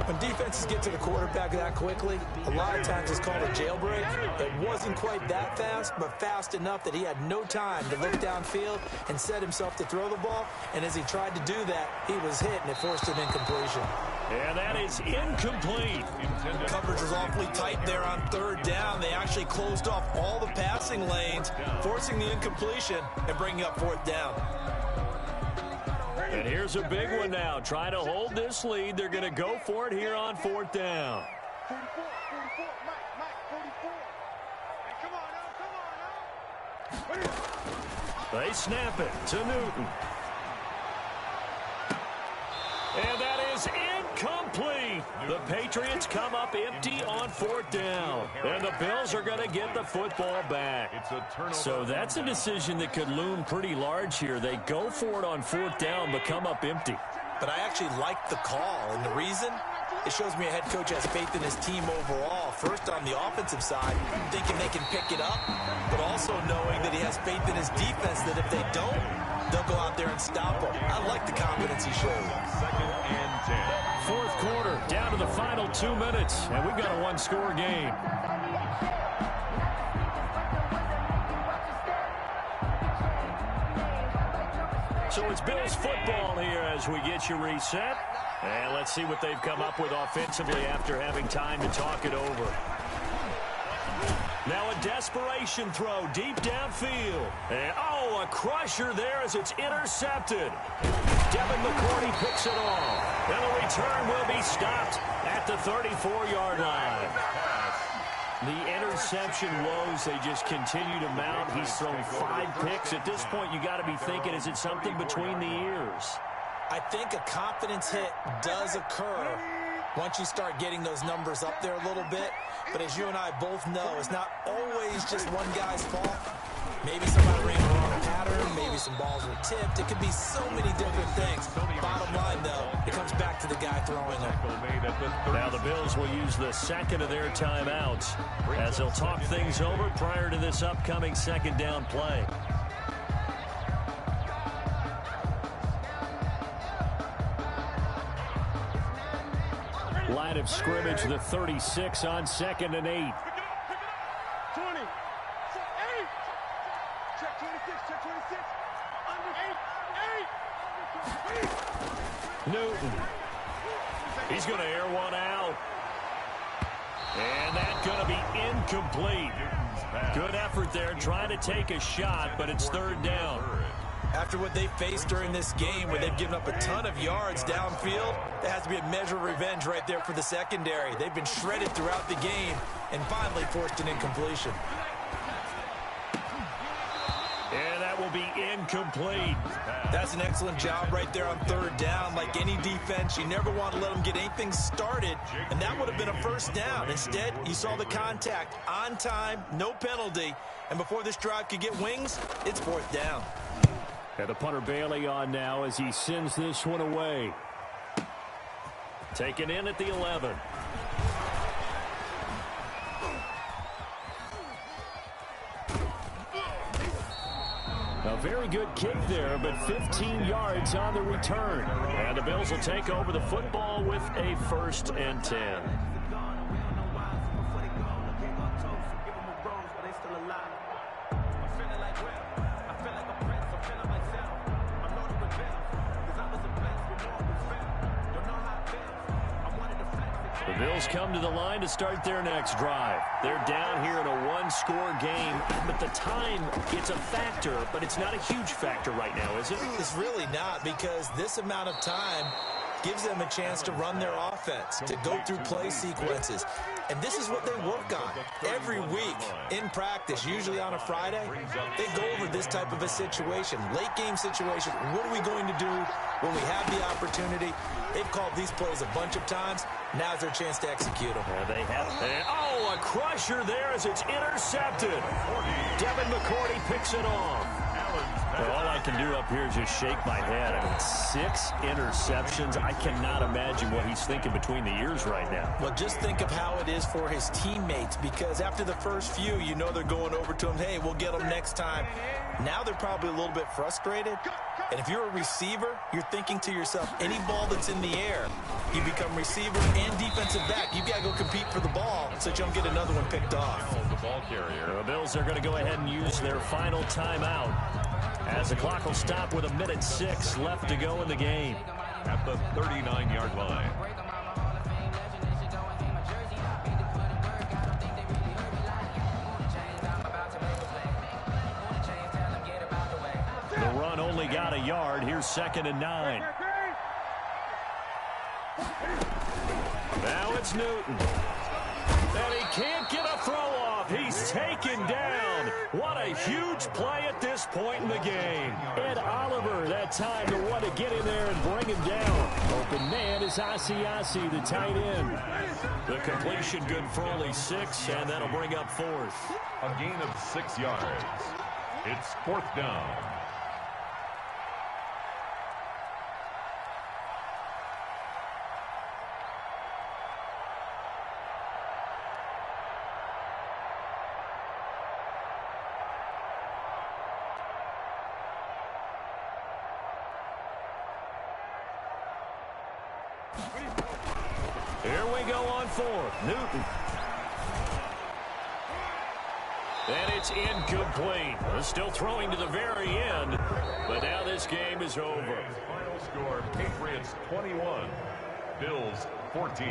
When defenses get to the quarterback that quickly, a lot of times it's called a jailbreak. It wasn't quite that fast, but fast enough that he had no time to look downfield and set himself to throw the ball. And as he tried to do that, he was hit, and it forced an incompletion. And that is incomplete. Coverage was awfully tight there on 3rd down. They actually closed off all the passing lanes, forcing the incompletion and bringing up 4th down. And here's a big one now. Trying to hold this lead. They're going to go for it here on 4th down. 44, Mike, 44. Hey, come on now. They snap it to Newton. And that is incomplete. The Patriots come up empty on 4th down. And the Bills are going to get the football back. So that's a decision that could loom pretty large here. They go for it on 4th down, but come up empty. But I actually like the call, and the reason? It shows me a head coach has faith in his team overall. First, on the offensive side, thinking they can pick it up, but also knowing that he has faith in his defense that if they don't, they'll go out there and stop them. I like the confidence he showed. 2nd and 10. Fourth quarter, down to the final 2 minutes, and we've got a one-score game. So it's Bills football here as we get you reset. And let's see what they've come up with offensively after having time to talk it over. Now a desperation throw deep downfield. And, a crusher there as it's intercepted. Devin McCourty picks it off. And the return will be stopped at the 34-yard line. The interception woes, they just continue to mount. He's thrown 5 picks. At this point, you got to be thinking, is it something between the ears? I think a confidence hit does occur once you start getting those numbers up there a little bit. But as you and I both know, it's not always just one guy's fault. Maybe somebody ran the wrong pattern. Maybe some balls were tipped. It could be so many different things. Bottom line, though, it comes back to the guy throwing them. Now the Bills will use the second of their timeouts as they'll talk things over prior to this upcoming 2nd down play. Line of scrimmage, the 36 on 2nd and 8. 20. Check 8. Check 26. Check 26. Newton. He's going to air one out. And that's going to be incomplete. Good effort there trying to take a shot, but it's third down. After what they faced during this game where they've given up a ton of yards downfield, there has to be a measure of revenge right there for the secondary. They've been shredded throughout the game and finally forced an incompletion. And that will be incomplete. That's an excellent job right there on third down. Like any defense, you never want to let them get anything started, and that would have been a first down. Instead, you saw the contact on time, no penalty, and before this drive could get wings, it's fourth down. And the punter Bailey on now as he sends this one away. Taken in at the 11. A very good kick there, but 15 yards on the return. And the Bills will take over the football with a 1st and 10. The Bills come to the line to start their next drive. They're down here in a one-score game, but the time, it's a factor, but it's not a huge factor right now, is it? It's really not, because this amount of time gives them a chance to run their offense, to go through play sequences. And this is what they work on every week in practice, usually on a Friday. They go over this type of a situation, late game situation. What are we going to do when we have the opportunity? They've called these plays a bunch of times. Now's their chance to execute them. They have. Oh, a crusher there as it's intercepted. Devin McCourty picks it off. Well, all I can do up here is just shake my head. I mean, 6 interceptions. I cannot imagine what he's thinking between the ears right now. Well, just think of how it is for his teammates, because after the first few, you know they're going over to him, hey, we'll get them next time. Now they're probably a little bit frustrated. And if you're a receiver, you're thinking to yourself, any ball that's in the air, you become receiver and defensive back. You've got to go compete for the ball so that you don't get another one picked off. The ball carrier. The Bills are going to go ahead and use their final timeout, as the clock will stop with 1:06 left to go in the game. At the 39-yard line. The run only got a yard. Here's 2nd and 9. Now it's Newton. And he can't get a throw off. He's taken down. What a huge play at this point in the game. Ed Oliver, that time to want to get in there and bring him down. Open man is Asiasi, the tight end. The completion good for only 6, and that'll bring up 4th. A gain of 6 yards. It's 4th down. Here we go on 4th. Newton. And it's incomplete. Still throwing to the very end, but now this game is over. Final score, Patriots 21, Bills 14.